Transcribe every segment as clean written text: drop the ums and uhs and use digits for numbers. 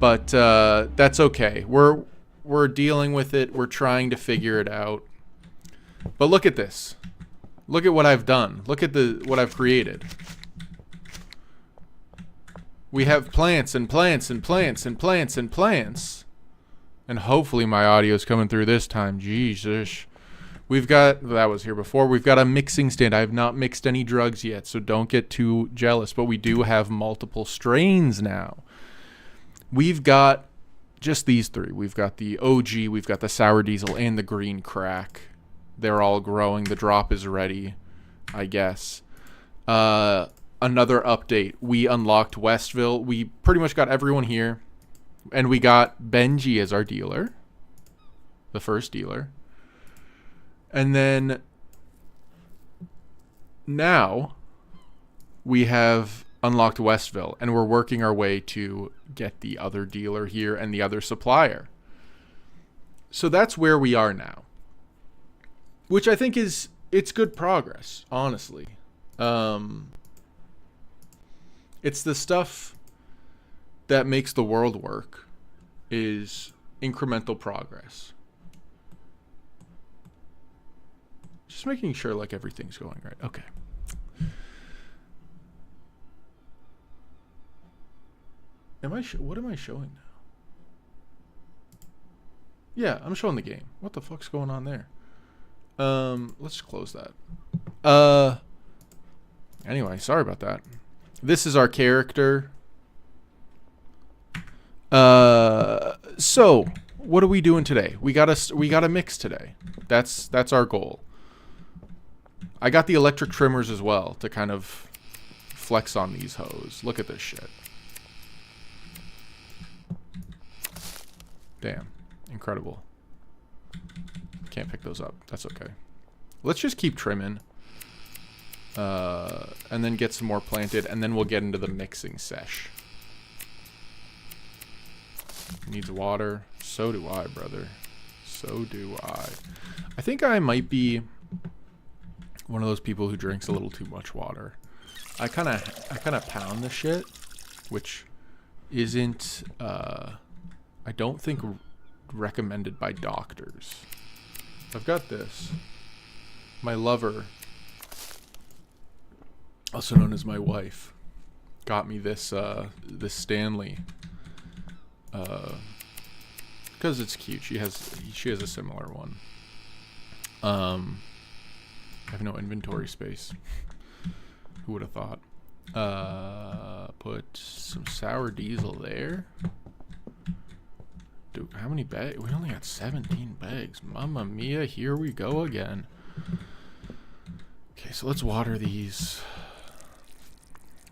But that's okay. We're dealing with it. We're trying to figure it out. But look at this. Look at what I've done. Look at what I've created. We have plants and plants and plants and plants and plants. And hopefully my audio is coming through this time. Jesus. We've got, that was here before, we've got a mixing stand. I have not mixed any drugs yet, so don't get too jealous. But we do have multiple strains now. We've got just these three. We've got the OG, we've got the sour diesel, and the green crack. They're all growing. The drop is ready, I guess. Another update. We unlocked Westville. We pretty much got everyone here. And we got Benji as our dealer. The first dealer. And then now we have unlocked Westville. And we're working our way to get the other dealer here and the other supplier. So that's where we are now. Which I think it's good progress, honestly. It's the stuff that makes the world work, is incremental progress. Just making sure like everything's going right. Okay. What am I showing now? Yeah, I'm showing the game. What the fuck's going on there? Let's close that. Anyway, sorry about that. This is our character. So what are we doing today? We got a mix today. That's our goal. I got the electric trimmers as well to kind of flex on these hoes. Look at this shit. Damn, incredible. Can't pick those up. That's okay. Let's just keep trimming. And then get some more planted, and then we'll get into the mixing sesh. Needs water. So do I, brother. So do I. I think I might be one of those people who drinks a little too much water. I kind of pound the shit, which isn't I don't think recommended by doctors. I've got this. My lover, also known as my wife, got me this this Stanley because it's cute. She has a similar one. I have no inventory space. Who would have thought? Put some sour diesel there. Dude, how many bags? We only got 17 bags. Mamma mia, here we go again. Okay, so let's water these.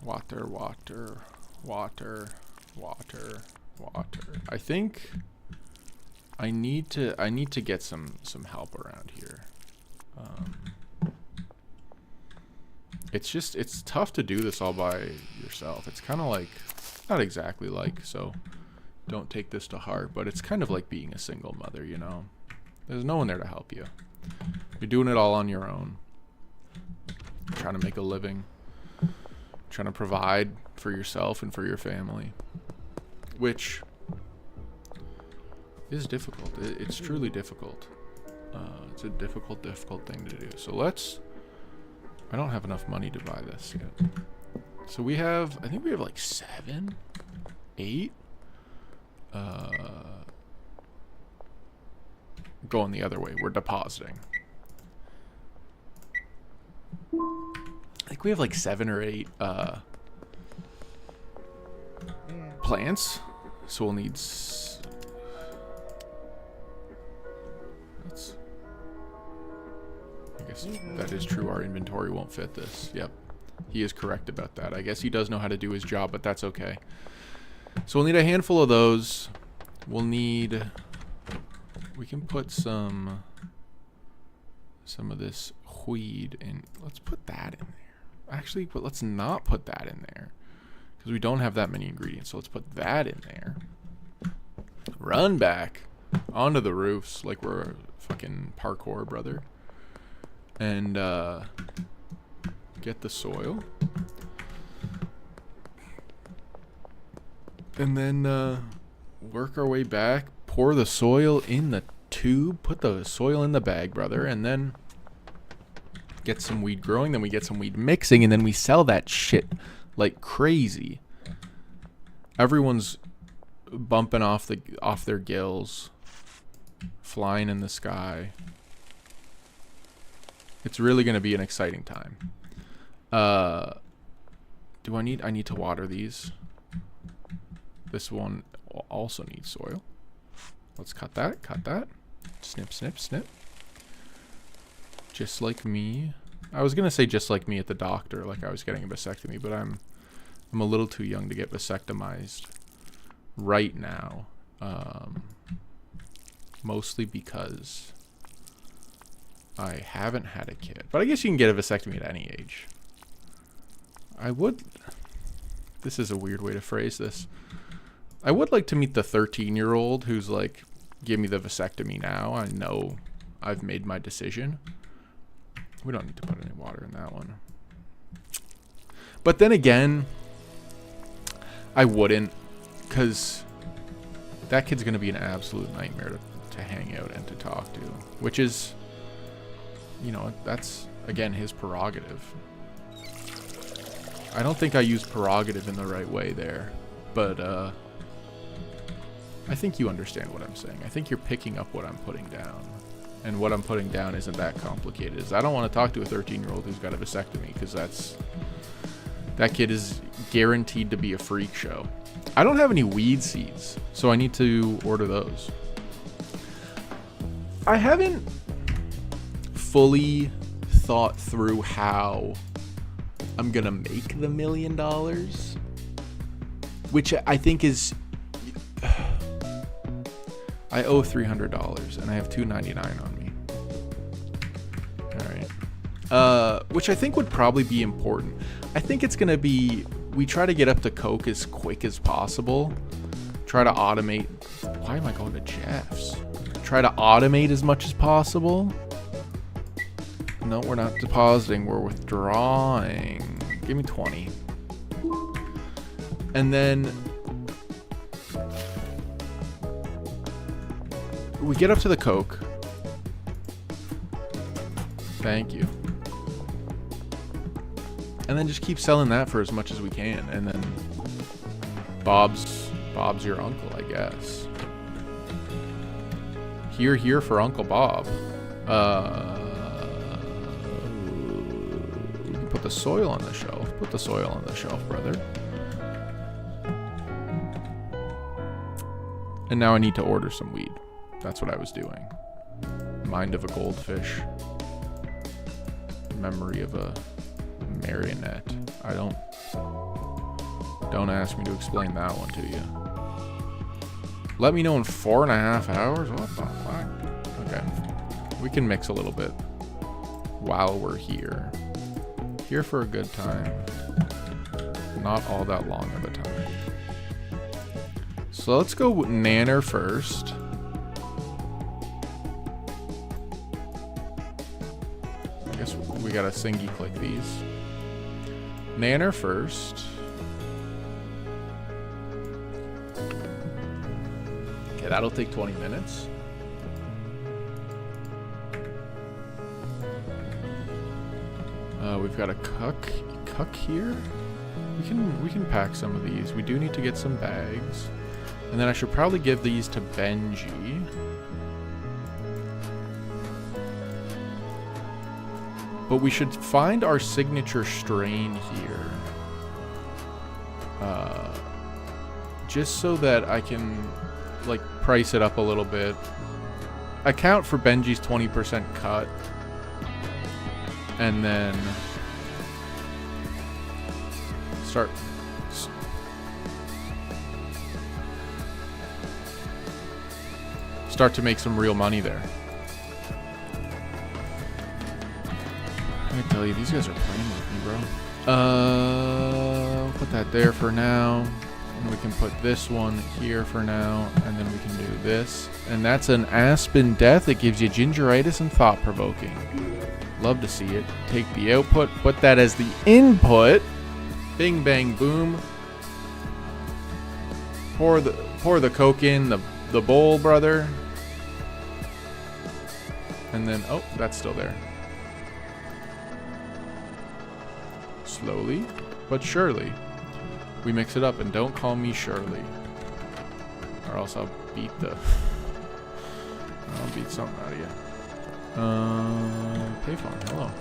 Water, water, water, water, water. I think I need to get some help around here. It's tough to do this all by yourself. It's kind of like, not exactly like, so don't take this to heart, but it's kind of like being a single mother, you know? There's no one there to help you. You're doing it all on your own. Trying to make a living. Trying to provide for yourself and for your family. Which is difficult. It's truly difficult. It's a difficult thing to do. So I don't have enough money to buy this yet. So I think we have like 7, 8. Going the other way. We're depositing. I think we have like 7 or 8 plants. So we'll need I guess that is true. Our inventory won't fit this. Yep. He is correct about that. I guess he does know how to do his job, but that's okay. So we'll need a handful of those. We can put some of this weed in. Let's put that in there. Actually, but let's not put that in there because we don't have that many ingredients. So let's put that in there. Run back onto the roofs like we're a fucking parkour brother. And get the soil. And then work our way back, pour the soil in the tube, put the soil in the bag, brother, and then get some weed growing, then we get some weed mixing, and then we sell that shit like crazy. Everyone's bumping off their gills, flying in the sky. It's really going to be an exciting time. Do I need to water these? This one also needs soil. Let's cut that. Snip, snip, snip. Just like me. I was gonna say just like me at the doctor, like I was getting a vasectomy, but I'm a little too young to get vasectomized right now. Mostly because I haven't had a kid. But I guess you can get a vasectomy at any age. This is a weird way to phrase this. I would like to meet the 13-year-old who's like, give me the vasectomy now. I know I've made my decision. We don't need to put any water in that one. But then again, I wouldn't, because that kid's going to be an absolute nightmare to hang out and to talk to, which is, you know, that's, again, his prerogative. I don't think I used prerogative in the right way there, but I think you understand what I'm saying. I think you're picking up what I'm putting down. And what I'm putting down isn't that complicated. I don't want to talk to a 13-year-old who's got a vasectomy, because that kid is guaranteed to be a freak show. I don't have any weed seeds, so I need to order those. I haven't fully thought through how I'm gonna make the $1 million, which I think is, I owe $300 and I have $299 on me. All right, which I think would probably be important. I think it's gonna be, we try to get up to Coke as quick as possible. Try to automate. Why am I going to Jeff's? Try to automate as much as possible. No, we're not depositing. We're withdrawing. Give me 20. And then we get up to the Coke. Thank you. And then just keep selling that for as much as we can. And then Bob's your uncle, I guess. Here for Uncle Bob. We can put the soil on the shelf. Put the soil on the shelf, brother. And now I need to order some weed. That's what I was doing. Mind of a goldfish. Memory of a marionette. Don't ask me to explain that one to you. Let me know in 4.5 hours? What the fuck? Okay. We can mix a little bit while we're here. Here for a good time. Not all that long of a time. So let's go with Nanner first. I guess we gotta singy click these. Nanner first. Okay, that'll take 20 minutes. We've got a cuck here. We can pack some of these. We do need to get some bags. And then I should probably give these to Benji. But we should find our signature strain here. Just so that I can, like, price it up a little bit. Account for Benji's 20% cut. And then start to make some real money there. I tell you, these guys are playing with me, bro. Put that there for now. And we can put this one here for now. And then we can do this. And that's an Aspen Death. It gives you gingeritis and thought-provoking. Love to see it. Take the output. Put that as the input. Bing, bang, boom. Pour the Coke in the bowl, brother. And then, oh, that's still there. Slowly, but surely, we mix it up, and don't call me Shirley, or else I'll beat something out of you. Payphone, hello.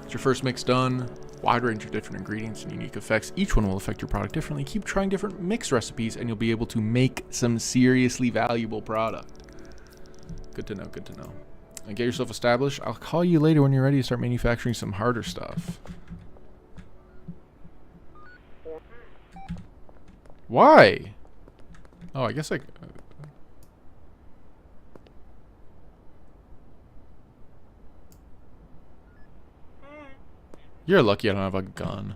It's your first mix done. Wide range of different ingredients and unique effects. Each one will affect your product differently. Keep trying different mix recipes, and you'll be able to make some seriously valuable product. Good to know, good to know. And get yourself established. I'll call you later when you're ready to start manufacturing some harder stuff. Why? Oh, I guess I... You're lucky I don't have a gun.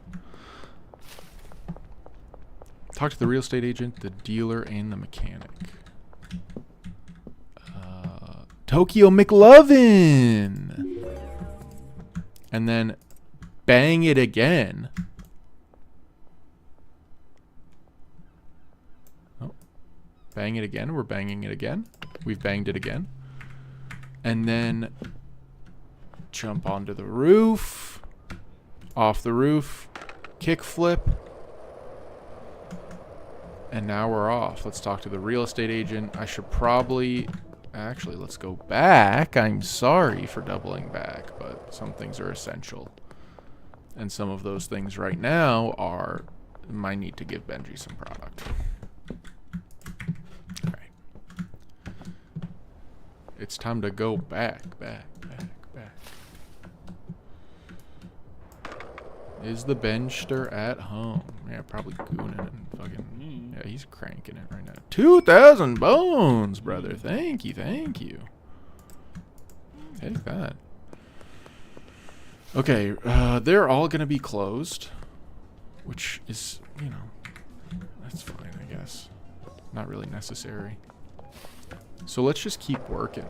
Talk to the real estate agent, the dealer, and the mechanic. Tokyo McLovin! And then bang it again. Oh. Bang it again. We're banging it again. We've banged it again. And then jump onto the roof. Off the roof. Kick flip. And now we're off. Let's talk to the real estate agent. I should probably... Actually, let's go back. I'm sorry for doubling back, but some things are essential. And some of those things right now are my need to give Benji some product. All right. It's time to go back. Is the Benchster at home? Yeah, probably gooning and fucking... Yeah, he's cranking it right now. 2,000 bones, brother. Thank you. Take that. Okay, they're all going to be closed. Which is, you know, that's fine, I guess. Not really necessary. So let's just keep working.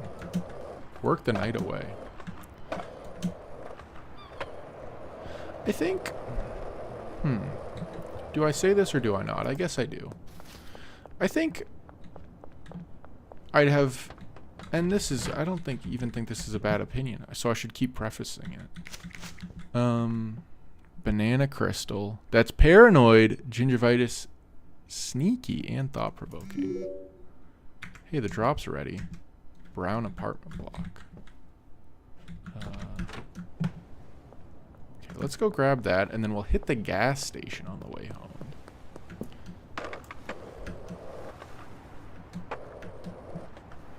Work the night away. I think... Do I say this or do I not? I guess I do. I think I'd have... And this is... I don't even think this is a bad opinion. So I should keep prefacing it. Banana crystal. That's paranoid. Gingivitis. Sneaky and thought-provoking. Hey, the drop's ready. Brown apartment block. Okay, let's go grab that, and then we'll hit the gas station on the way home.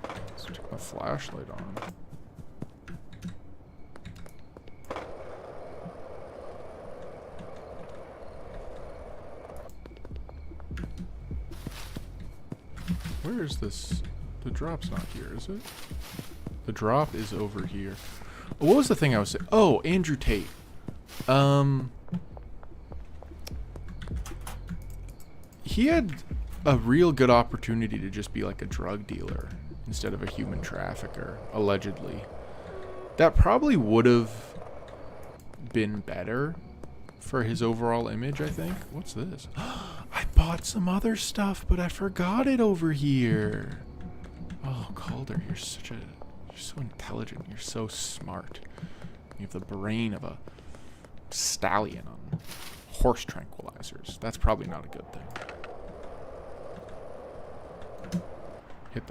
Let's turn the flashlight on. Where is this? The drop's not here, is it? The drop is over here. What was the thing I was saying? Oh, Andrew Tate. He had a real good opportunity to just be like a drug dealer instead of a human trafficker, allegedly. That probably would have been better for his overall image, I think. What's this? I bought some other stuff, but I forgot it over here. Oh, Calder, you're so intelligent. You're so smart. You have the brain of a stallion on horse tranquilizers. That's probably not a good thing. Hit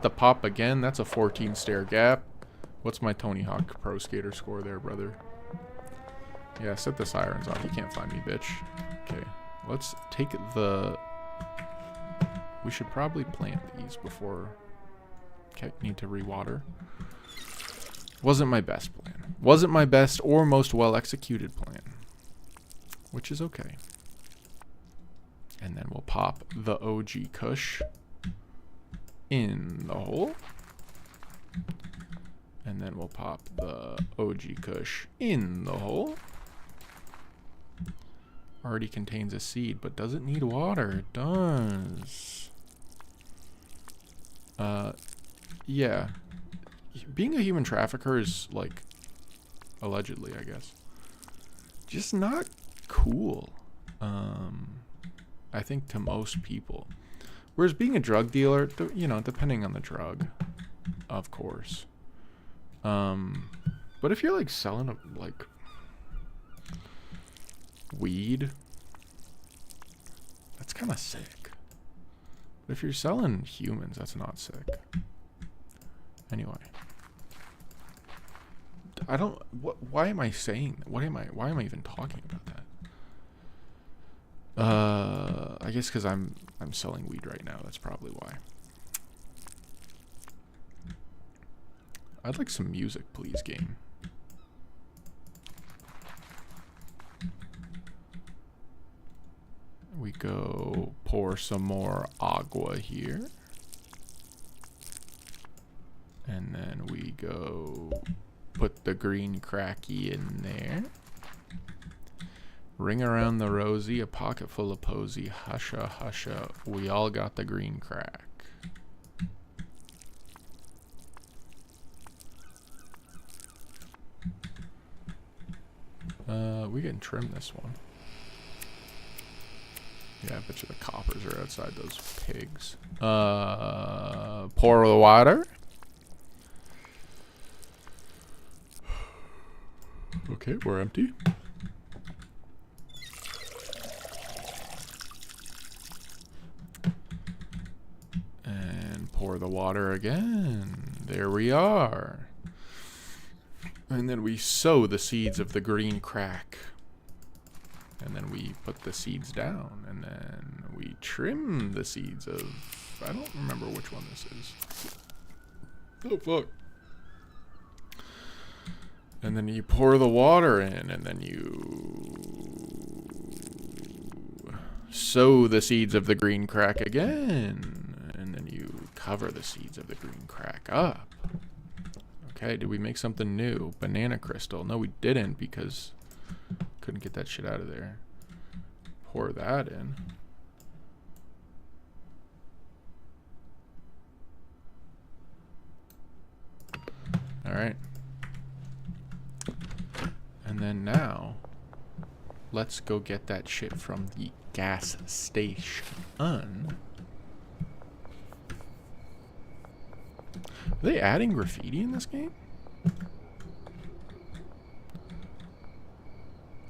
the pop again. That's a 14 stair gap. What's my Tony Hawk Pro Skater score there, brother? Yeah, set the sirens off. You can't find me, bitch. Okay, let's take the... We should probably plant these before... Okay, need to rewater. Wasn't my best plan. Wasn't my best or most well-executed plan. Which is okay. And then we'll pop the OG Kush in the hole. And then we'll pop the OG Kush in the hole. Already contains a seed, but doesn't need water. It does. Yeah. Being a human trafficker is, like, allegedly, I guess, just not cool. I think, to most people. Whereas being a drug dealer, you know, depending on the drug, of course. But if you're like selling like weed, that's kind of sick. But if you're selling humans, that's not sick. Anyway, I don't. Why am I saying that? Why am I even talking about that? I guess because I'm selling weed right now. That's probably why. I'd like some music, please, game. We go pour some more agua here. And then we go put the green cracky in there. Ring around the rosy, a pocket full of posy. Husha, husha, we all got the green crack. We can trim this one. Yeah, I bet you the coppers are outside those pigs. Pour the water. Okay, we're empty. And pour the water again. There we are. And then we sow the seeds of the green crack. And then we put the seeds down. And then we trim the seeds of... I don't remember which one this is. Oh, fuck. And then you pour the water in. And then you... sow the seeds of the green crack again. And then you cover the seeds of the green crack up. Okay, did we make something new? Banana crystal. No, we didn't because couldn't get that shit out of there. Pour that in. All right. And then now, let's go get that shit from the gas station. Are they adding graffiti in this game?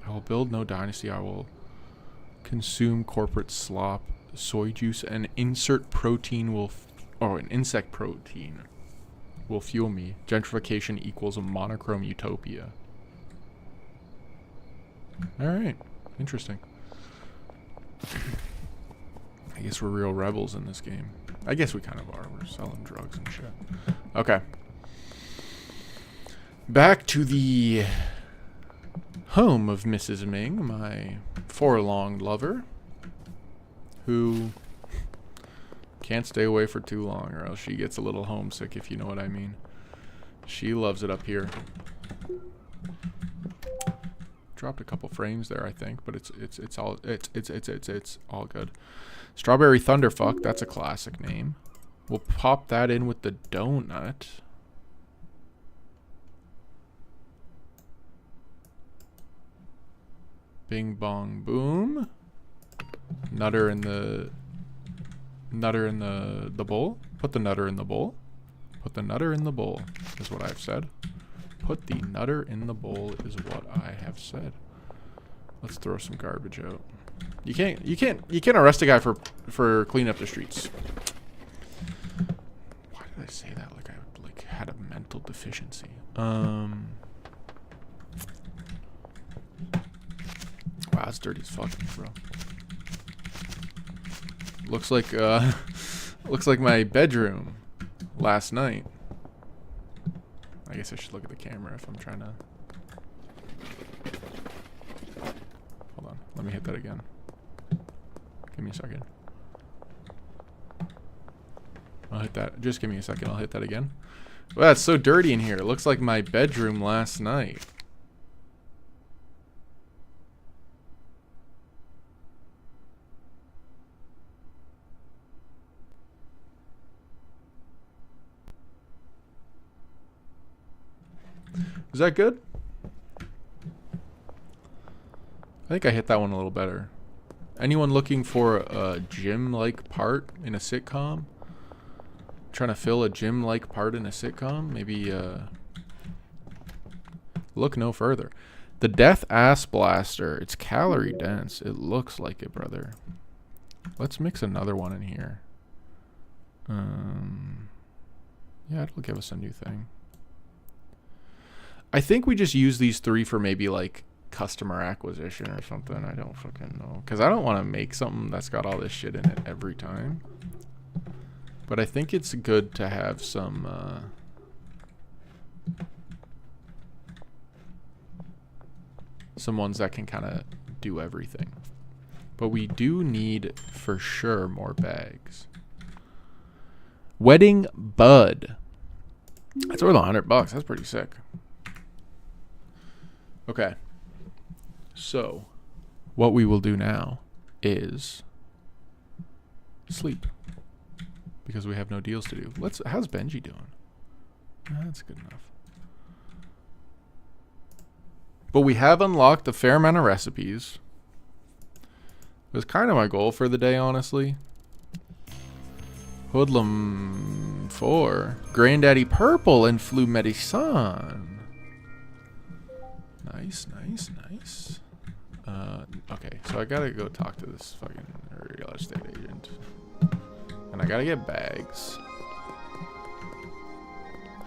I will build no dynasty. I will consume corporate slop, soy juice, and insert protein will... an insect protein will fuel me. Gentrification equals a monochrome utopia. Alright. Interesting. I guess we're real rebels in this game. I guess we kind of are. We're selling drugs and shit. Okay. Back to the home of Mrs. Ming, my forlonged lover, who can't stay away for too long or else she gets a little homesick, if you know what I mean. She loves it up here. Dropped a couple frames there, I think, but it's all good. Strawberry Thunderfuck, that's a classic name. We'll pop that in with the donut. Bing bong boom. Nutter in the bowl. Put the nutter in the bowl. Put the nutter in the bowl is what I've said. Put the nutter in the bowl is what I have said. Let's throw some garbage out. You can't arrest a guy for cleaning up the streets. Why did I say that like I had a mental deficiency? Wow, it's dirty as fuck, bro. Looks like my bedroom last night. I guess I should look at the camera if I'm trying to. Hold on, let me hit that again. Give me a second. I'll hit that. Just give me a second. I'll hit that again. Wow, it's so dirty in here. It looks like my bedroom last night. Is that good? I think I hit that one a little better. Anyone looking for a gym-like part in a sitcom? Trying to fill a gym-like part in a sitcom? Maybe look no further. The Death Ass Blaster. It's calorie dense. It looks like it, brother. Let's mix another one in here. Yeah, it'll give us a new thing. I think we just use these 3 for maybe like customer acquisition or something. I don't fucking know. Because I don't want to make something that's got all this shit in it every time. But I think it's good to have some ones that can kind of do everything. But we do need, for sure, more bags. Wedding Bud. That's worth $100. That's pretty sick. Okay. So, what we will do now is sleep. Because we have no deals to do. How's Benji doing? That's good enough. But we have unlocked a fair amount of recipes. It was kind of my goal for the day, honestly. Hoodlum 4. Granddaddy Purple and Flu Medicine. Nice, nice, nice. Okay, so I gotta go talk to this fucking real estate agent. And I gotta get bags.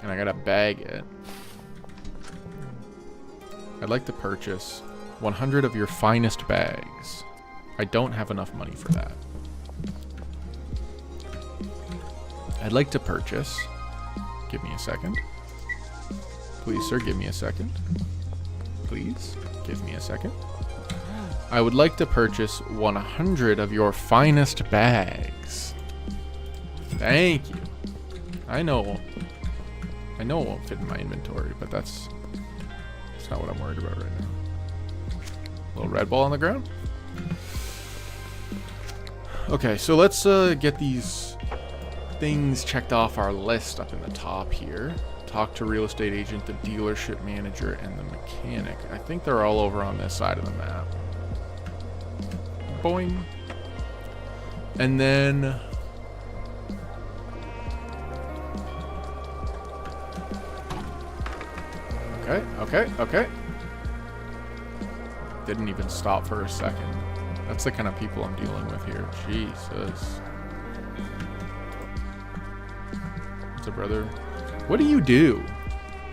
And I gotta bag it. I'd like to purchase 100 of your finest bags. I don't have enough money for that. I'd like to purchase... Give me a second. Please, sir, give me a second. Please, give me a second. I would like to purchase 100 of your finest bags. Thank you. I know it won't fit in my inventory, but that's not what I'm worried about right now. Little red ball on the ground. Okay, so let's get these things checked off our list up in the top here. Talk to real estate agent, the dealership manager, and the mechanic. I think they're all over on this side of the map. Boing. And then... Okay. Didn't even stop for a second. That's the kind of people I'm dealing with here. Jesus. What's up, brother? What do you do?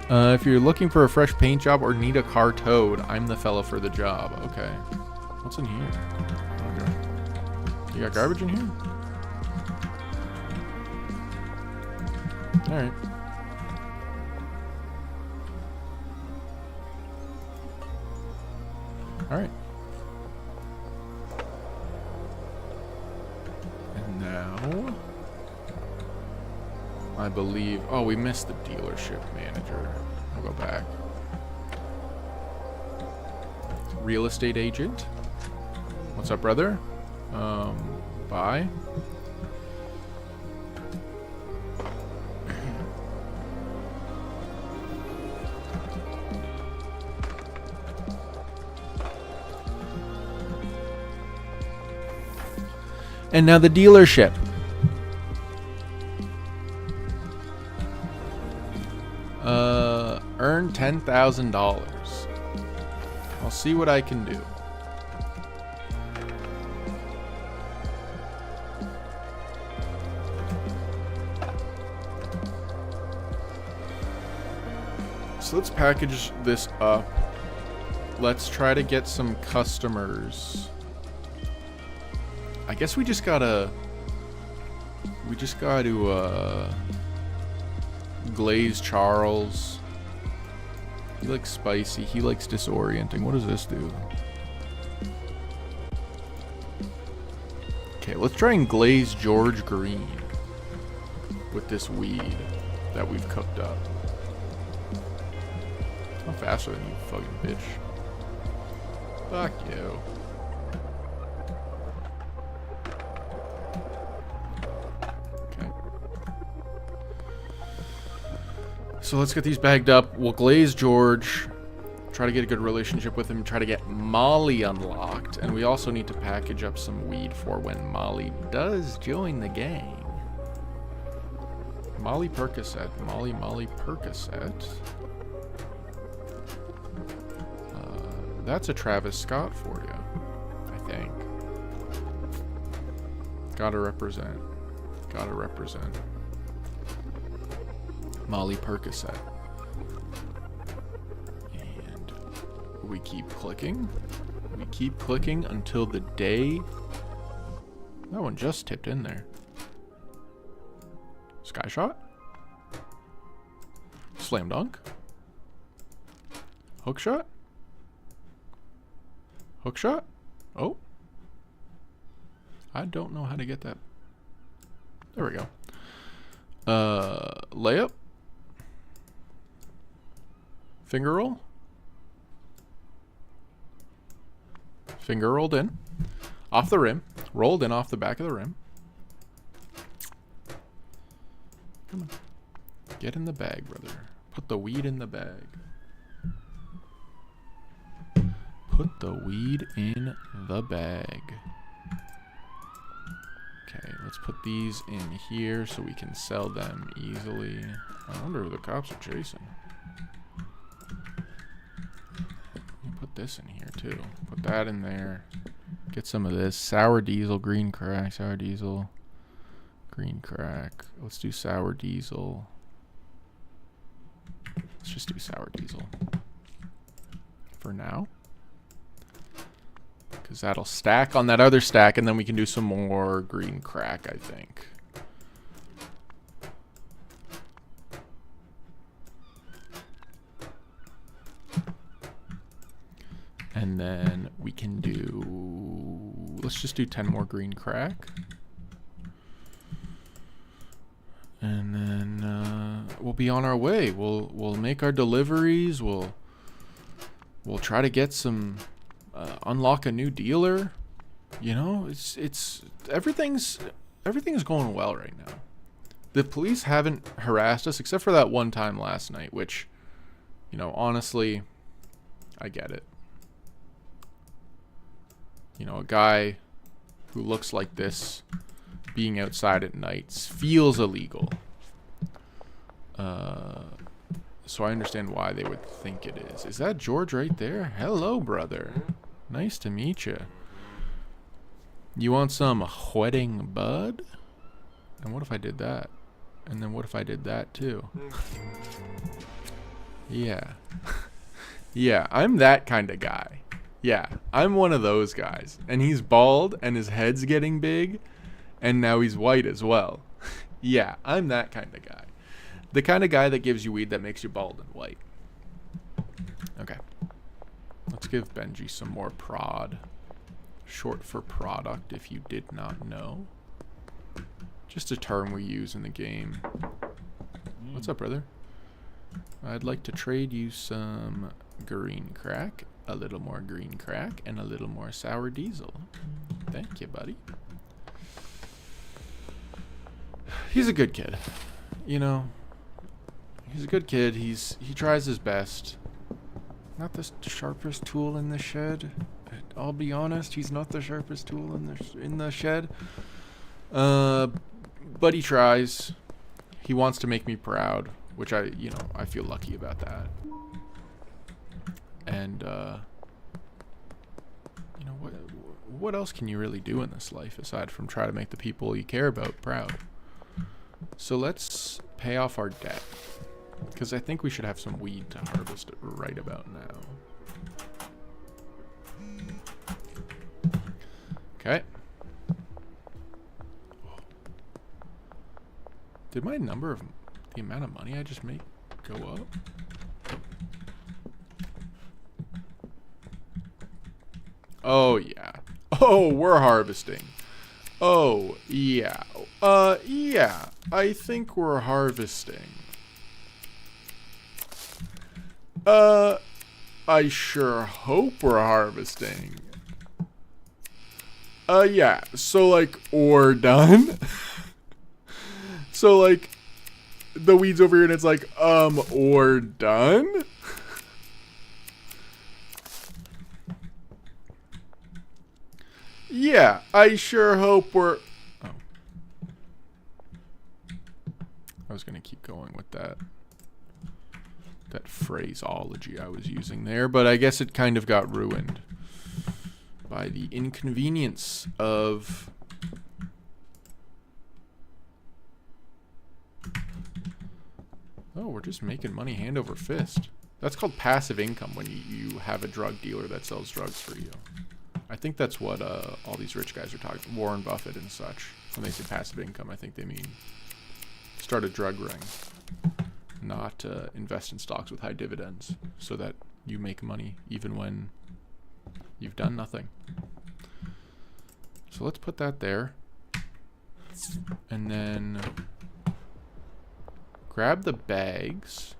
If you're looking for a fresh paint job or need a car towed, I'm the fella for the job. Okay. What's in here? Okay. You got garbage in here? Alright. Alright. And now... I believe... Oh, we missed the dealership manager. I'll go back. Real estate agent. What's up, brother? Bye. And now the dealership. Earn $10,000. I'll see what I can do. So let's package this up. Let's try to get some customers. I guess we just gotta glaze Charles. He likes spicy. He likes disorienting. What does this do? Okay, let's try and glaze George Green with this weed that we've cooked up. I'm faster than you, fucking bitch. Fuck you. So let's get these bagged up. We'll glaze George. Try try to get a good relationship with him, try to get Molly unlocked, and we also need to package up some weed for when Molly does join the gang. Molly Percocet. Molly Percocet. That's a Travis Scott for you, I think. Gotta represent. Gotta represent. Molly Percocet. And we keep clicking. We keep clicking until the day... That one just tipped in there. Sky shot? Slam dunk? Hook shot? Hook shot? Oh. I don't know how to get that. There we go. Layup? Finger roll? Finger rolled in. Off the rim. Rolled in off the back of the rim. Come on. Get in the bag, brother. Put the weed in the bag. Put the weed in the bag. Okay, let's put these in here so we can sell them easily. I wonder who the cops are chasing. Put this in here too. Put that in there. Get some of this. Sour diesel, green crack, sour diesel, green crack. Let's do sour diesel. Let's just do sour diesel for now. Because that'll stack on that other stack, and then we can do some more green crack, I think. And then we can do... Let's just do 10 more green crack. And then we'll be on our way. We'll make our deliveries. We'll try to get some... unlock a new dealer. You know, it's everything's going well right now. The police haven't harassed us except for that one time last night, which, you know, honestly, I get it. You know, a guy who looks like this being outside at nights feels illegal. So I understand why they would think it is. Is that George right there? Hello, brother. Nice to meet you. You want some wedding bud? And what if I did that? And then what if I did that too? Yeah. Yeah, I'm that kind of guy. Yeah, I'm one of those guys. And he's bald and his head's getting big. And now he's white as well. Yeah, I'm that kind of guy. The kind of guy that gives you weed that makes you bald and white. Okay. Let's give Benji some more prod. Short for product, if you did not know. Just a term we use in the game. What's up, brother? I'd like to trade you some green crack, a little more green crack, and a little more sour diesel. Thank you, buddy. He's a good kid. You know, he's a good kid. He tries his best. Not the sharpest tool in the shed. I'll be honest, he's not the sharpest tool in the shed. But he tries. He wants to make me proud, which I feel lucky about that. And you know, what else can you really do in this life aside from try to make the people you care about proud? So let's pay off our debt, because I think we should have some weed to harvest right about now. Okay. Did my number of the amount of money I just made go up? Oh yeah. Oh, we're harvesting. Oh yeah. Yeah. I think we're harvesting. I sure hope we're harvesting. Yeah. So like, we're done. So like, the weed's over here and it's like, we're done. Yeah, I sure hope we're... Oh. I was going to keep going with that phraseology I was using there, but I guess it kind of got ruined by the inconvenience of... Oh, we're just making money hand over fist. That's called passive income when you have a drug dealer that sells drugs for you. I think that's what all these rich guys are talking, Warren Buffett and such. When they say passive income, I think they mean start a drug ring, not invest in stocks with high dividends so that you make money even when you've done nothing. So let's put that there. And then grab the bags.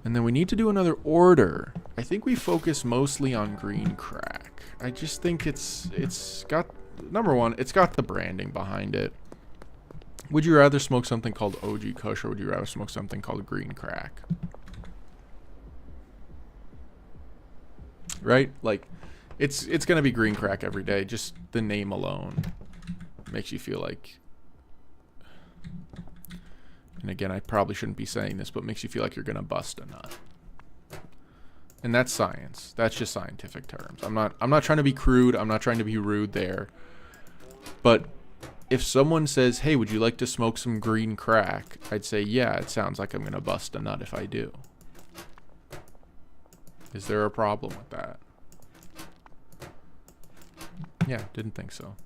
And then we need to do another order. I think we focus mostly on green crack. I just think it's got, number one, it's got the branding behind it. Would you rather smoke something called OG Kush or would you rather smoke something called green crack? Right? Like, it's going to be green crack every day. Just the name alone makes you feel like... And again, I probably shouldn't be saying this, but makes you feel like you're going to bust a nut. And that's science. That's just scientific terms. I'm not trying to be crude. I'm not trying to be rude there. But if someone says, hey, would you like to smoke some green crack? I'd say, yeah, it sounds like I'm going to bust a nut if I do. Is there a problem with that? Yeah, didn't think so.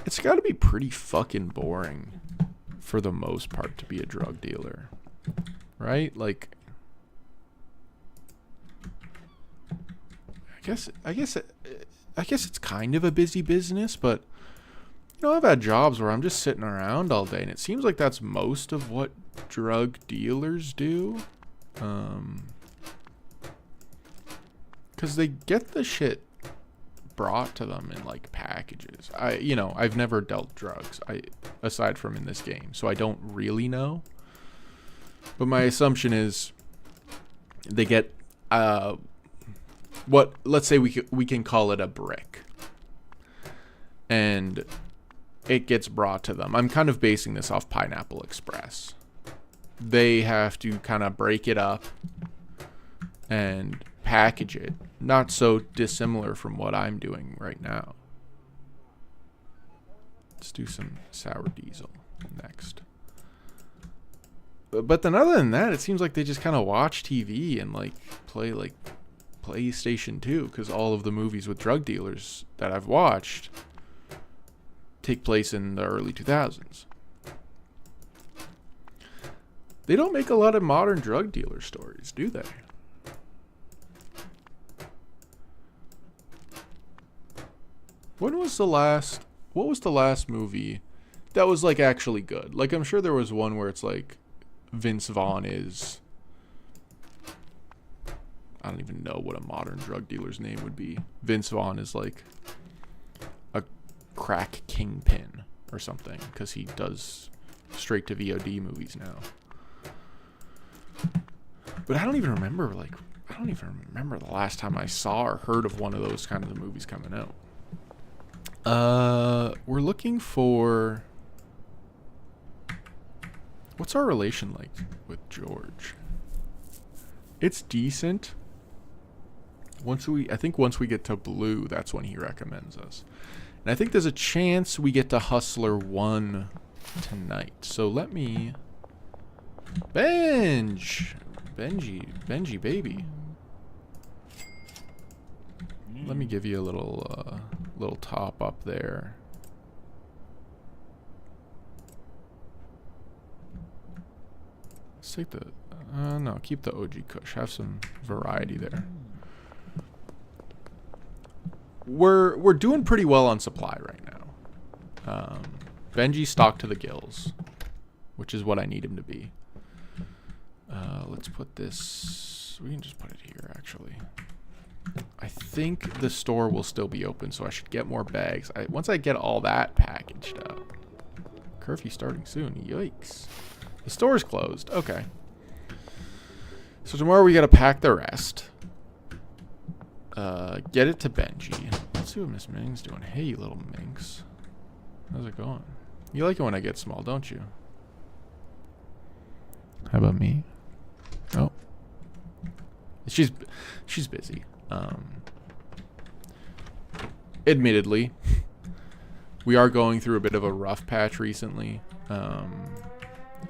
It's got to be pretty fucking boring for the most part to be a drug dealer, right? Like, I guess it's kind of a busy business, but you know, I've had jobs where I'm just sitting around all day, and it seems like that's most of what drug dealers do, because they get the shit brought to them in like packages. I've never dealt drugs aside from in this game, so I don't really know, but my assumption is they get let's say we can call it a brick, and it gets brought to them. I'm kind of basing this off Pineapple Express. They have to kind of break it up and package it, not so dissimilar from what I'm doing right now. Let's do some sour diesel next. But then other than that, it seems like they just kind of watch TV and like play like PlayStation 2, because all of the movies with drug dealers that I've watched take place in the early 2000s. They don't make a lot of modern drug dealer stories, do they? What was the last movie that was like actually good? Like, I'm sure there was one where it's like Vince Vaughn is, I don't even know what a modern drug dealer's name would be. Vince Vaughn is like a crack kingpin or something, because he does straight to VOD movies now. But I don't even remember the last time I saw or heard of one of those kind of movies coming out. We're looking for... What's our relation like with George? It's decent. I think once we get to blue, that's when he recommends us. And I think there's a chance we get to Hustler 1 tonight. So let me... Benji baby. Let me give you a little top up there. Let's take the no, keep the OG Kush. Have some variety there. We're doing pretty well on supply right now. Benji's stocked to the gills, which is what I need him to be. Let's put this. We can just put it here, actually. I think the store will still be open, so I should get more bags. Once I get all that packaged up. Curfew starting soon. Yikes. The store's closed. Okay. So tomorrow we gotta pack the rest. Get it to Benji. Let's see what Miss Ming's doing. Hey, you little minx. How's it going? You like it when I get small, don't you? How about me? Oh. She's busy. Admittedly, we are going through a bit of a rough patch recently.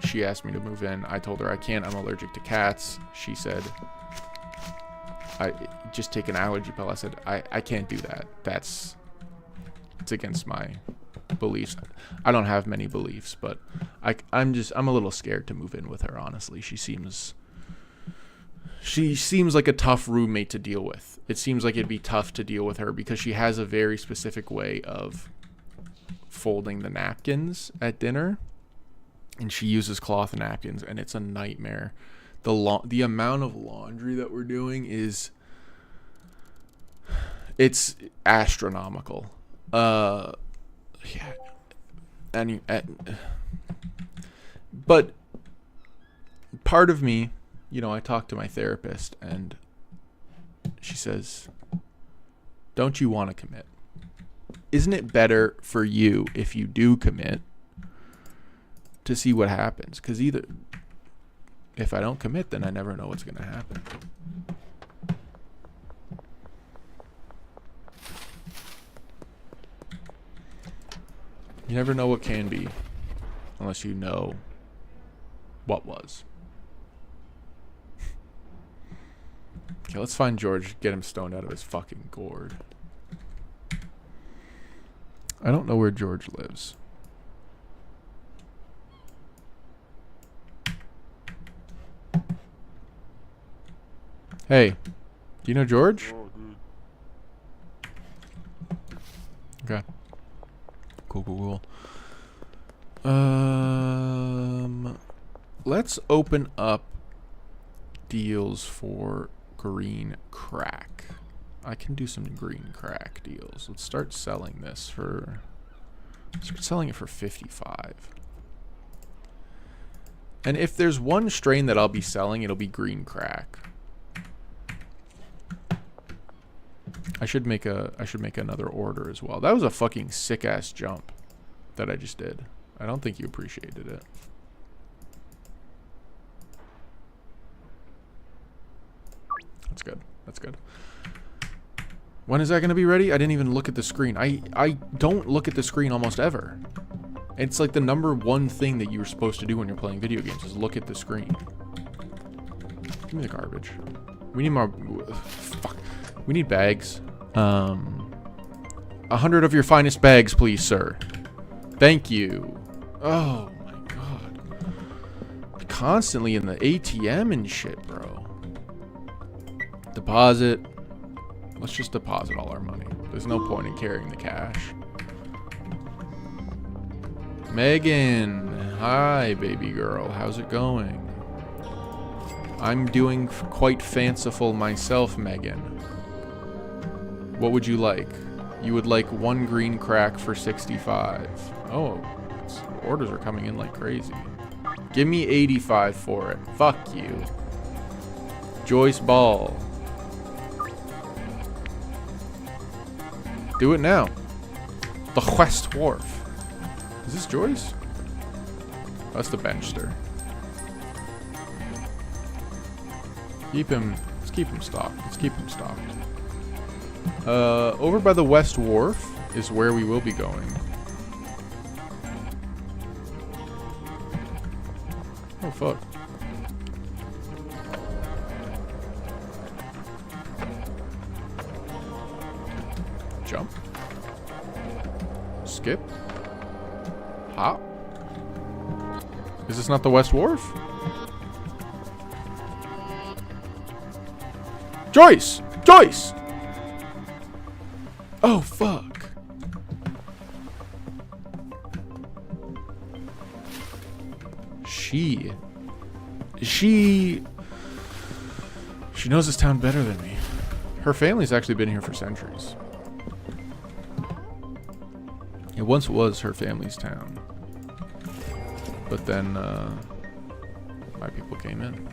She asked me to move in. I told her I can't. I'm allergic to cats. She said, I just take an allergy pill. I said, I can't do that. It's against my beliefs. I don't have many beliefs, but I'm a little scared to move in with her, honestly. She seems like a tough roommate to deal with. It seems like it'd be tough to deal with her because she has a very specific way of folding the napkins at dinner, and she uses cloth napkins, and it's a nightmare. The amount of laundry that we're doing it's astronomical. Yeah. But part of me, I talked to my therapist, and she says, don't you want to commit? Isn't it better for you if you do commit to see what happens? Because either if I don't commit, then I never know what's going to happen. You never know what can be unless you know what was. Okay, let's find George, get him stoned out of his fucking gourd. I don't know where George lives. Hey, do you know George? Okay. Cool. Let's open up deals for green crack. I can do some green crack deals. Let's start selling this for... Start selling it for 55. And if there's one strain that I'll be selling, it'll be green crack. I should make another order as well. That was a fucking sick ass jump that I just did. I don't think you appreciated it. That's good. When is that going to be ready? I didn't even look at the screen. I don't look at the screen almost ever. It's like the number one thing that you're supposed to do when you're playing video games is look at the screen. Give me the garbage. We need more... Fuck. We need bags. 100 of your finest bags, please, sir. Thank you. Oh, my God. Constantly in the ATM and shit, bro. Deposit. Let's just deposit all our money. There's no point in carrying the cash. Megan. Hi, baby girl. How's it going? I'm doing quite fanciful myself, Megan. What would you like? You would like one green crack for 65. Oh, orders are coming in like crazy. Give me 85 for it. Fuck you. Joyce Ball. Do it now. The West Wharf. Is this Joyce? That's the Benchster. Let's keep him stocked. Over by the West Wharf is where we will be going. Oh, fuck. Jump. Skip. Hop. Is this not the West Wharf? Joyce! Joyce! Oh, fuck. She knows this town better than me. Her family's actually been here for centuries. It once was her family's town. But then, my people came in.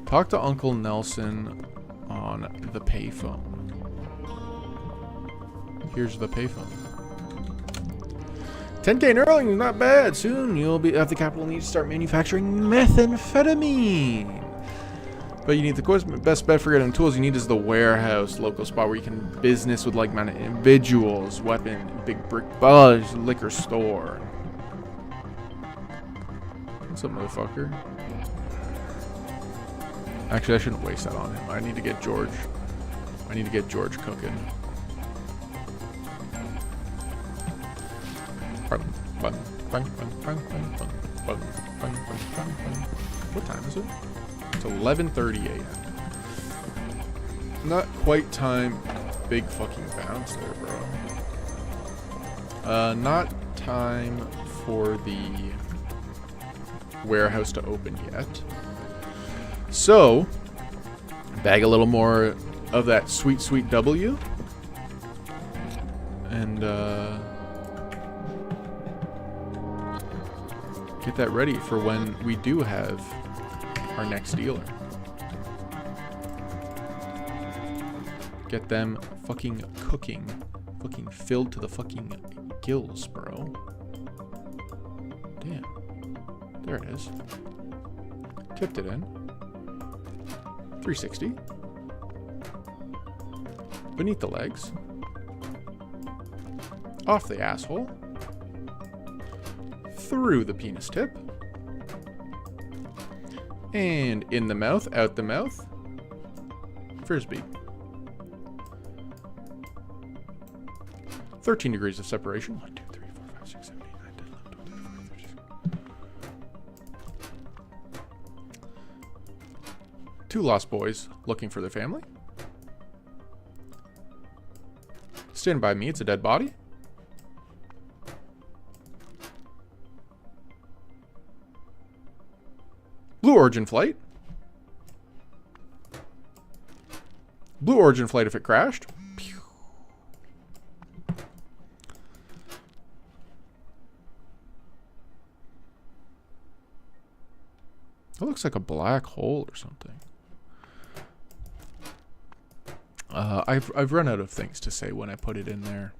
Talk to Uncle Nelson on the payphone. Here's the payphone. 10K in Erling is not bad. Soon you'll have the capital need to start manufacturing methamphetamine. But you need the best bet for getting tools you need is the warehouse, local spot where you can business with like-minded individuals, weapon, big brick buzz, liquor store. What's up, motherfucker? Actually, I shouldn't waste that on him. I need to get George. I need to get George cooking. What time is it? It's 11:30 a.m. Not quite time. Big fucking bounce there, bro. Not time for the warehouse to open yet. So, bag a little more of that sweet, sweet W. And, get that ready for when we do have our next dealer. Get them fucking cooking. Fucking filled to the fucking gills, bro. Damn. There it is. Tipped it in. 360. Beneath the legs. Off the asshole. Through the penis tip. And in the mouth, out the mouth. Frisbee. 13 degrees of separation. 1, 2, 3, 4, 5, 6, 7, 8, 9, 10, 11, 12, 13, 14, 15, 16. Two lost boys looking for their family. Stand by me, it's a dead body. Blue Origin flight. Blue Origin flight if it crashed. Pew. That looks like a black hole or something. I've run out of things to say when I put it in there.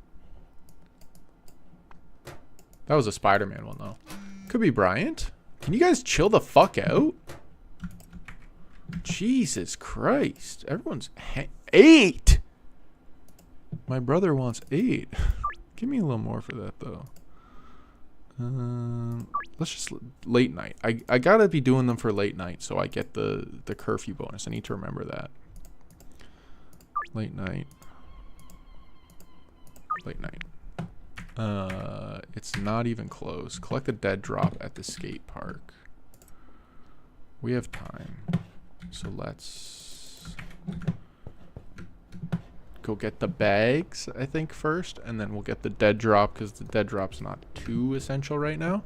That was a Spider-Man one though. Could be Bryant. Can you guys chill the fuck out? Jesus Christ. Everyone's 8. My brother wants 8. Give me a little more for that though. Let's just late night. I gotta be doing them for late night so I get the curfew bonus. I need to remember that. Late night. Late night. It's not even close. Collect a dead drop at the skate park. We have time. So let's go get the bags, I think, first. And then we'll get the dead drop because the dead drop's not too essential right now.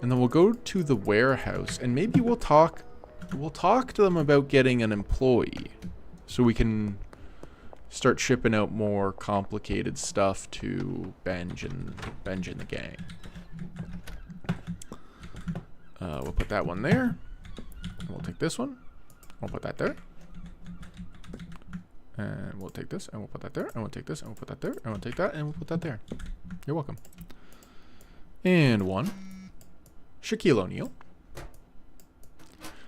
And then we'll go to the warehouse and maybe we'll talk to them about getting an employee so we can start shipping out more complicated stuff to Benj and the gang. We'll put that one there. We'll take this one. We'll put that there. And we'll take this and we'll put that there. And we'll take this and we'll put that there. And we'll take that and we'll put that there. You're welcome. And one. Shaquille O'Neal.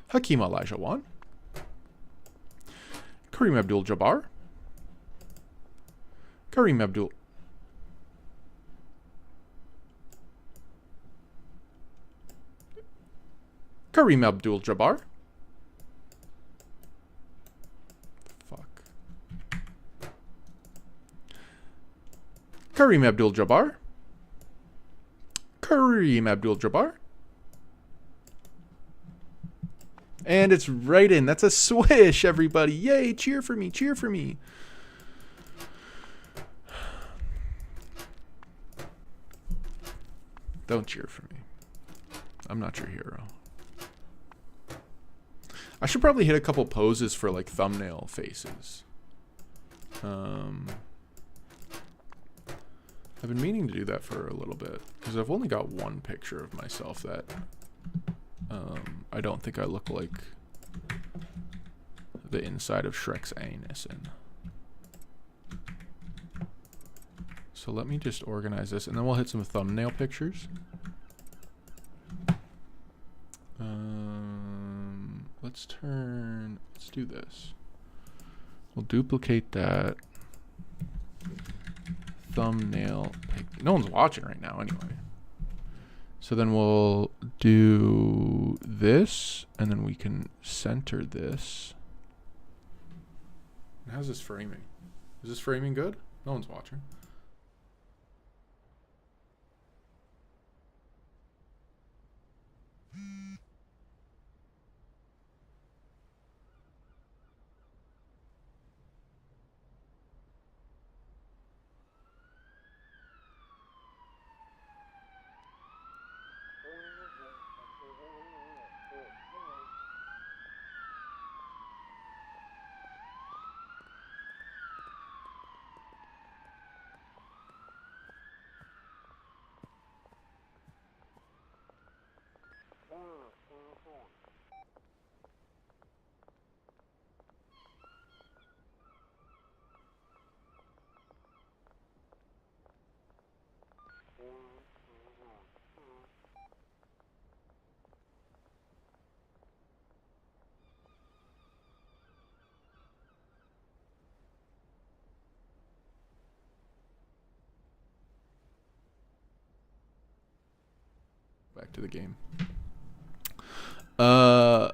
Hakeem Olajuwon. Kareem Abdul-Jabbar. Kareem Abdul. Kareem Abdul-Jabbar. Fuck. Kareem Abdul-Jabbar. Kareem Abdul-Jabbar. And it's right in. That's a swish, everybody. Yay, cheer for me, cheer for me. Don't cheer for me. I'm not your hero. I should probably hit a couple poses for like thumbnail faces. I've been meaning to do that for a little bit because I've only got one picture of myself that I don't think I look like the inside of Shrek's anus in. So let me just organize this, and then we'll hit some thumbnail pictures. Let's do this. We'll duplicate that thumbnail pic. No one's watching right now anyway. So then we'll do this, and then we can center this. How's this framing? Is this framing good? No one's watching. Back to the game. I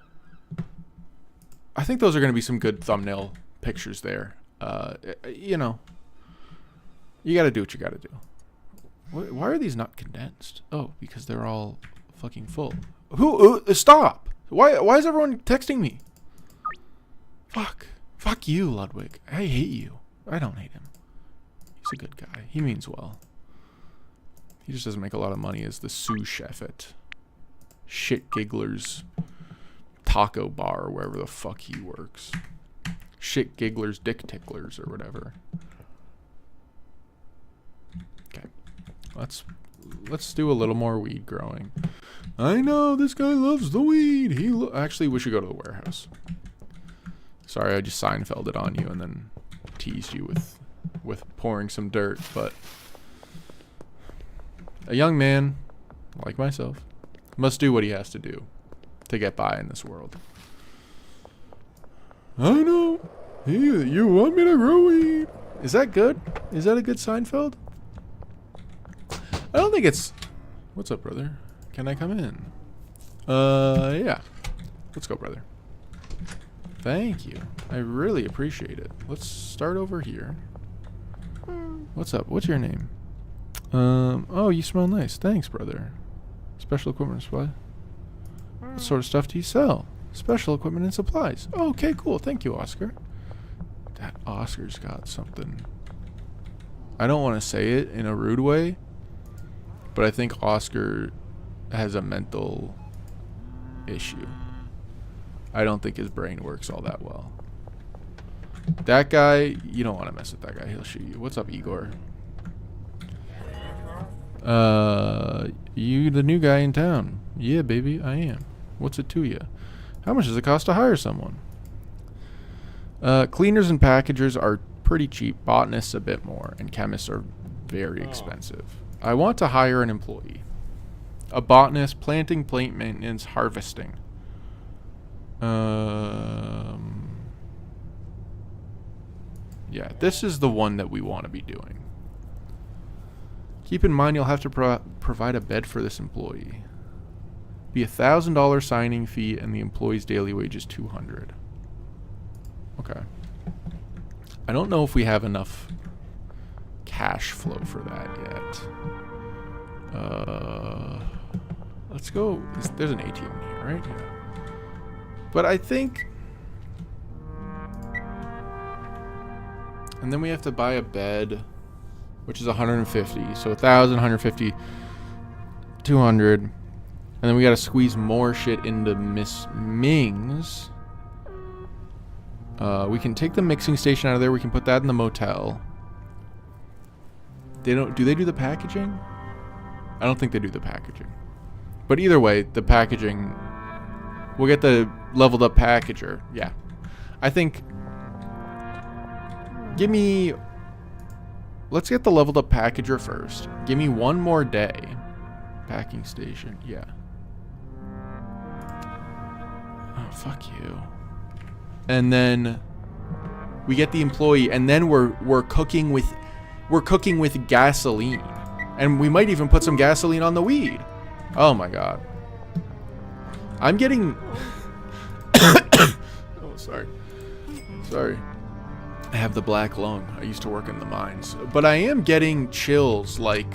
think those are going to be some good thumbnail pictures there. You know, you got to do what you got to do. Why are these not condensed? Oh, because they're all fucking full. Stop! Why is everyone texting me? Fuck you, Ludwig. I hate you. I don't hate him. He's a good guy. He means well. He just doesn't make a lot of money as the sous chef at Shit Giggler's taco bar or wherever the fuck he works. Shit Giggler's Dick Ticklers or whatever. Okay. Let's do a little more weed growing. I know this guy loves the weed. Actually, we should go to the warehouse. Sorry, I just Seinfelded on you and then teased you with pouring some dirt, but a young man, like myself, must do what he has to do to get by in this world. I know. You want me to grow weed? Is that good? Is that a good Seinfeld? I don't think it's... What's up, brother? Can I come in? Yeah. Let's go, brother. Thank you. I really appreciate it. Let's start over here. What's up? What's your name? Oh, you smell nice. Thanks, brother. Special equipment and supply. What sort of stuff do you sell? Special equipment and supplies. Oh, okay, cool. Thank you, Oscar. That Oscar's got something. I don't want to say it in a rude way, but I think Oscar has a mental issue. I don't think his brain works all that well. That guy, you don't want to mess with that guy. He'll shoot you. What's up, Igor? You the new guy in town? Yeah, baby, I am. What's it to you? How much does it cost to hire someone? Cleaners and packagers are pretty cheap. Botanists a bit more, and chemists are very expensive. I want to hire an employee. A botanist, planting, plant maintenance, harvesting. Yeah, this is the one that we want to be doing. Keep in mind you'll have to provide a bed for this employee. Be $1,000 signing fee, and the employee's daily wage is $200. Okay. I don't know if we have enough cash flow for that yet. Let's go. There's an ATM in here, right? Yeah. But I think... And then we have to buy a bed, which is 150. So 1,000, 150, 200. And then we got to squeeze more shit into Miss Ming's. We can take the mixing station out of there. We can put that in the motel. They don't. Do they do the packaging? I don't think they do the packaging. But either way, the packaging. We'll get the leveled up packager. Yeah. I think. Give me. Let's get the leveled up packager first. Give me one more day. Packing station. Yeah. Oh, fuck you. And then we get the employee, and then we're cooking with gasoline, and we might even put some gasoline on the weed. Oh my god, I'm getting. Oh, sorry. I have the black lung. I used to work in the mines, but I am getting chills. Like,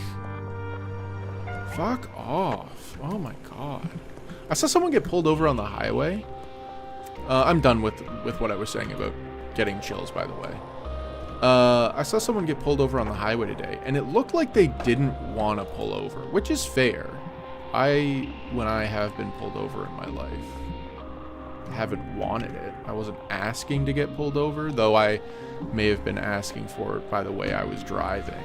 fuck off. Oh my god. I saw someone get pulled over on the highway. I'm done with what I was saying about getting chills, by the way. I saw someone get pulled over on the highway today, and it looked like they didn't want to pull over, which is fair. When I have been pulled over in my life, haven't wanted it. I wasn't asking to get pulled over, though I may have been asking for it by the way I was driving.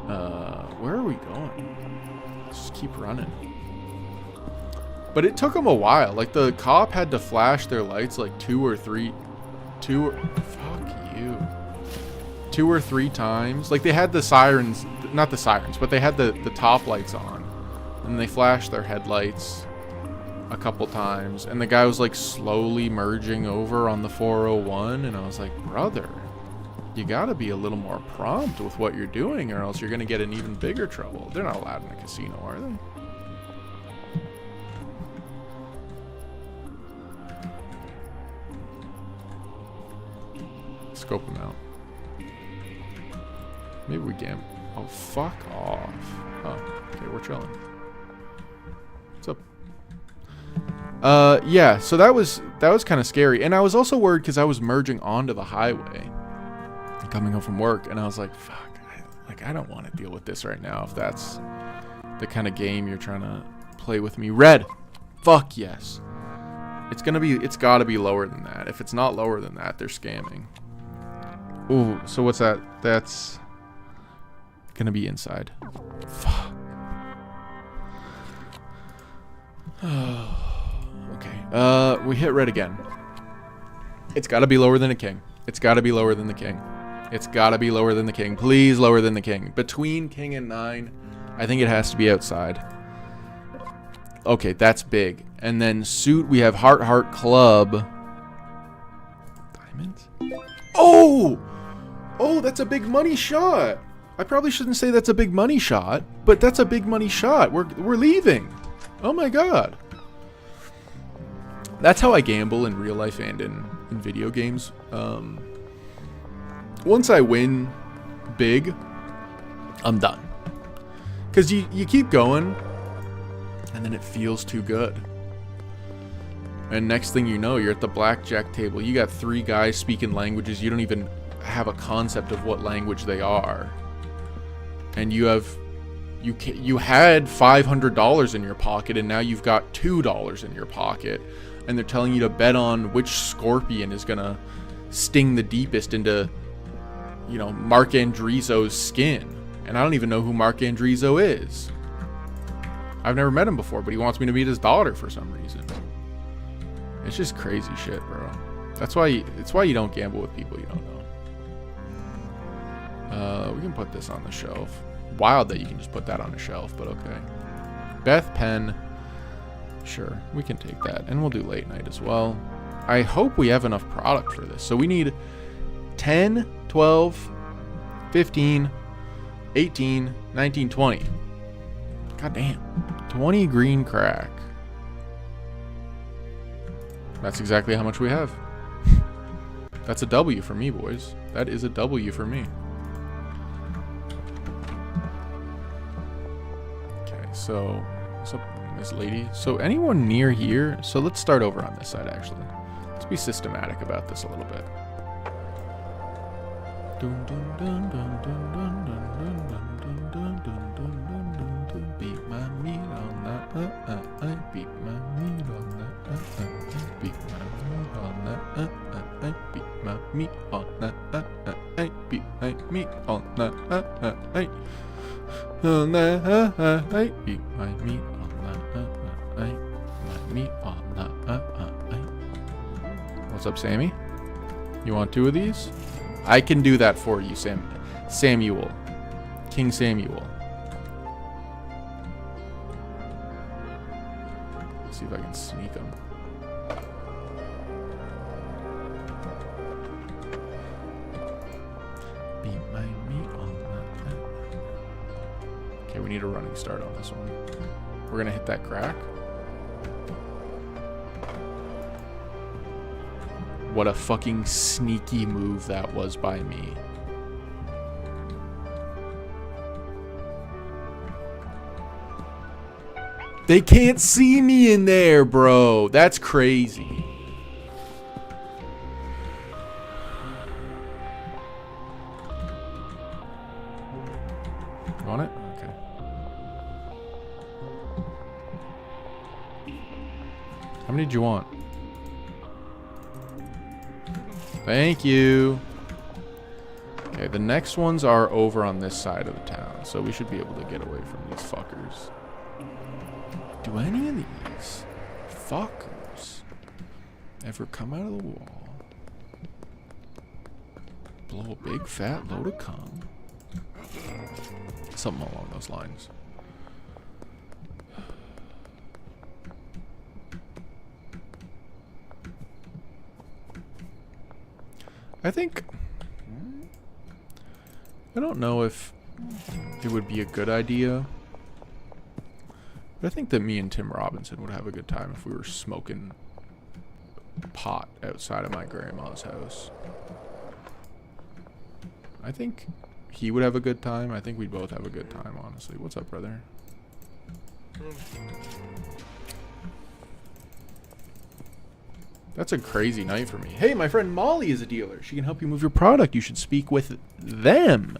Where are we going? Let's just keep running. But it took them a while. Like, the cop had to flash their lights like two or three times. Like, they had the sirens, not the sirens, but they had the top lights on. And they flashed their headlights a couple times. And the guy was like slowly merging over on the 401. And I was like, brother, you gotta be a little more prompt with what you're doing, or else you're gonna get in even bigger trouble. They're not allowed in a casino, are they? Scope them out. Maybe we gamble. Oh, fuck off. Oh, okay, we're chilling. What's up? Yeah, so that was kind of scary. And I was also worried because I was merging onto the highway coming home from work, and I was like, fuck, I don't want to deal with this right now if that's the kind of game you're trying to play with me. Red. Fuck yes. It's gotta be lower than that. If it's not lower than that, they're scamming. Ooh, so what's that? That's gonna be inside. Fuck. Okay. We hit red again. It's gotta be lower than a king. It's gotta be lower than the king. It's gotta be lower than the king. Please lower than the king. Between king and 9, I think it has to be outside. Okay, that's big. And then suit, we have heart, heart, club. Diamonds? Oh! Oh, that's a big money shot. I probably shouldn't say that's a big money shot, but that's a big money shot. We're leaving. Oh my god. That's how I gamble in real life and in video games. Once I win big, I'm done. Because you keep going, and then it feels too good. And next thing you know, you're at the blackjack table. You got 3 guys speaking languages you don't even have a concept of what language they are. And you had $500 in your pocket, and now you've got $2 in your pocket. And they're telling you to bet on which scorpion is gonna sting the deepest into, Mark Andrizzo's skin. And I don't even know who Mark Andrizzo is. I've never met him before, but he wants me to meet his daughter for some reason. It's just crazy shit, bro. It's why you don't gamble with people you don't know. We can put this on the shelf. Wild that you can just put that on a shelf, but okay. Beth Penn. Sure, we can take that. And we'll do late night as well. I hope we have enough product for this. So we need 10, 12, 15, 18, 19, 20. God damn. 20 green crack. That's exactly how much we have. That's a W for me, boys. That is a W for me. Okay, so what's up, Miss Lady? So anyone near here? So let's start over on this side, actually. Let's be systematic about this a little bit. Beat my meat on that. Beat my meat on that. Beat my meat on that. me all night. Behind me all night. All night. Behind me all night. Behind me all night. What's up, Sammy? You want 2 of these? I can do that for you, Samuel. King Samuel. Let's see if I can sneak him. Behind me all night. Okay, we need a running start on this one. We're gonna hit that crack. What a fucking sneaky move that was by me. They can't see me in there, bro. That's crazy. Want it? Okay. How many did you want? Thank you. Okay, the next ones are over on this side of the town, so we should be able to get away from these fuckers. Do any of these fuckers ever come out of the wall, blow a big fat load of cum? Something along those lines. I don't know if it would be a good idea, but I think that me and Tim Robinson would have a good time if we were smoking pot outside of my grandma's house. I think he would have a good time. I think we'd both have a good time, honestly. What's up, brother? That's a crazy night for me. Hey, my friend Molly is a dealer. She can help you move your product. You should speak with them.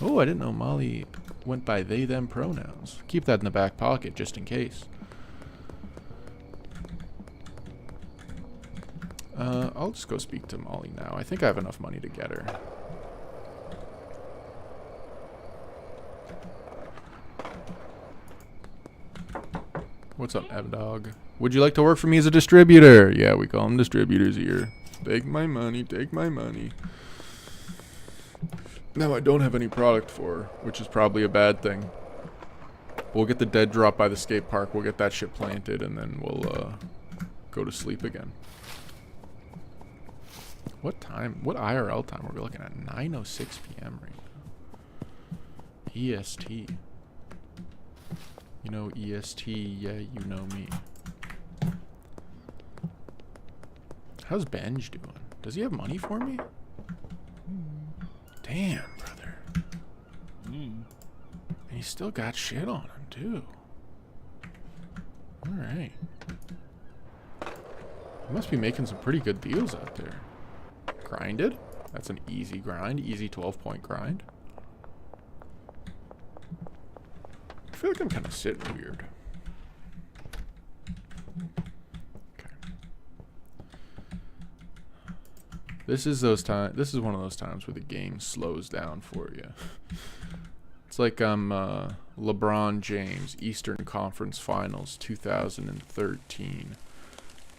Oh, I didn't know Molly went by they, them pronouns. Keep that in the back pocket just in case. I'll just go speak to Molly now. I think I have enough money to get her. What's up, Abdog? Would you like to work for me as a distributor? Yeah, we call them distributors here. Take my money, take my money. No, I don't have any product for her, which is probably a bad thing. We'll get the dead drop by the skate park. We'll get that shit planted, and then we'll go to sleep again. What time? What IRL time are we looking at? 9:06 p.m. right now. EST. You know EST, yeah, you know me. How's Benj doing? Does he have money for me? Damn, brother. And he's still got shit on him, too. Alright. He must be making some pretty good deals out there. Grinded? That's an easy grind. Easy 12-point grind. I feel like I'm kind of sitting weird. Okay. This is one of those times where the game slows down for you. It's like I'm LeBron James, Eastern Conference Finals 2013.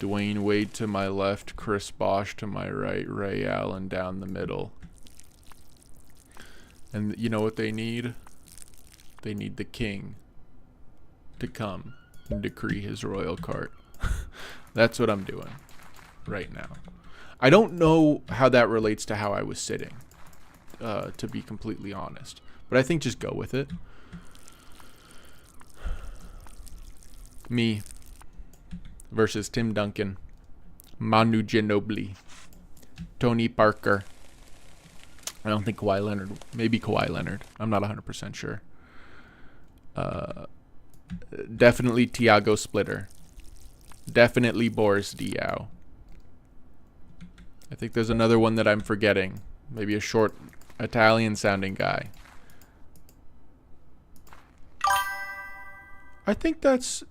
Dwayne Wade to my left, Chris Bosh to my right, Ray Allen down the middle. And you know what they need? They need the king to come and decree his royal cart. That's what I'm doing right now. I don't know how that relates to how I was sitting, to be completely honest. But I think just go with it. Me versus Tim Duncan, Manu Ginobili, Tony Parker. I don't think Kawhi Leonard. Maybe Kawhi Leonard. I'm not 100% sure. Definitely Tiago Splitter. Definitely Boris Diaw. I think there's another one that I'm forgetting. Maybe a short Italian-sounding guy. I think that's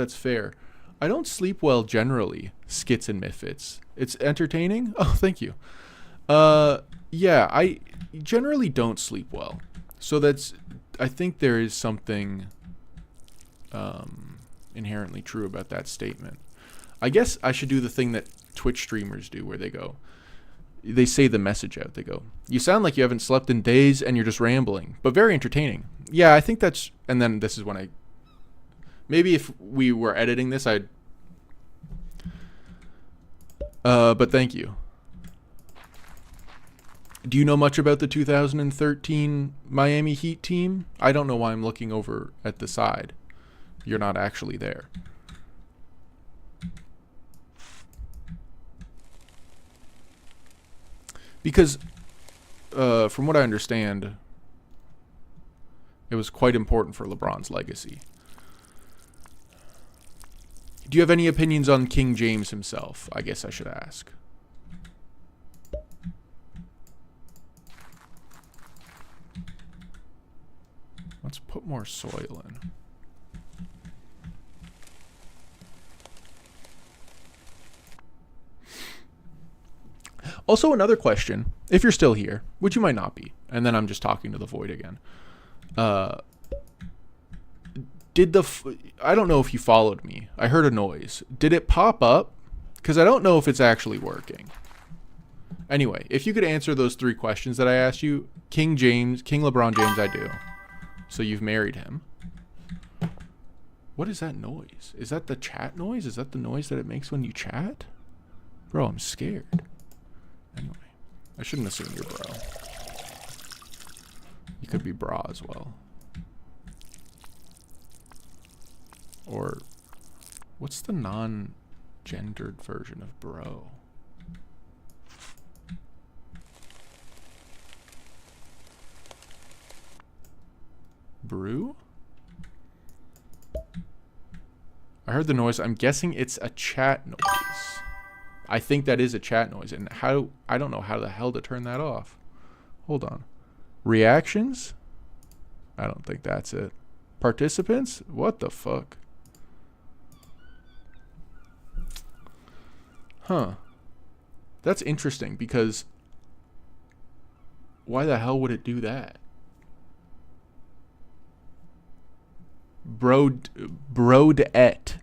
fair. I don't sleep well generally. Skits and Misfits. It's entertaining. Oh, thank you. Yeah, I generally don't sleep well. So I think there is something inherently true about that statement. I guess I should do the thing that Twitch streamers do where they say the message out. They go, "You sound like you haven't slept in days and you're just rambling, but very entertaining." Yeah, I think that's, and then this is when maybe if we were editing this, but thank you. Do you know much about the 2013 Miami Heat team? I don't know why I'm looking over at the side. You're not actually there. Because, from what I understand, it was quite important for LeBron's legacy. Do you have any opinions on King James himself? I guess I should ask. Let's put more soil in. Also, another question, if you're still here, which you might not be, and then I'm just talking to the void again. I don't know if you followed me. I heard a noise. Did it pop up? Because I don't know if it's actually working. Anyway, if you could answer those 3 questions that I asked you. King LeBron James, I do. So you've married him. What is that noise? Is that the chat noise? Is that the noise that it makes when you chat? Bro, I'm scared. Anyway, I shouldn't assume you're bro. You could be bra as well. Or, what's the non-gendered version of bro? Brew? I heard the noise. I'm guessing it's a chat noise. I think that is a chat noise. And I don't know how the hell to turn that off. Hold on. Reactions? I don't think that's it. Participants? What the fuck? Huh. That's interesting because why the hell would it do that? Brodette.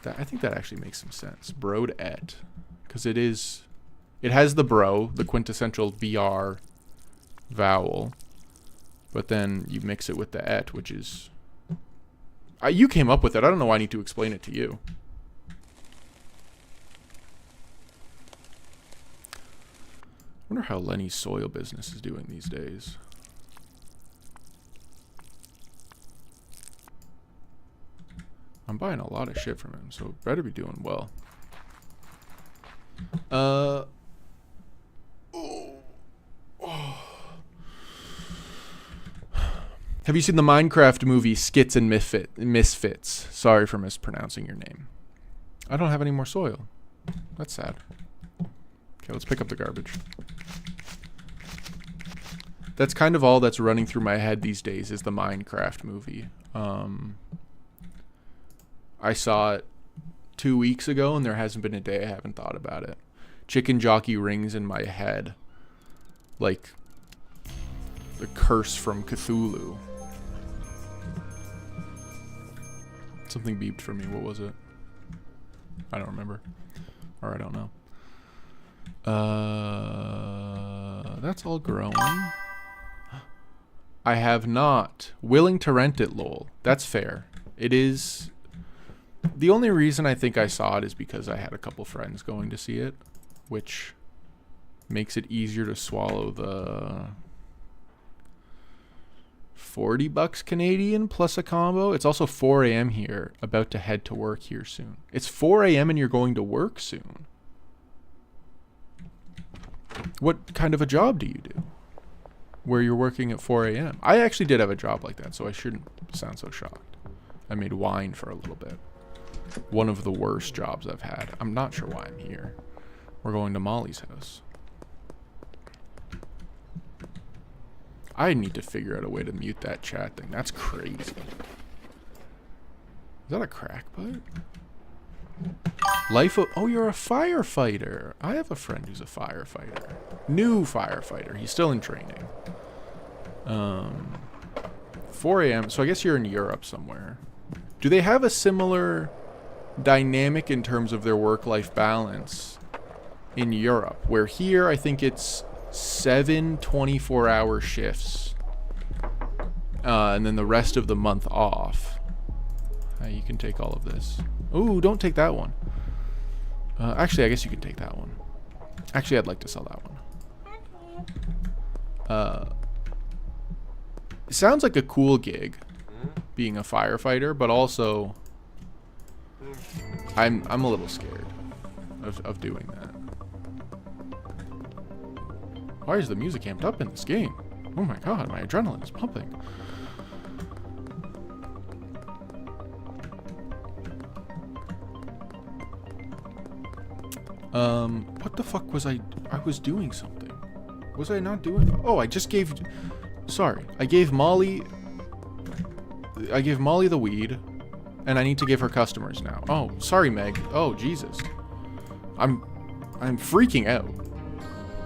I think that actually makes some sense. Brodette. Because it has the bro, the quintessential BR vowel. But then you mix it with the et, which is... you came up with it. I don't know why I need to explain it to you. I wonder how Lenny's soil business is doing these days. I'm buying a lot of shit from him, so it better be doing well. Have you seen the Minecraft movie Skits and Misfits? Sorry for mispronouncing your name. I don't have any more soil. That's sad. Okay, let's pick up the garbage. That's kind of all that's running through my head these days is the Minecraft movie. I saw it 2 weeks ago, and there hasn't been a day I haven't thought about it. Chicken jockey rings in my head like the curse from Cthulhu. Something beeped for me. What was it? I don't remember. Or I don't know. That's all growing. I have not. Willing to rent it, lol. That's fair. It is... The only reason I think I saw it is because I had a couple friends going to see it, which makes it easier to swallow the $40 Canadian plus a combo. It's also 4 a.m. here, about to head to work here soon. It's 4 a.m. and you're going to work soon. What kind of a job do you do where you're working at 4 a.m.? I actually did have a job like that, so I shouldn't sound so shocked. I made wine for a little bit. One of the worst jobs I've had. I'm not sure why I'm here. We're going to Molly's house. I need to figure out a way to mute that chat thing. That's crazy. that a crack pipe? Life of... Oh, you're a firefighter. I have a friend who's a firefighter. New firefighter. He's still in training. 4 a.m. So I guess you're in Europe somewhere. Do they have a similar dynamic in terms of their work-life balance in Europe? Where here, I think it's 7 24-hour shifts. And then the rest of the month off. You can take all of this. Ooh, don't take that one. Actually, I guess you can take that one. Actually, I'd like to sell that one. It sounds like a cool gig, being a firefighter, but also I'm a little scared of doing that. Why is the music amped up in this game? Oh my god, my adrenaline is pumping. What the fuck was I was doing something. Was I not doing? Oh, I just gave, sorry. I gave Molly the weed, and I need to give her customers now. Oh, sorry, Meg. Oh, Jesus. I'm freaking out.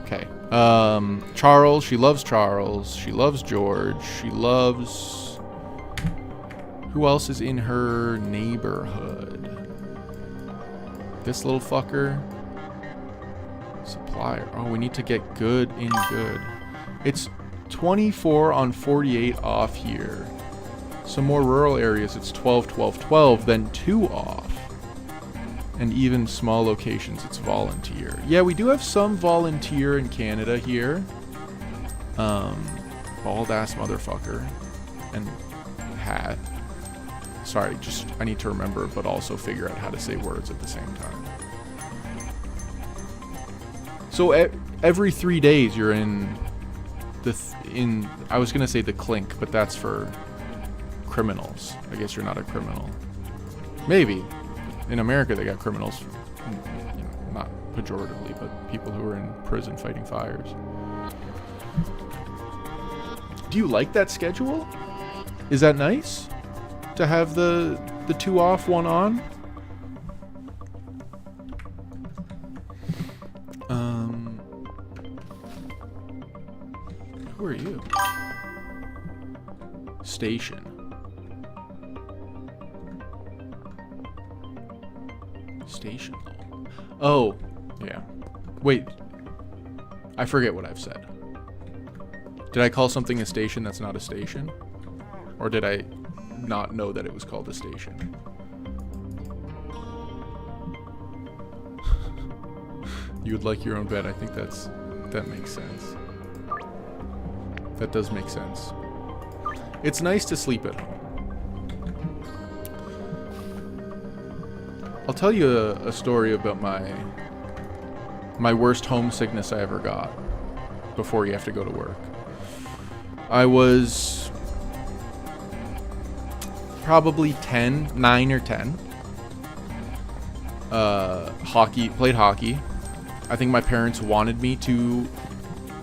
Okay. Charles, she loves Charles. She loves George. She loves... Who else is in her neighborhood? This little fucker. Supplier. Oh, we need to get good in good. It's 24 on 48 off here. Some more rural areas, it's 12, 12, 12, then 2 off. And even small locations, it's volunteer. Yeah, we do have some volunteer in Canada here. Bald ass motherfucker. And hat. Sorry, just I need to remember, but also figure out how to say words at the same time. So every 3 days you're in the I was gonna say the clink, but that's for criminals. I guess you're not a criminal. Maybe. In America they got criminals, you know, not pejoratively, but people who are in prison fighting fires. Do you like that schedule? Is that nice? To have the 2 off, 1 on? Who are you? Station. Station. Oh, yeah. Wait. I forget what I've said. Did I call something a station that's not a station? Or did I not know that it was called a station? You would like your own bed. I think that makes sense. That does make sense. It's nice to sleep at home. I'll tell you a story about my worst homesickness I ever got before you have to go to work. I was probably 9 or 10. Played hockey. I think my parents wanted me to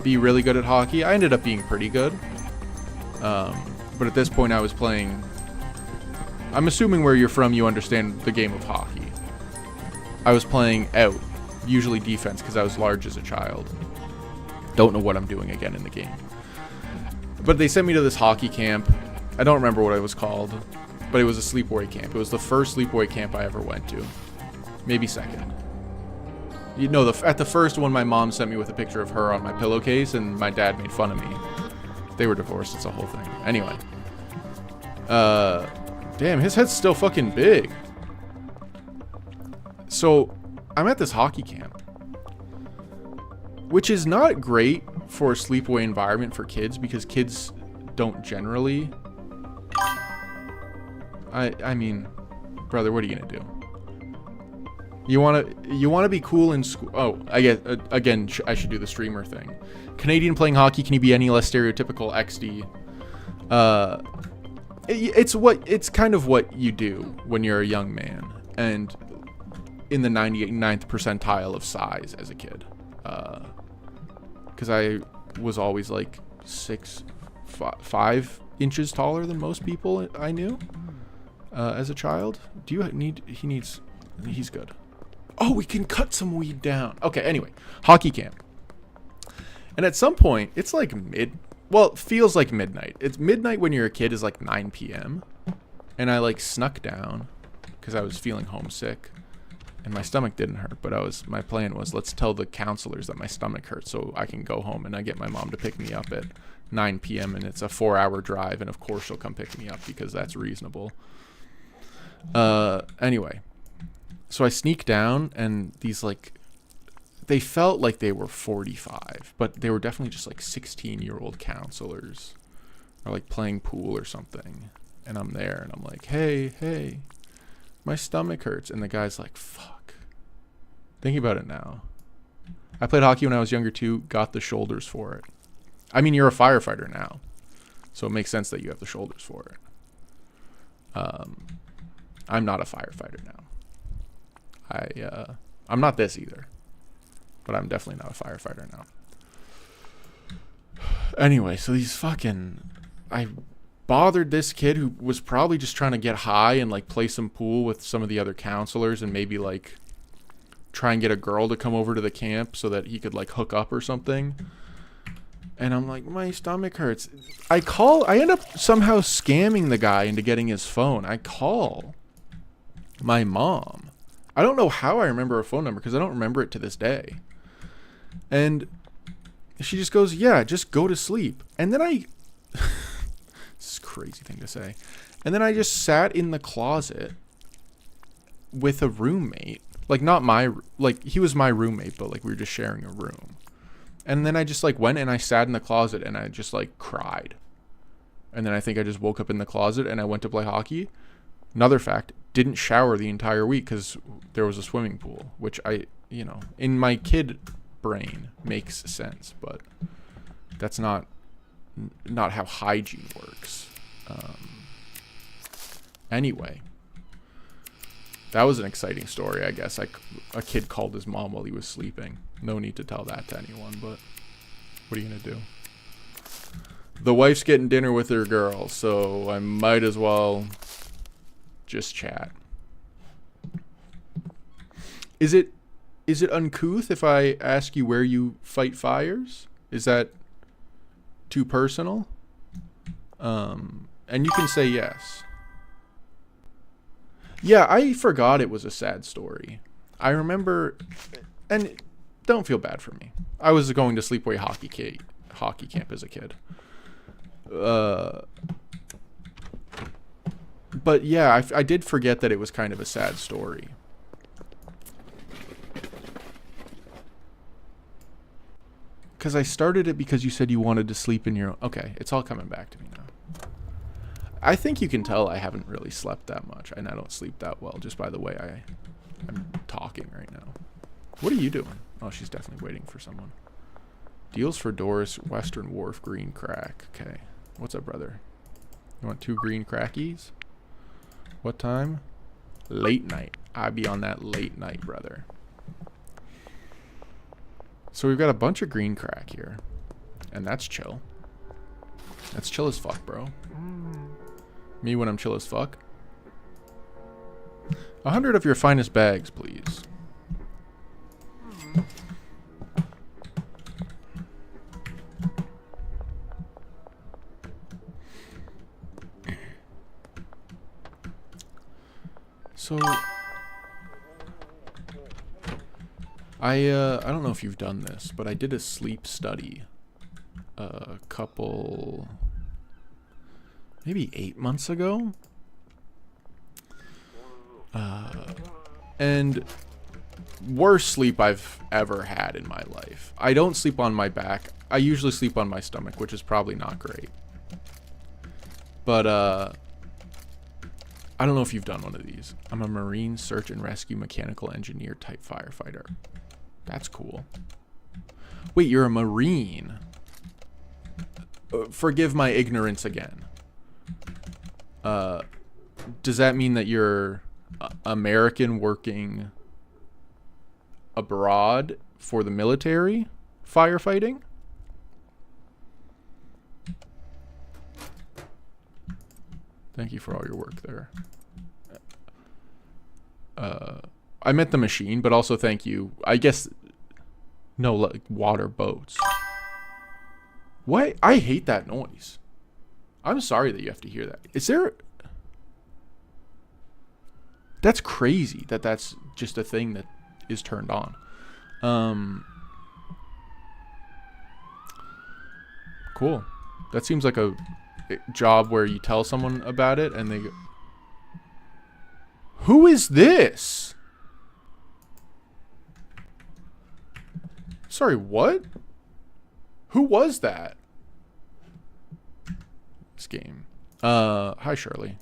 be really good at hockey. I ended up being pretty good. But at this point I was playing... I'm assuming where you're from you understand the game of hockey. I was playing out, usually defense, because I was large as a child. Don't know what I'm doing again in the game. But they sent me to this hockey camp. I don't remember what it was called, but it was a sleepaway camp. It was the first sleepaway camp I ever went to. Maybe second. You know, at the first one, my mom sent me with a picture of her on my pillowcase, and my dad made fun of me. They were divorced. It's a whole thing. Anyway. Damn, his head's still fucking big. So, I'm at this hockey camp, which is not great for a sleepaway environment for kids, because kids don't generally... I mean, brother, what are you gonna do? You wanna be cool in school. Oh, I guess again, I should do the streamer thing. Canadian playing hockey, can you be any less stereotypical XD? It's kind of what you do when you're a young man and in the 99th percentile of size as a kid. Because I was always like 5 inches taller than most people I knew. as a child? Do you need... He's good. Oh, we can cut some weed down. Okay, anyway. Hockey camp. And at some point, it's like well, it feels like midnight. It's midnight when you're a kid is like 9 p.m. And I like snuck down because I was feeling homesick. And my stomach didn't hurt, but my plan was, let's tell the counselors that my stomach hurts so I can go home, and I get my mom to pick me up at 9 p.m. and it's a 4-hour drive, and of course she'll come pick me up because that's reasonable. Anyway, so I sneak down, and these like, they felt like they were 45, but they were definitely just like 16-year-old counselors, or like playing pool or something. And I'm there, and I'm like, hey, my stomach hurts. And the guy's like, fuck. Thinking about it now. I played hockey when I was younger too, got the shoulders for it. I mean, you're a firefighter now, so it makes sense that you have the shoulders for it. I'm not a firefighter now. I'm not this either, but I'm definitely not a firefighter now. Anyway, so I bothered this kid who was probably just trying to get high and like play some pool with some of the other counselors and maybe like try and get a girl to come over to the camp so that he could like hook up or something. And I'm like, my stomach hurts. I end up somehow scamming the guy into getting his phone. I call my mom. I don't know how I remember her phone number because I don't remember it to this day. And she just goes, yeah, just go to sleep. And then this is a crazy thing to say. And then I just sat in the closet with a roommate. Like, he was my roommate, but like we were just sharing a room. And then I just like went and I sat in the closet and I just like cried. And then I think I just woke up in the closet and I went to play hockey. Another fact, didn't shower the entire week because there was a swimming pool, which in my kid brain makes sense, but that's not how hygiene works. Anyway, that was an exciting story, I guess. A kid called his mom while he was sleeping. No need to tell that to anyone, but what are you gonna do? The wife's getting dinner with her girl, so I might as well just chat. Is it uncouth if I ask you where you fight fires? Is that too personal? And you can say yes. Yeah, I forgot it was a sad story. I remember, and don't feel bad for me. I was going to sleepaway hockey camp as a kid. But yeah, I did forget that it was kind of a sad story. Because I started it because you said you wanted to sleep in your own... Okay, it's all coming back to me now. I think you can tell I haven't really slept that much, and I don't sleep that well, just by the way I'm talking right now. What are you doing? Oh, she's definitely waiting for someone. Deals for Doris, Western Wharf, green crack. Okay. What's up, brother? You want 2 green crackies? What time? Late night. I be on that late night, brother. So we've got a bunch of green crack here. And that's chill. That's chill as fuck, bro. Me when I'm chill as fuck. 100 of your finest bags, please. So I don't know if you've done this, but I did a sleep study a couple, maybe 8 months ago. And worst sleep I've ever had in my life. I don't sleep on my back. I usually sleep on my stomach, which is probably not great. But I don't know if you've done one of these. I'm a Marine search and rescue mechanical engineer type firefighter. That's cool. Wait, you're a Marine? Forgive my ignorance again. Does that mean that you're American working abroad for the military firefighting? Thank you for all your work there. I meant the machine, but also thank you. I guess no, like water boats. What? I hate that noise. I'm sorry that you have to hear that. Is there? That's crazy that that's just a thing that is turned on. Cool. That seems like a job where you tell someone about it and they go, who is this? Sorry, what? Who was that? This game. Hi Shirley.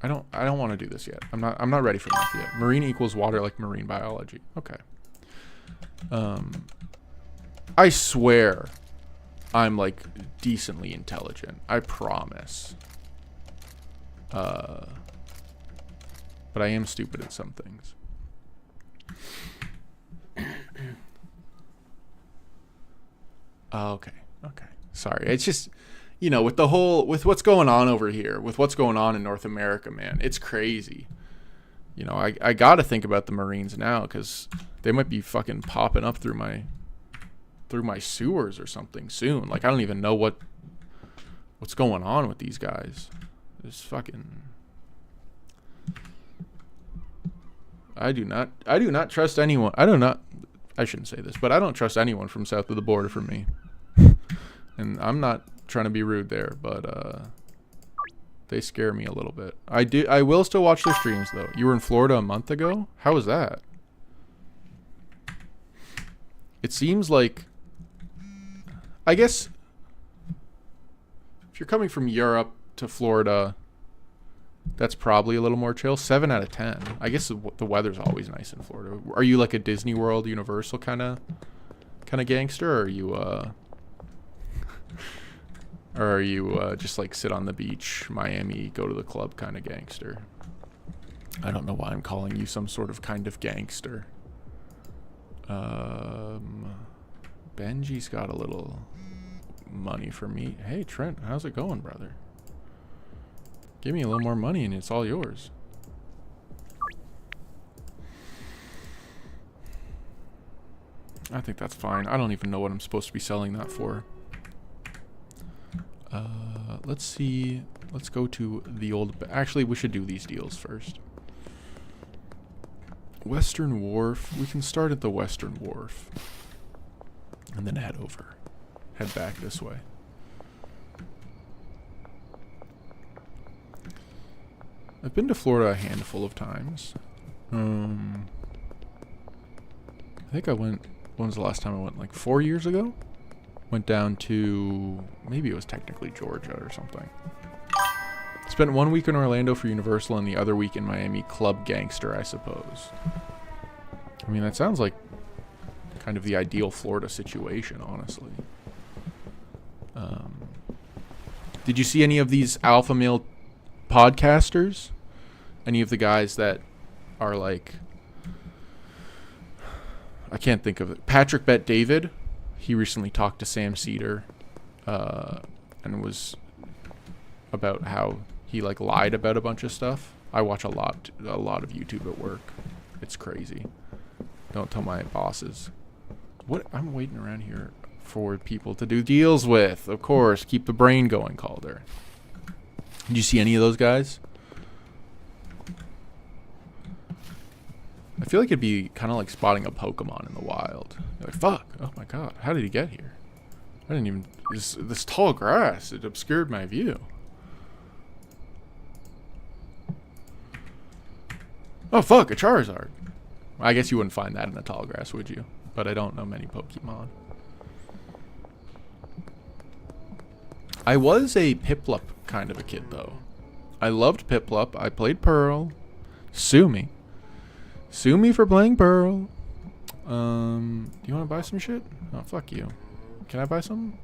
I don't want to do this yet. I'm not ready for math yet. Marine equals water, like marine biology. Okay. I swear I'm like decently intelligent. I promise. But I am stupid at some things. Okay. Sorry. It's just, you know, with what's going on over here, with what's going on in North America, man, it's crazy. You know, I got to think about the Marines now because they might be fucking popping up through my sewers or something soon. Like, I don't even know what's going on with these guys. It's fucking. I do not trust anyone. I shouldn't say this, but I don't trust anyone from south of the border for me. And I'm not trying to be rude there, but they scare me a little bit. I will still watch their streams though. You were in Florida a month ago? How was that? It seems like, I guess if you're coming from Europe to Florida, that's probably a little more chill. 7 out of 10. I guess the weather's always nice in Florida. Are you like a Disney World, Universal kind of gangster, or are you just like sit on the beach, Miami, go to the club kind of gangster? I don't know why I'm calling you some sort of kind of gangster. Benji's got a little money for me. Hey Trent, how's it going, brother? Give me a little more money and it's all yours. I think that's fine. I don't even know what I'm supposed to be selling that for. Let's see. Let's go to the old... Actually, we should do these deals first. Western Wharf. We can start at the Western Wharf. And then head back this way. I've been to Florida a handful of times. I think I went... When was the last time I went? Like 4 years ago? Went down to... Maybe it was technically Georgia or something. Spent 1 week in Orlando for Universal and the other week in Miami. Club gangster, I suppose. I mean, that sounds like kind of the ideal Florida situation, honestly. Did you see any of these alpha male podcasters? Any of the guys that are like... I can't think of it. Patrick Bet David. He recently talked to Sam Cedar and was about how he like lied about a bunch of stuff. I watch a lot of YouTube at work. It's crazy. Don't tell my bosses. What? I'm waiting around here for people to do deals with. Of course, keep the brain going, Calder. Did you see any of those guys? I feel like it'd be kind of like spotting a Pokemon in the wild. You're like, fuck, oh my god, how did he get here? I didn't even... This tall grass, it obscured my view. Oh fuck, a Charizard. I guess you wouldn't find that in the tall grass, would you? But I don't know many Pokemon. I was a Piplup kind of a kid, though. I loved Piplup. I played Pearl. Sue me. Sue me for playing Pearl. Do you want to buy some shit? Oh, fuck you. Can I buy some?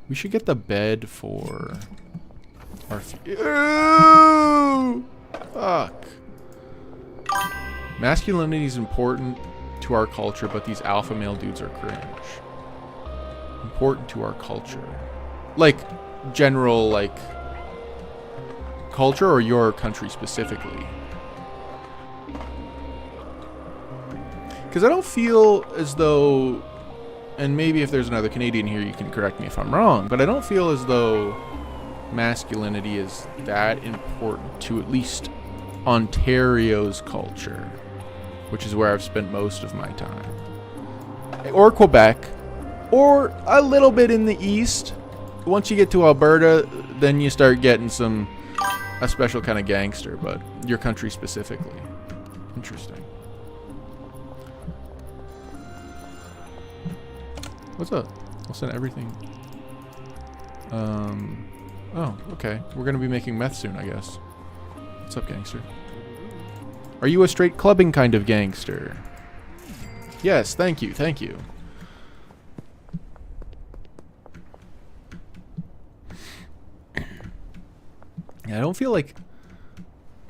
We should get the bed for our... Ew! Fuck. Masculinity is important to our culture, but these alpha male dudes are cringe. Important to our culture. Like, general, like... culture or your country specifically? Because I don't feel as though, and maybe if there's another Canadian here, you can correct me if I'm wrong, but I don't feel as though masculinity is that important to at least Ontario's culture, which is where I've spent most of my time. Or Quebec, or a little bit in the east. Once you get to Alberta, then you start getting a special kind of gangster, but your country specifically. Interesting. What's up? I'll send everything. Oh, okay. We're gonna be making meth soon, I guess. What's up, gangster? Are you a straight clubbing kind of gangster? Yes, thank you, thank you. Yeah, I don't feel like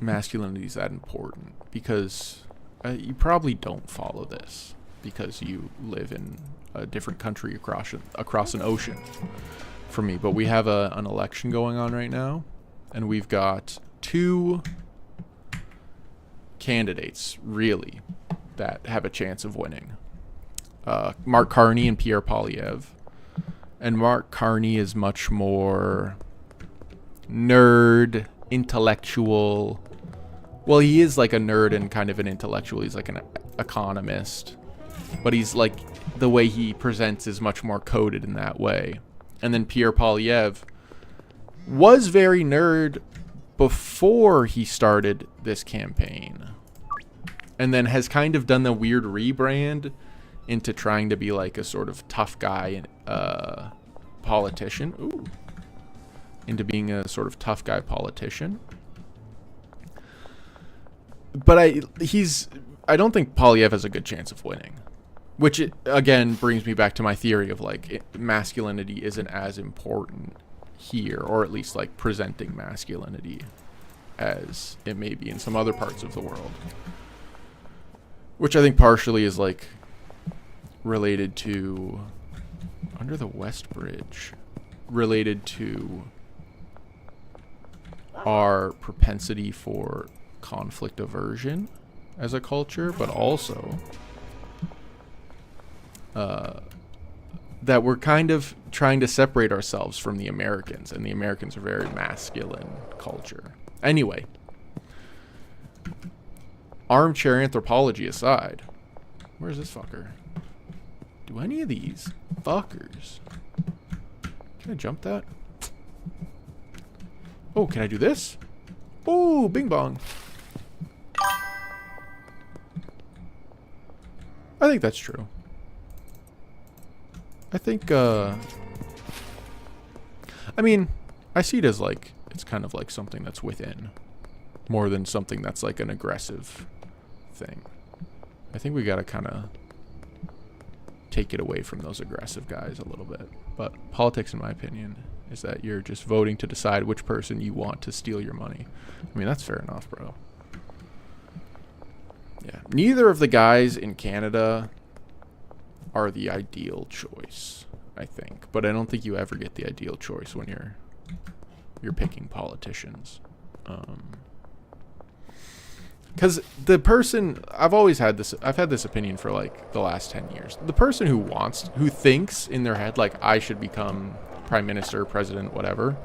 masculinity is that important because you probably don't follow this because you live in a different country across an ocean from me. But we have an election going on right now, and we've got 2 candidates really that have a chance of winning. Mark Carney and Pierre Poilievre. And Mark Carney is much more nerd, intellectual. Well, he is like a nerd and kind of an intellectual. He's like an economist. But he's like, the way he presents is much more coded in that way. And then Pierre Poilievre was very nerd before he started this campaign. And then has kind of done the weird rebrand into trying to be like a sort of tough guy politician. Ooh. Into being a sort of tough guy politician. But I don't think Poilievre has a good chance of winning. Which, again, brings me back to my theory of, like, masculinity isn't as important here, or at least, like, presenting masculinity as it may be in some other parts of the world. Which I think partially is, like, related to, under the West Bridge, related to our propensity for conflict aversion as a culture, but also that we're kind of trying to separate ourselves from the Americans, and the Americans are very masculine culture. Anyway, armchair anthropology aside, where's this fucker? Do any of these fuckers... Can I jump that? Oh, can I do this? Oh, bing bong. I think that's true. I think, I mean, I see it as like, it's kind of like something that's within, more than something that's like an aggressive thing. I think we gotta kind of take it away from those aggressive guys a little bit. But politics, in my opinion, is that you're just voting to decide which person you want to steal your money. I mean, that's fair enough, bro. Yeah. Neither of the guys in Canada are the ideal choice, I think. But I don't think you ever get the ideal choice when you're picking politicians. Because the person, I've had this opinion for like the last 10 years. The person who thinks in their head, like, I should become prime minister, president, whatever,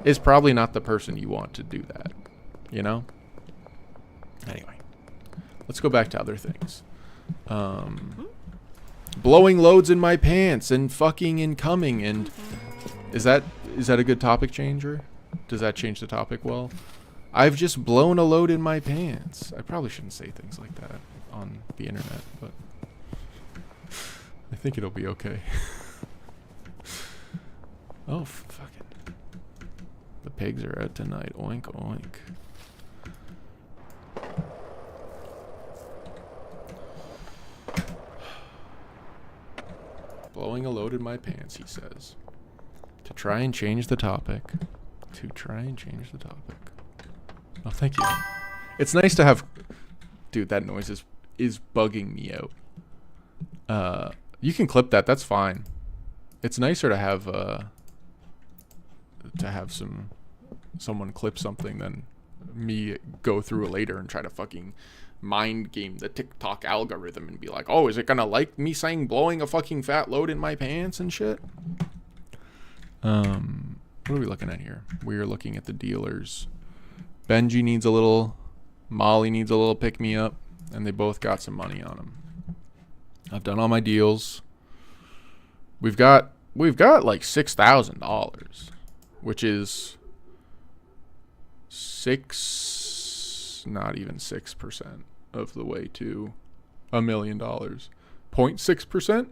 is probably not the person you want to do that, you know? Anyway, let's go back to other things. Blowing loads in my pants and fucking and coming, and is that a good topic changer? Does that change the topic well? I've just blown a load in my pants. I probably shouldn't say things like that on the internet, but I think it'll be okay. Oh, fucking. The pigs are out tonight. Oink, oink. Blowing a load in my pants, he says. To try and change the topic. Oh, thank you. It's nice to have... Dude, that noise is bugging me out. You can clip that. That's fine. It's nicer to have some someone clips something than me go through it later and try to fucking mind game the TikTok algorithm and be like, oh, is it gonna like me saying blowing a fucking fat load in my pants and shit? What are we looking at here? We are looking at the dealers. Benji needs a little, Molly needs a little pick me up, and they both got some money on them. I've done all my deals. We've got like $6,000, which is not even 6% of the way to $1 million. 0.6%.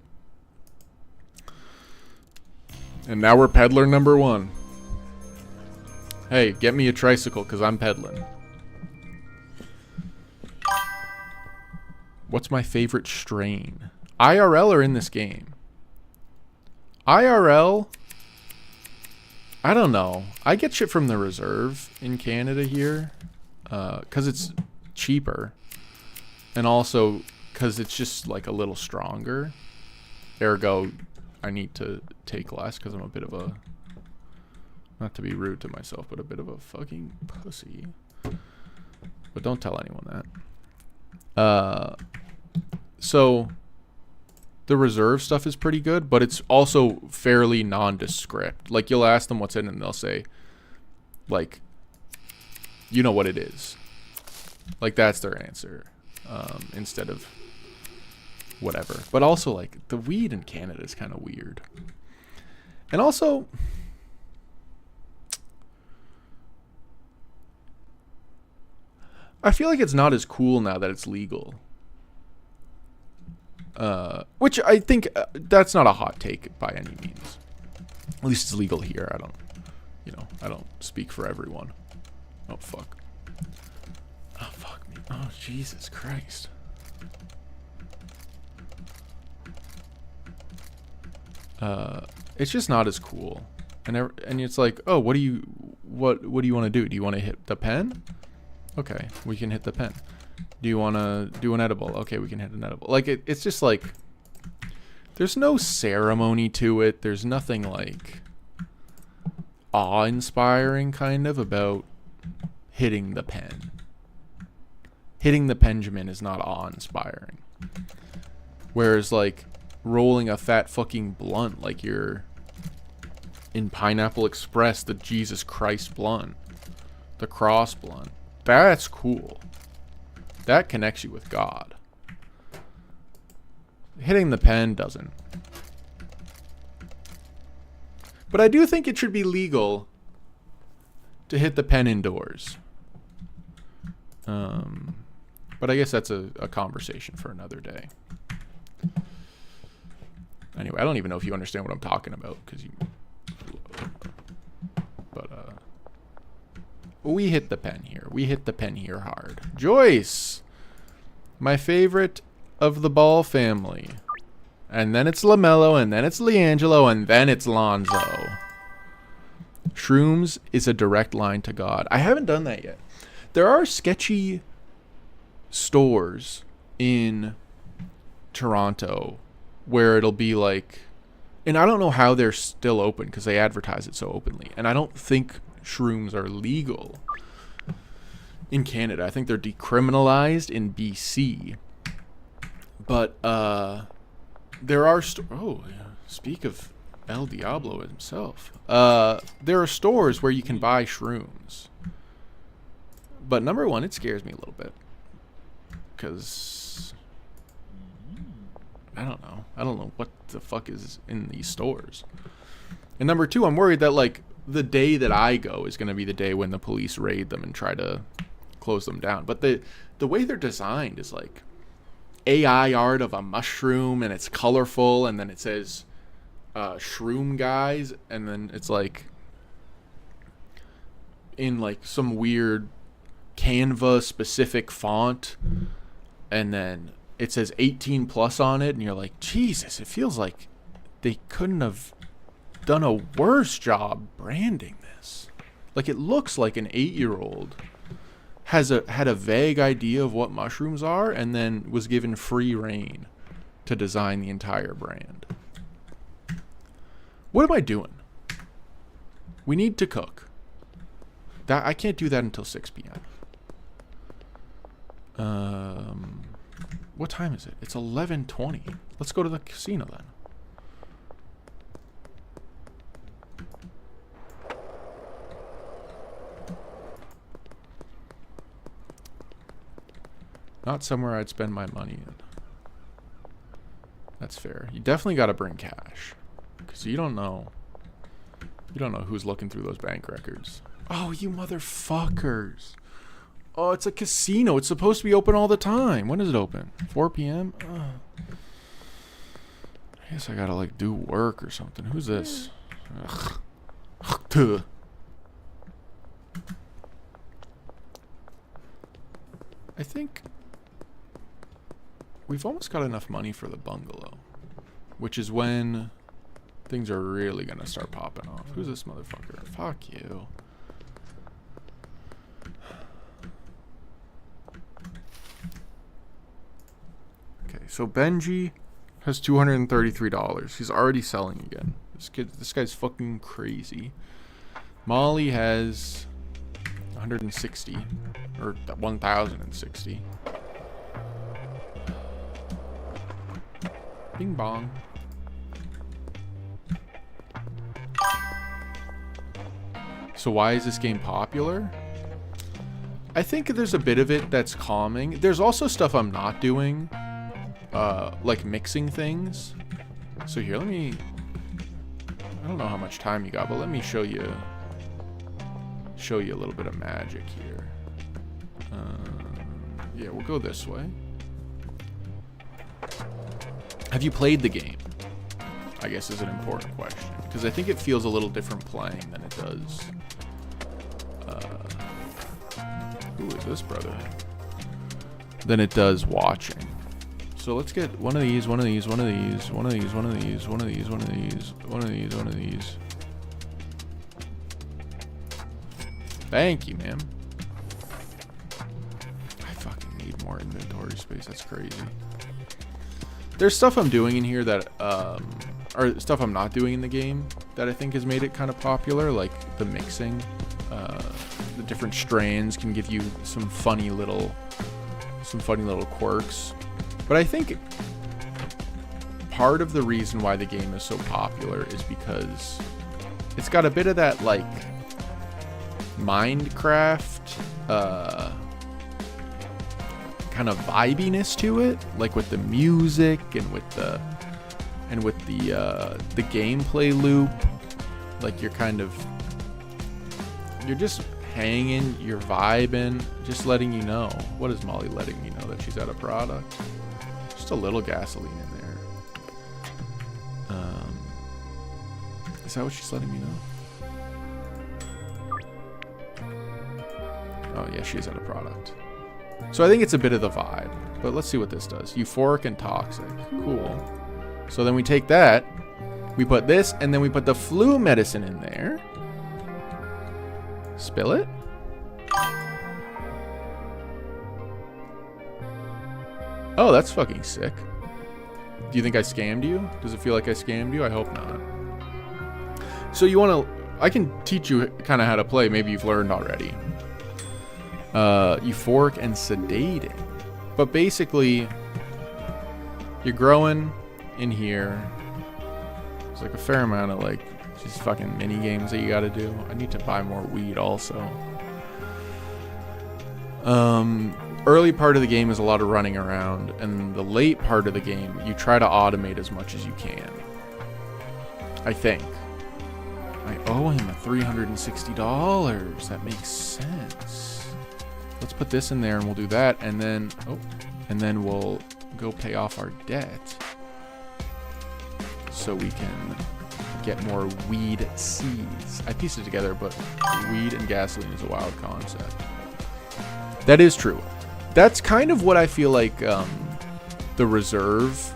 And now we're peddler number 1. Hey, get me a tricycle because I'm peddling. What's my favorite strain? IRL or in this game? IRL? I don't know. I get shit from the reserve in Canada here because it's cheaper. And also because it's just like a little stronger. Ergo, I need to take less because I'm a bit of a, not to be rude to myself, but a bit of a fucking pussy. But don't tell anyone that. So the reserve stuff is pretty good, but it's also fairly nondescript. Like, you'll ask them what's in it and they'll say, like, you know what it is. Like, that's their answer. Instead of whatever. But also, like, the weed in Canada is kind of weird. And also, I feel like it's not as cool now that it's legal. Which I think that's not a hot take by any means. At least it's legal here. I don't speak for everyone. Oh, fuck. Oh, fuck me. Oh, Jesus Christ. It's just not as cool. And it's like, oh, what do you want to do? Do you want to hit the pen? Okay, we can hit the pen. Do you want to do an edible? Okay, we can hit an edible. Like, it's just like, there's no ceremony to it. There's nothing like awe-inspiring kind of about hitting the pen. Hitting the Benjamin is not awe-inspiring. Whereas, like, rolling a fat fucking blunt like you're in Pineapple Express, the Jesus Christ blunt, the cross blunt, that's cool. That connects you with God. Hitting the pen doesn't. But I do think it should be legal to hit the pen indoors. But I guess that's a conversation for another day. Anyway, I don't even know if you understand what I'm talking about, but we hit the pen here. We hit the pen here hard. Joyce, my favorite of the Ball family. And then it's LaMelo, and then it's LiAngelo, and then it's Lonzo. Shrooms is a direct line to God. I haven't done that yet. There are sketchy stores in Toronto where it'll be like, and I don't know how they're still open because they advertise it so openly. And I don't think shrooms are legal in Canada. I think they're decriminalized in BC. But there are speak of El Diablo himself. There are stores where you can buy shrooms. But number one, it scares me a little bit. Because I don't know. I don't know what the fuck is in these stores. And number two, I'm worried that, like, the day that I go is going to be the day when the police raid them and try to close them down. But the way they're designed is like AI art of a mushroom, and it's colorful, and then it says shroom guys, and then it's like in like some weird Canva specific font, and then it says 18 plus on it, and you're like, Jesus, it feels like they couldn't have done a worse job branding this. Like, it looks like an 8-year-old had a vague idea of what mushrooms are and then was given free reign to design the entire brand. What am I doing? We need to cook. That I can't do that until 6 p.m. What time is it? It's 11:20. Let's go to the casino then. Not somewhere I'd spend my money in. That's fair. You definitely got to bring cash, because you don't know. You don't know who's looking through those bank records. Oh, you motherfuckers. Oh, it's a casino. It's supposed to be open all the time. When is it open? 4 p.m.? I guess I gotta, like, do work or something. Who's this? Ugh. I think we've almost got enough money for the bungalow, which is when things are really gonna start popping off. Who's this motherfucker? Fuck you. Okay, so Benji has $233. He's already selling again. This guy's fucking crazy. Molly has 160 or 1,060. Bing bong. So why is this game popular? I think there's a bit of it that's calming. There's also stuff I'm not doing, like mixing things. So here, let me, I don't know how much time you got, but let me show you a little bit of magic here. Yeah, we'll go this way. Have you played the game? I guess is an important question, because I think it feels a little different playing than it does. Who is this brother? Than it does watching. So let's get one of these, one of these, one of these, one of these, one of these, one of these, one of these, one of these, one of these. Thank you, ma'am. I fucking need more inventory space. That's crazy. There's stuff I'm doing in here that, or stuff I'm not doing in the game that I think has made it kind of popular, like the mixing. The different strains can give you some funny little quirks. But I think part of the reason why the game is so popular is because it's got a bit of that like Minecraft kind of vibiness to it, like with the music and with the gameplay loop. Like you're just hanging, you're vibing, just letting you know. What is Molly letting me know? That she's out of product? Just a little gasoline in there. Is that what she's letting me know? Oh yeah, she's out of product. So I think it's a bit of the vibe. But let's see what this does. Euphoric and toxic. Cool. So then we take that, we put this, and then we put the flu medicine in there. Spill it. Oh, that's fucking sick. Do you think I scammed you? Does it feel like I scammed you? I hope not. So you want to... I can teach you kind of how to play. Maybe you've learned already. Euphoric and sedating. But basically, you're growing in here. There's like a fair amount of like just fucking mini games that you got to do. I need to buy more weed also. Early part of the game is a lot of running around, and the late part of the game you try to automate as much as you can. I think. I owe him $360. That makes sense. Let's put this in there and we'll do that, and then we'll go pay off our debt so we can get more weed seeds. I pieced it together, but weed and gasoline is a wild concept. That is true. That's kind of what I feel like the reserve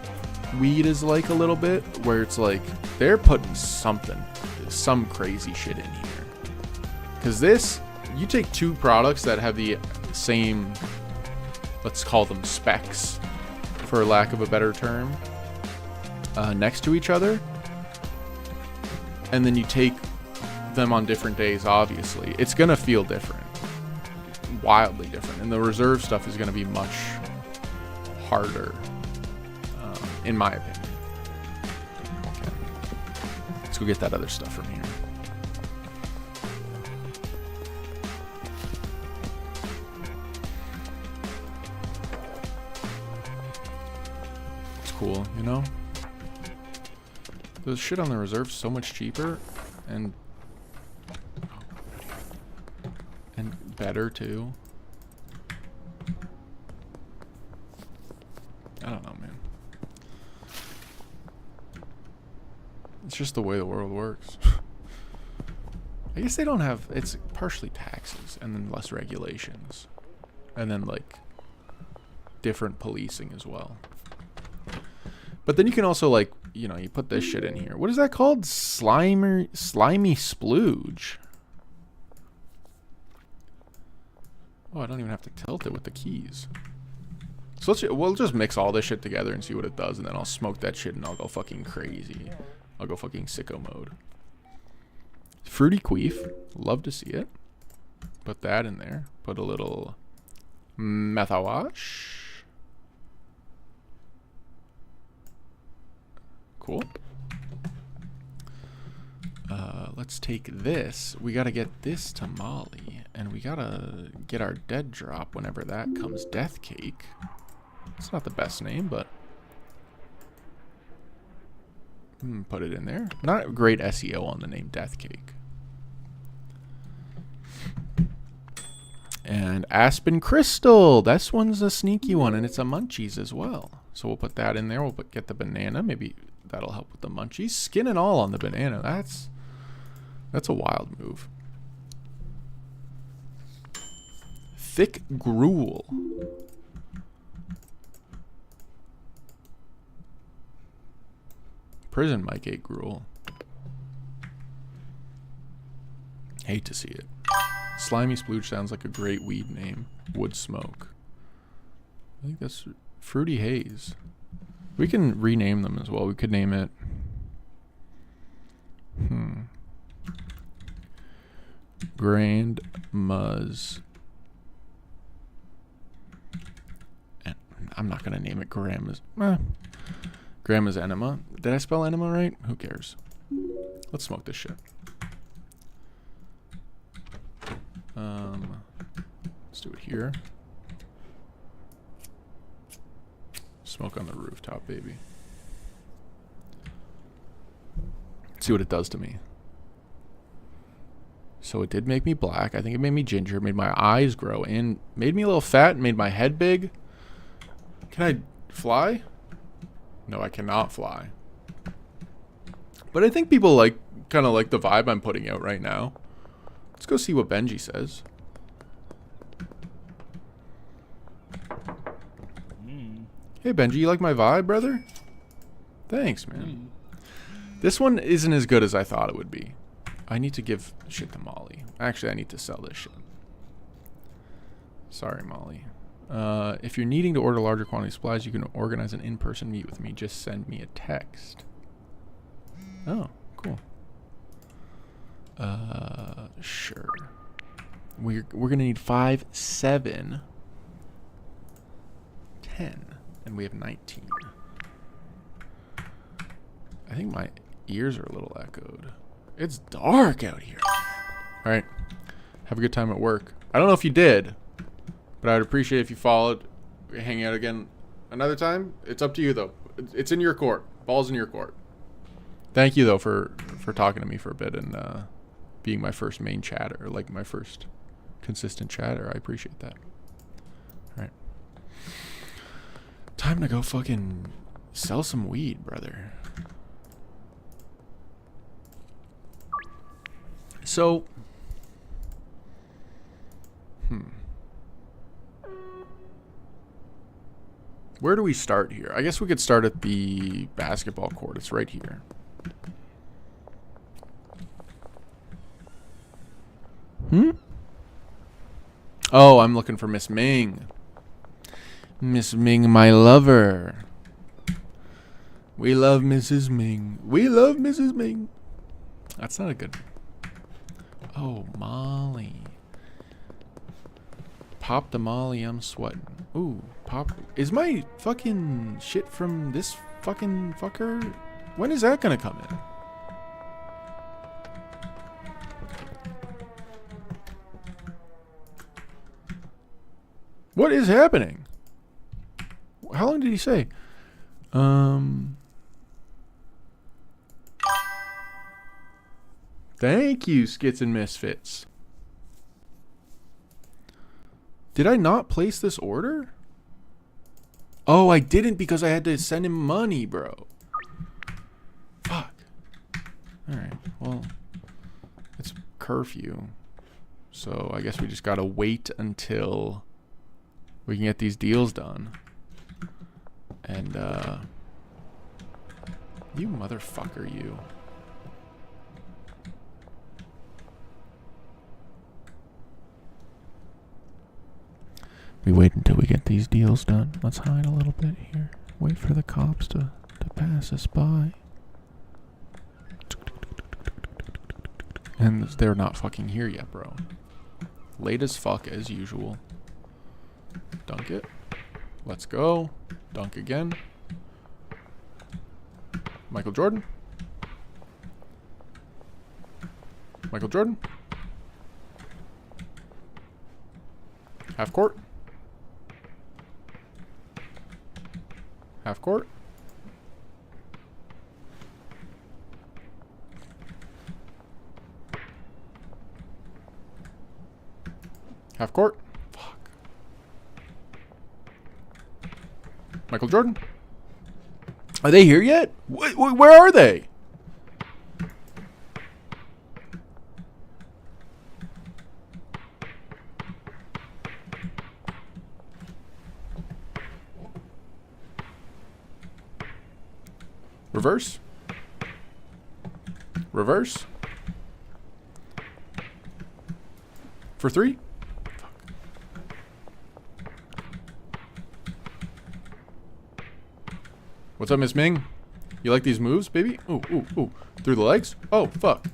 weed is like a little bit, where it's like they're putting some crazy shit in here. Because this, you take two products that have the same, let's call them specs, for lack of a better term, next to each other, and then you take them on different days, obviously, it's going to feel different. Wildly different. And the reserve stuff is going to be much harder, in my opinion. Okay. Let's go get that other stuff from here. It's cool, you know? The shit on the reserve's so much cheaper and better too. I don't know, man. It's just the way the world works. I guess they don't have, it's partially taxes and then less regulations. And then like different policing as well. But then you can also like, you know, you put this shit in here. What is that called? Slimy splooge. Oh, I don't even have to tilt it with the keys. So we'll just mix all this shit together and see what it does, and then I'll smoke that shit and I'll go fucking crazy. I'll go fucking sicko mode. Fruity queef. Love to see it. Put that in there. Put a little methawash. Cool. Let's take this. We gotta get this tamale, and we gotta get our dead drop whenever that comes. Death cake. It's not the best name, but put it in there. Not great SEO on the name Death cake. And Aspen Crystal. This one's a sneaky one, and it's a munchies as well. So we'll put that in there. We'll get the banana. Maybe that'll help with the munchies. Skin and all on the banana. That's a wild move. Thick gruel. Prison might get gruel. Hate to see it. Slimy splooge sounds like a great weed name. Wood smoke. I think that's fruity haze. We can rename them as well. We could name it Grandma's, and I'm not gonna name it Grandma's enema. Did I spell enema right? Who cares? Let's smoke this shit. Let's do it here. Smoke on the rooftop, baby. See what it does to me. So it did make me black. I think it made me ginger. It made my eyes grow in. Made me a little fat. Made my head big. Can I fly? No, I cannot fly. But I think people kind of like the vibe I'm putting out right now. Let's go see what Benji says. Hey Benji, you like my vibe, brother? Thanks, man. This one isn't as good as I thought it would be. I need to give shit to Molly. Actually, I need to sell this shit. Sorry, Molly. If you're needing to order larger quantity of supplies, you can organize an in-person meet with me. Just send me a text. Oh, cool. Sure. We're gonna need 5, 7, 10, and we have 19. I think my ears are a little echoed. It's dark out here. All right. Have a good time at work. I don't know if you did, but I'd appreciate if you followed. Hang out again another time. It's up to you, though. It's in your court. Ball's in your court. Thank you, though, for talking to me for a bit and being my first main chatter, like my first consistent chatter. I appreciate that. All right. Time to go fucking sell some weed, brother. So, where do we start here? I guess we could start at the basketball court. It's right here. Oh, I'm looking for Miss Ming. Miss Ming, my lover. We love Mrs. Ming. We love Mrs. Ming. That's not a good... Oh, Molly. Pop the Molly, I'm sweating. Ooh, pop. Is my fucking shit from this fucking fucker? When is that gonna come in? What is happening? How long did he say? Thank you, Skits and Misfits. Did I not place this order? Oh, I didn't because I had to send him money, bro. Fuck. Alright, well, it's curfew. So I guess we just gotta wait until we can get these deals done. And, you motherfucker, you. We wait until we get these deals done. Let's hide a little bit here. Wait for the cops to pass us by. And they're not fucking here yet, bro. Late as fuck as usual. Dunk it. Let's go. Dunk again. Michael Jordan. Michael Jordan. Half court. Half court. Half court. Fuck. Michael Jordan. Are they here yet? Where are they? Reverse. Reverse. For three. Fuck. What's up, Miss Ming? You like these moves, baby? Ooh, ooh, ooh. Through the legs? Oh, fuck.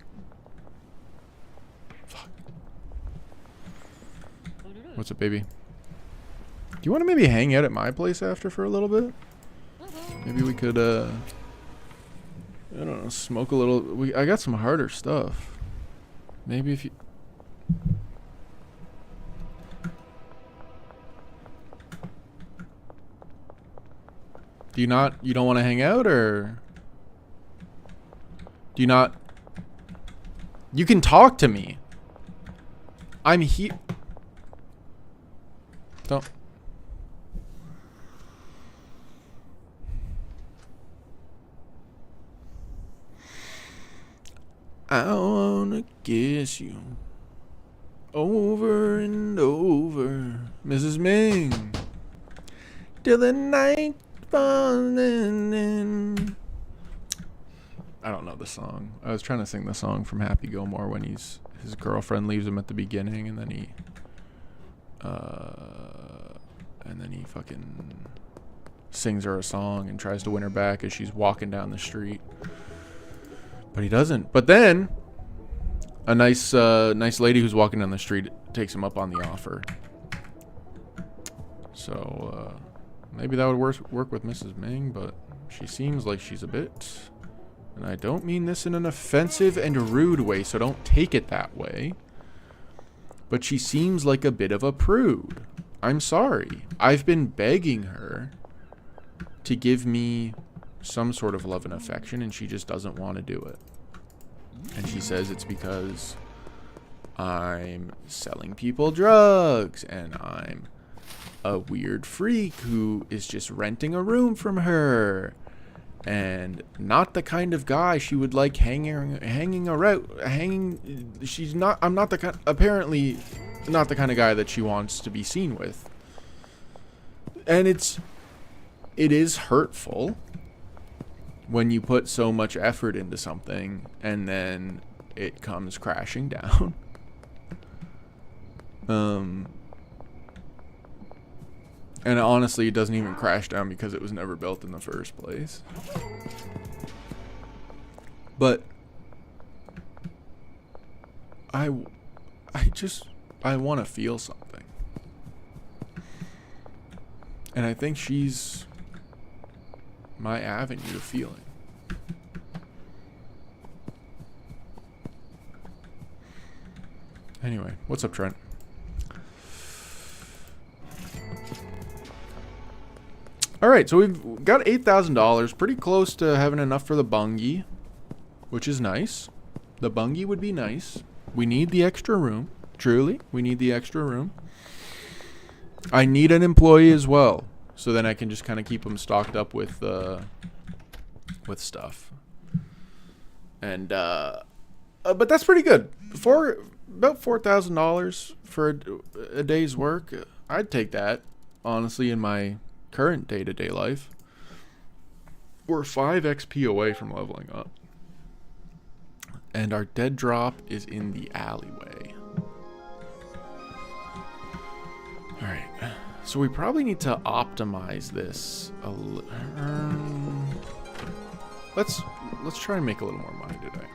Fuck. What's up, baby? Do you want to maybe hang out at my place after for a little bit? Maybe we could, I don't know, smoke a little. I got some harder stuff. Maybe if you... You don't want to hang out, or do you not? You can talk to me. I'm here. Don't. I wanna kiss you over and over, Mrs. Ming, till the night falling in. I don't know the song. I was trying to sing the song from Happy Gilmore when his girlfriend leaves him at the beginning, and then he fucking sings her a song and tries to win her back as she's walking down the street. But he doesn't. But then a nice lady who's walking down the street takes him up on the offer. So maybe that would work with Mrs. Ming, but she seems like she's a bit, and I don't mean this in an offensive and rude way, so don't take it that way, but she seems like a bit of a prude. I'm sorry. I've been begging her to give me some sort of love and affection, and she just doesn't want to do it. And she says it's because I'm selling people drugs, and I'm a weird freak who is just renting a room from her, and not the kind of guy she would like hanging around. She's not. I'm not the kind. Apparently, not the kind of guy that she wants to be seen with. And it is hurtful when you put so much effort into something and then it comes crashing down. And honestly, it doesn't even crash down because it was never built in the first place. But I want to feel something. And I think she's my avenue to feeling. Anyway, what's up, Trent? All right, so we've got $8,000, pretty close to having enough for the bungie, which is nice. The bungie would be nice. We need the extra room. Truly, we need the extra room. I need an employee as well, so then I can just kind of keep them stocked up with stuff. And but that's pretty good. For about $4,000 for a day's work, I'd take that. Honestly, in my current day-to-day life, we're 5 XP away from leveling up, and our dead drop is in the alleyway. All right, so we probably need to optimize this a little. Let's try and make a little more money today.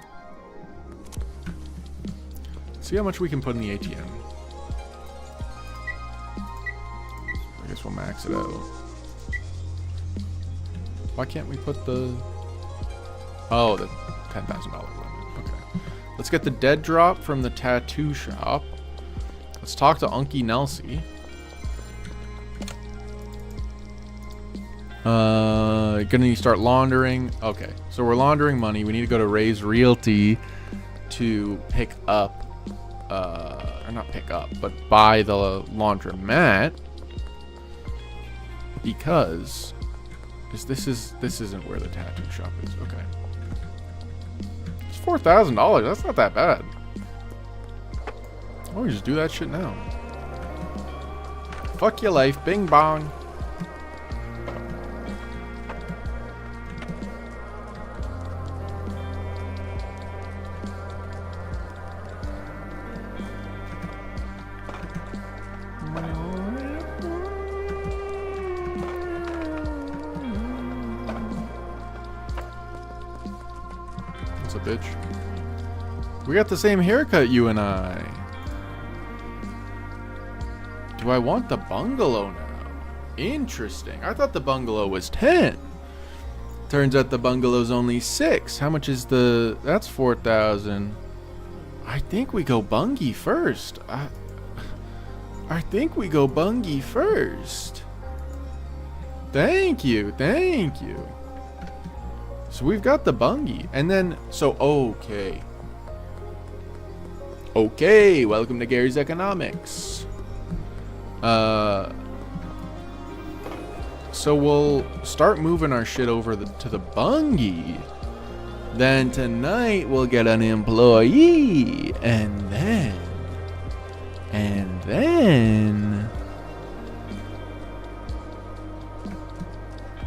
See how much we can put in the ATM. I guess we'll max it out. Why can't we put the... Oh, the $10,000 limit. Okay. Let's get the dead drop from the tattoo shop. Let's talk to Unky Nelsie. Gonna need to start laundering. Okay, so we're laundering money. We need to go to Ray's Realty to pick up, or not pick up, but buy the laundromat, because this isn't where the tattoo shop is. Okay, it's $4,000. That's not that bad. Why don't we just do that shit now? Fuck your life, bing bong. Bitch. We got the same haircut, you and I. Do I want the bungalow now? Interesting. I thought the bungalow was 10. Turns out the bungalow's only 6. How much is the... That's 4,000. I think we go bungie first. I think we go bungie first. Thank you. Thank you. So we've got the bungie, and then, so, okay. Okay, welcome to Gary's Economics. So we'll start moving our shit over to the bungie. Then tonight we'll get an employee, and then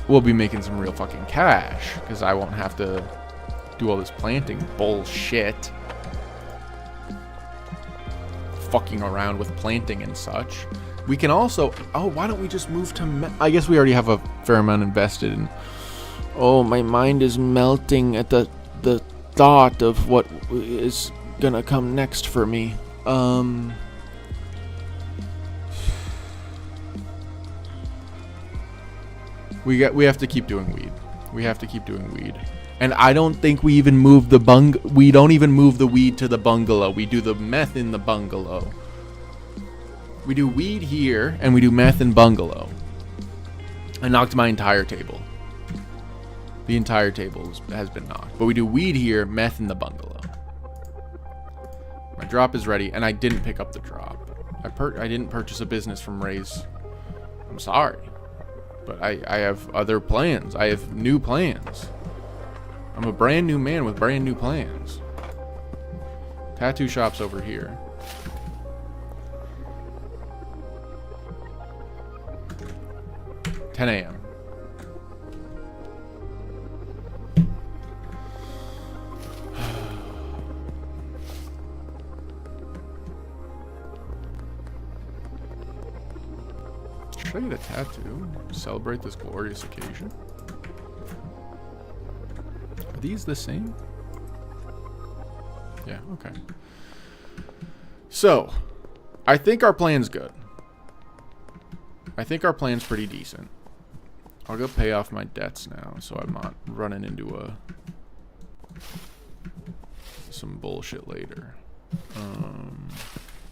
we'll be making some real fucking cash, because I won't have to do all this planting bullshit. Fucking around with planting and such. We can also... Oh, why don't we just move to... I guess we already have a fair amount invested in... Oh, my mind is melting at the thought of what is gonna come next for me. We have to keep doing weed. We have to keep doing weed. And I don't think we even move the we don't even move the weed to the bungalow. We do the meth in the bungalow. We do weed here, and we do meth in bungalow. I knocked my entire table. The entire table has been knocked. But we do weed here, meth in the bungalow. My drop is ready, and I didn't pick up the drop. I didn't purchase a business from Ray's. I'm sorry. But I have other plans. I have new plans. I'm a brand new man with brand new plans. Tattoo shop's over here. $10 a.m. Should I get a tattoo to celebrate this glorious occasion? Are these the same? Yeah, okay. So, I think our plan's good. I think our plan's pretty decent. I'll go pay off my debts now, so I'm not running into some bullshit later.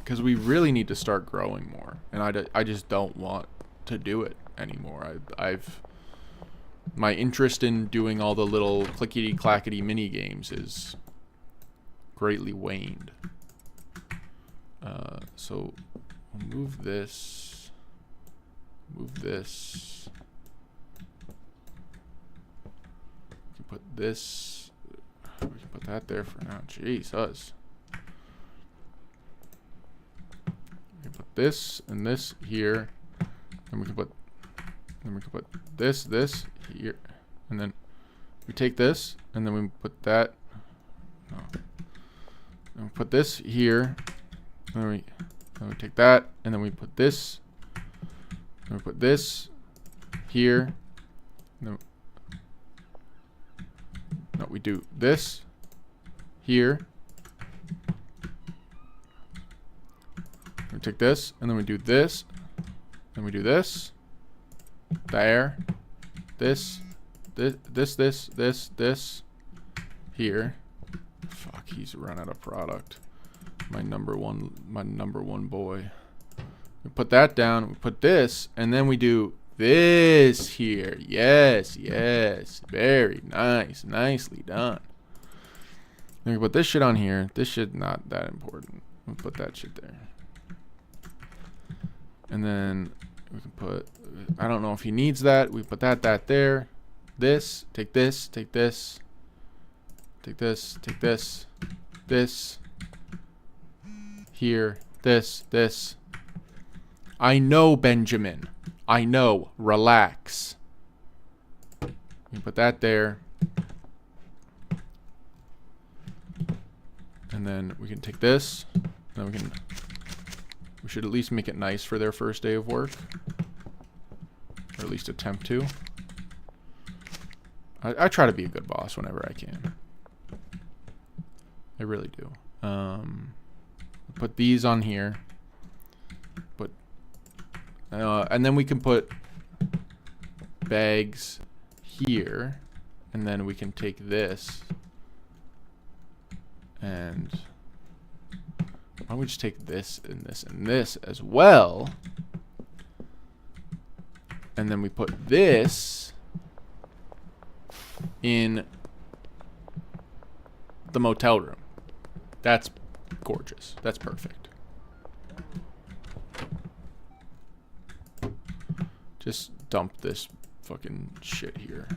Because we really need to start growing more, and I just don't want to do it anymore. My interest in doing all the little clickety clackety mini games is greatly waned. So we'll move this. Move this. We can put this. We can put that there for now. Jesus. We can put this and this here. And we can put this here. And then we take this and then we put that. No. And we put this here. And then we take that and then we put this. And we put this here. No, we do this here. We take this and then we do this. Then we do this. There. This here. Fuck, he's run out of product. My number one boy. We put that down, we put this, and then we do this here. Yes, yes. Very nice. Nicely done. Then we put this shit on here. This shit not that important. We'll put that shit there. And then we can put, I don't know if he needs that. We put that there. This, take this, take this. Take this, take this. This. Here. This. I know, Benjamin. I know. Relax. You put that there. And then we can take this. Then we should at least make it nice for their first day of work. Or at least attempt to. I try to be a good boss whenever I can. I really do. Put these on here. And then we can put bags here. And then we can take this. And why don't we just take this and this and this as well. And then we put this in the motel room. That's gorgeous. That's perfect. Just dump this fucking shit here.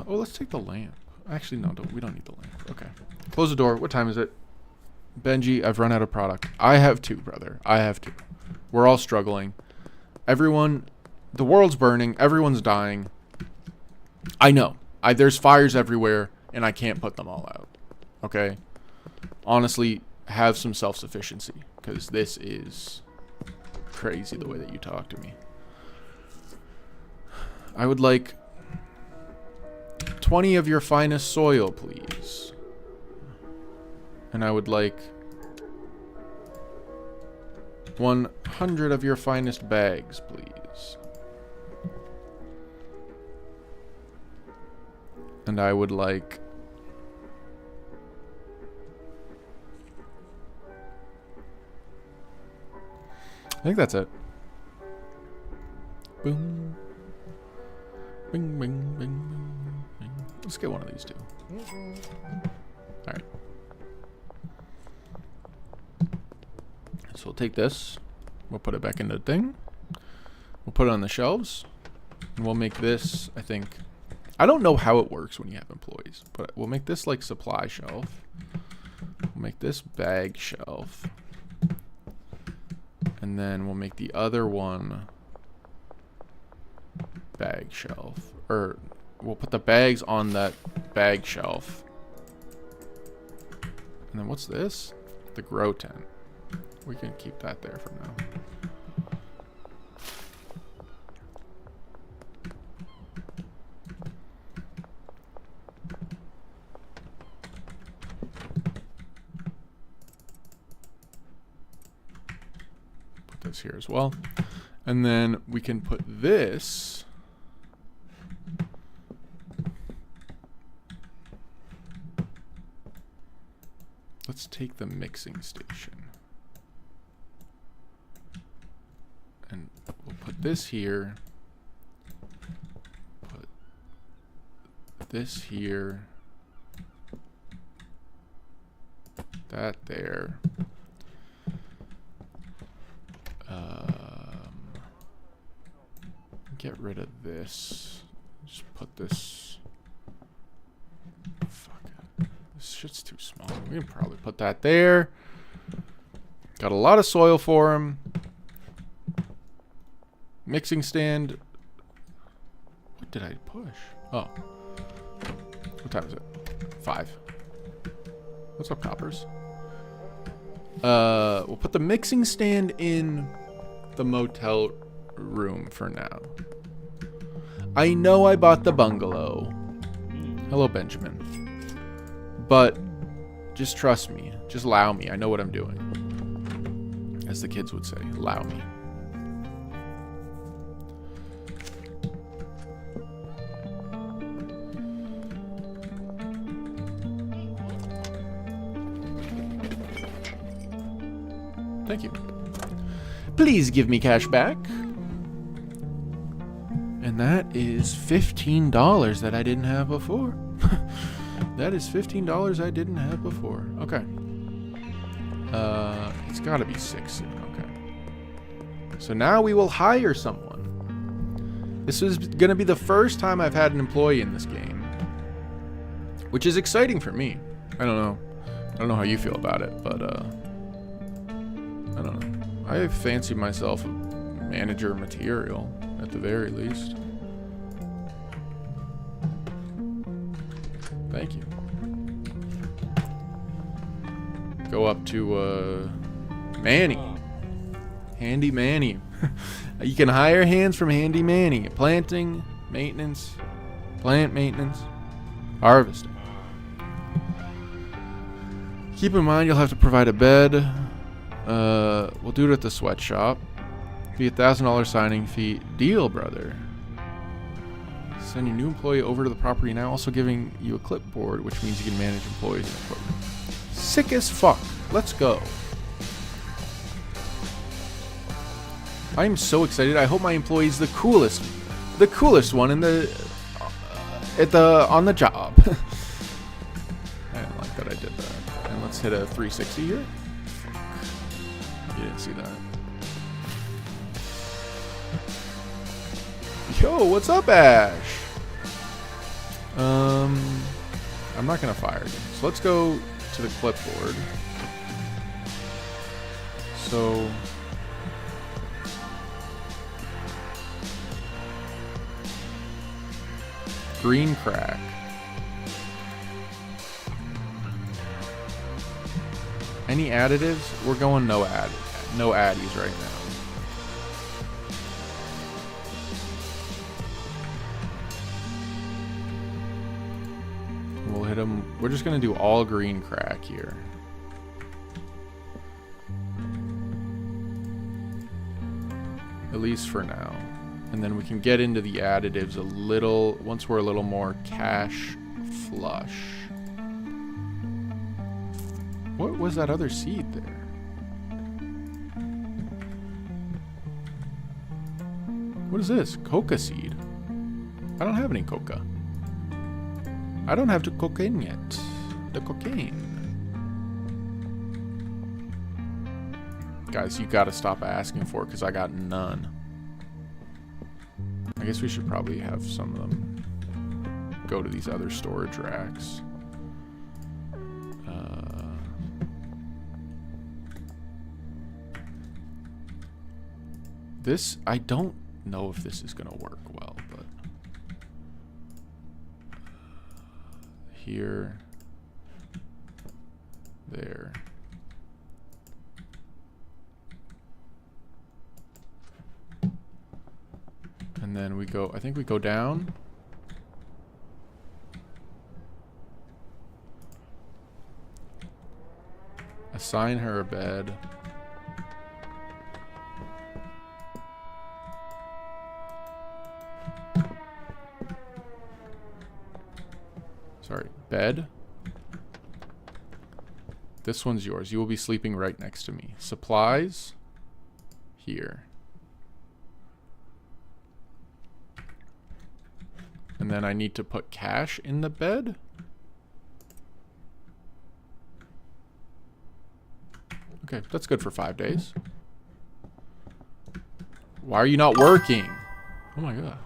Oh, let's take the lamp. Actually, no, we don't need the lamp. Okay. Close the door. What time is it? Benji, I've run out of product. I have two, brother. I have two. We're all struggling. Everyone, the world's burning. Everyone's dying. I know. There's fires everywhere, and I can't put them all out. Okay? Honestly, have some self-sufficiency, because this is crazy the way that you talk to me. I would like 20 of your finest soil, please. And I would like 100 of your finest bags, please. And I would like I think that's it. Boom. Bing, bing, bing, bing, bing. Let's get one of these two. Alright. So we'll take this. We'll put it back into the thing. We'll put it on the shelves. And we'll make this, I think. I don't know how it works when you have employees, but we'll make this like supply shelf. We'll make this bag shelf. And then we'll make the other one bag shelf. Or we'll put the bags on that bag shelf. And then what's this? The grow tent. We can keep that there for now. this here as well. And then we can put this. Let's take the mixing station. And we'll put this here. Put this here. That there. Get rid of this. Just put this. Fuck it. This shit's too small. We can probably put that there. Got a lot of soil for him. Mixing stand. What did I push? Oh. What time is it? 5. What's up, coppers? We'll put the mixing stand in the motel room for now. I know I bought the bungalow. Hello, Benjamin. But just trust me. Just allow me. I know what I'm doing. As the kids would say, allow me. Thank you. Please give me cash back. And that is $15 that I didn't have before. That is $15 I didn't have before. Okay. It's got to be 6 soon. Okay. So now we will hire someone. This is going to be the first time I've had an employee in this game, which is exciting for me. I don't know. I don't know how you feel about it, but I don't know. I fancy myself a manager material at the very least. Thank you. Go up to Manny. Handy Manny. You can hire hands from Handy Manny. Planting, maintenance, plant maintenance, harvesting. Keep in mind you'll have to provide a bed. We'll do it at the sweatshop. Be $1,000 signing fee. Deal, brother. Send your new employee over to the property now, also giving you a clipboard, which means you can manage employees and equipment. Sick as fuck. Let's go. I'm so excited. I hope my employee's the coolest one in the on the job. I didn't like that I did that. And let's hit a 360 here. Fuck. You didn't see that. Yo, what's up, Ash? I'm not gonna fire you. So let's go to the clipboard. So green crack. Any additives? We're going no addies right now. We'll hit them. We're just gonna do all green crack here. At least for now. And then we can get into the additives a little once we're a little more cash flush. What was that other seed there? What is this? Coca seed. I don't have any coca. I don't have the cocaine yet. The cocaine. Guys, you gotta stop asking for it because I got none. I guess we should probably have some of them go to these other storage racks. This, I don't know if this is gonna work well, but here, there. And then we go, I think we go down. Assign her a bed. Sorry, bed. This one's yours. You will be sleeping right next to me. Supplies. Here. And then I need to put cash in the bed. Okay, that's good for 5 days. Why are you not working? Oh my god.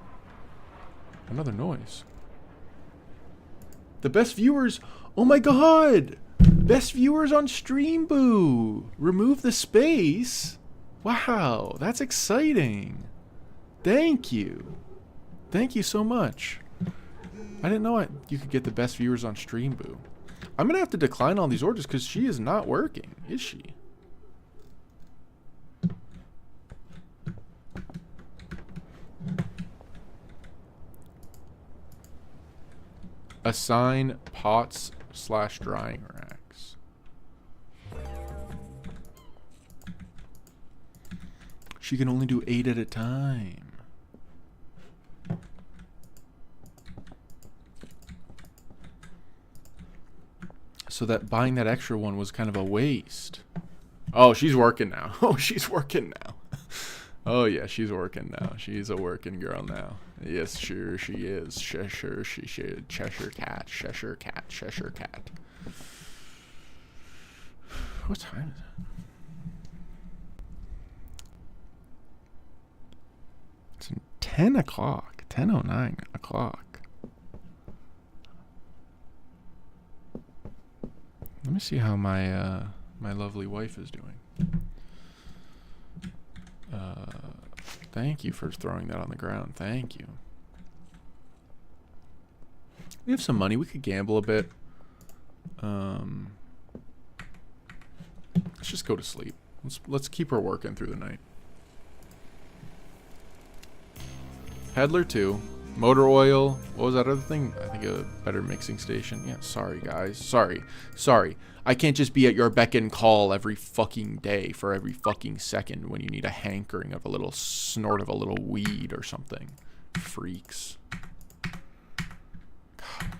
Another noise. The best viewers. Oh my god. Best viewers on Stream Boo. Remove the space. Wow, that's exciting. Thank you. Thank you so much. I didn't know you could get the best viewers on Stream Boo. I'm going to have to decline all these orders because she is not working, is she? Assign pots / drying racks. She can only do 8 at a time. So that buying that extra one was kind of a waste. Oh, she's working now. Oh, she's working now. Oh yeah, she's working now. She's a working girl now. Yes, sure she is. Cheshire, she should. Cheshire cat, Cheshire cat, Cheshire cat. What time is it? It's 10 o'clock. 10:09 o'clock. Let me see how my my lovely wife is doing. Thank you for throwing that on the ground. Thank you. We have some money. We could gamble a bit. Let's just go to sleep. Let's keep her working through the night. Peddler 2. Motor oil. What was that other thing? I think a better mixing station. Yeah, sorry guys. Sorry. I can't just be at your beck and call every fucking day for every fucking second when you need a hankering of a little snort of a little weed or something. Freaks. God.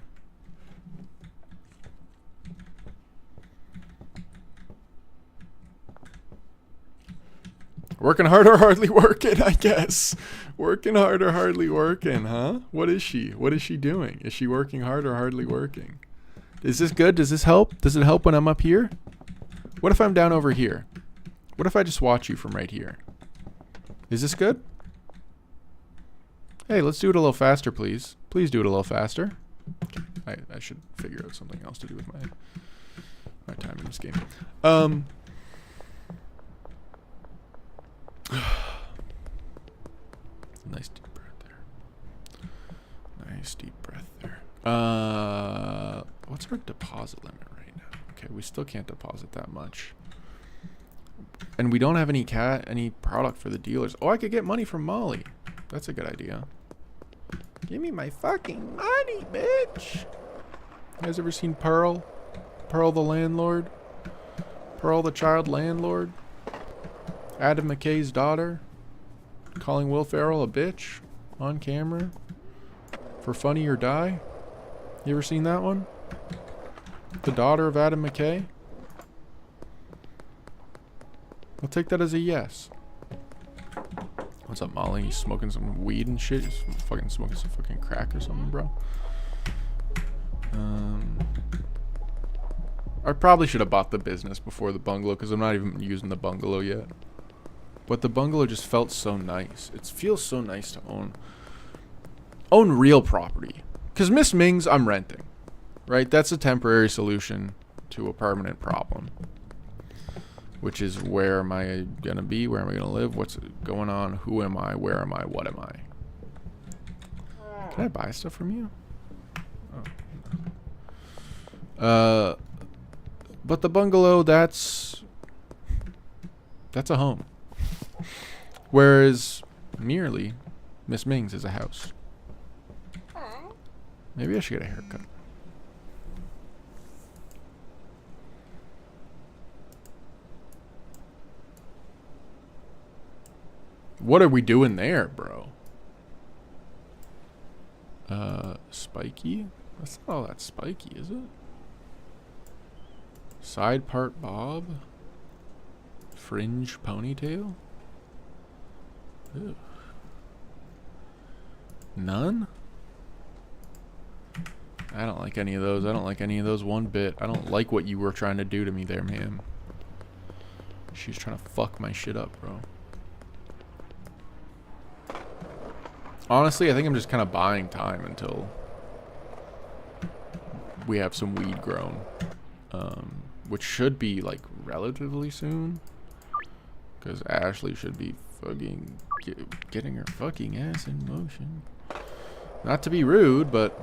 Working hard or hardly working, I guess. Working hard or hardly working, huh? What is she? What is she doing? Is she working hard or hardly working? Is this good? Does this help? Does it help when I'm up here? What if I'm down over here? What if I just watch you from right here? Is this good? Hey, let's do it a little faster, please. Please do it a little faster. I should figure out something else to do with my time in this game. Nice deep breath there. Nice deep breath there. What's our deposit limit right now? Okay, we still can't deposit that much. And we don't have any product for the dealers. Oh, I could get money from Molly. That's a good idea. Give me my fucking money, bitch. You guys ever seen Pearl? Pearl the landlord? Pearl the child landlord? Adam McKay's daughter? Calling Will Ferrell a bitch on camera for Funny or Die. You ever seen that one? The daughter of Adam McKay? I'll take that as a yes. What's up, Molly? You smoking some weed and shit? You fucking smoking some fucking crack or something, bro? I probably should have bought the business before the bungalow because I'm not even using the bungalow yet. But the bungalow just felt so nice. It feels so nice to own real property. Because Miss Ming's, I'm renting. Right? That's a temporary solution to a permanent problem. Which is, where am I going to be? Where am I going to live? What's going on? Who am I? Where am I? What am I? Can I buy stuff from you? Oh. But the bungalow, that's a home. Whereas, merely, Miss Ming's is a house. Maybe I should get a haircut. What are we doing there, bro? Spiky? That's not all that spiky, is it? Side part bob? Fringe ponytail? Ew. None? I don't like any of those. I don't like any of those one bit. I don't like what you were trying to do to me there, ma'am. She's trying to fuck my shit up, bro. Honestly, I think I'm just kind of buying time until we have some weed grown. Which should be, like, relatively soon. Because Ashley should be fucking getting her fucking ass in motion. Not to be rude, but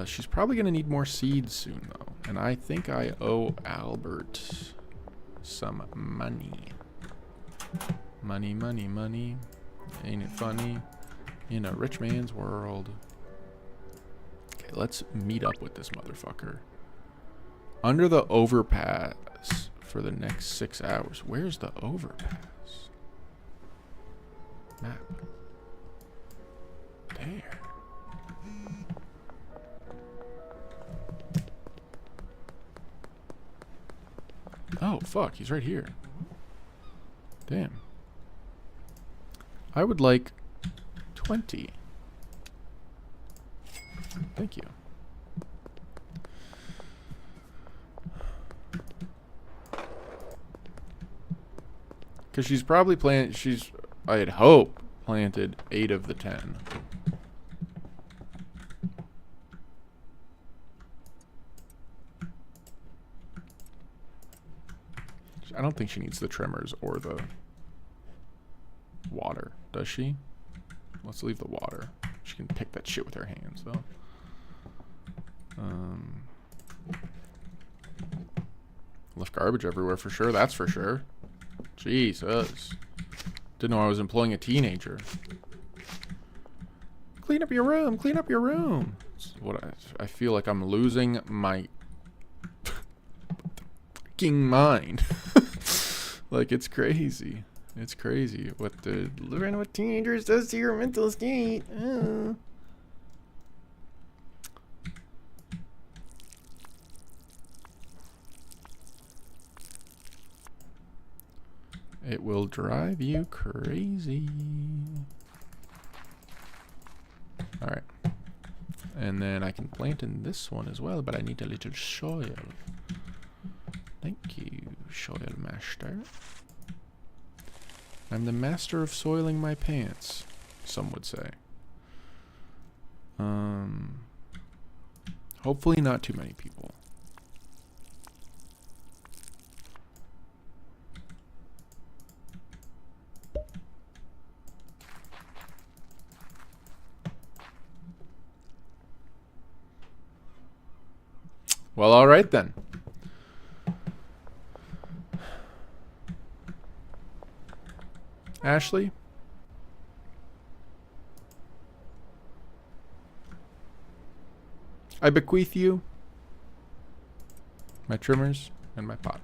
she's probably going to need more seeds soon, though. And I think I owe Albert some money. Money, money, money. Ain't it funny? In a rich man's world. Okay, let's meet up with this motherfucker. Under the overpass for the next 6 hours. Where's the overpass? Map. There. Oh, fuck. He's right here. Damn. I would like 20. Thank you. Because she's probably I had hoped, planted 8 of the 10. I don't think she needs the trimmers or the water, does she? Let's leave the water. She can pick that shit with her hands, though. Left garbage everywhere for sure, that's for sure. Jesus. Didn't know I was employing a teenager. Clean up your room, clean up your room. It's what I feel like I'm losing my fucking mind. Like, it's crazy. It's crazy what the living with teenagers does to your mental state. It will drive you crazy. Alright. And then I can plant in this one as well, but I need a little soil. Thank you, soil master. I'm the master of soiling my pants, some would say. Hopefully not too many people. Well, all right then. Ashley? I bequeath you my trimmers and my pot.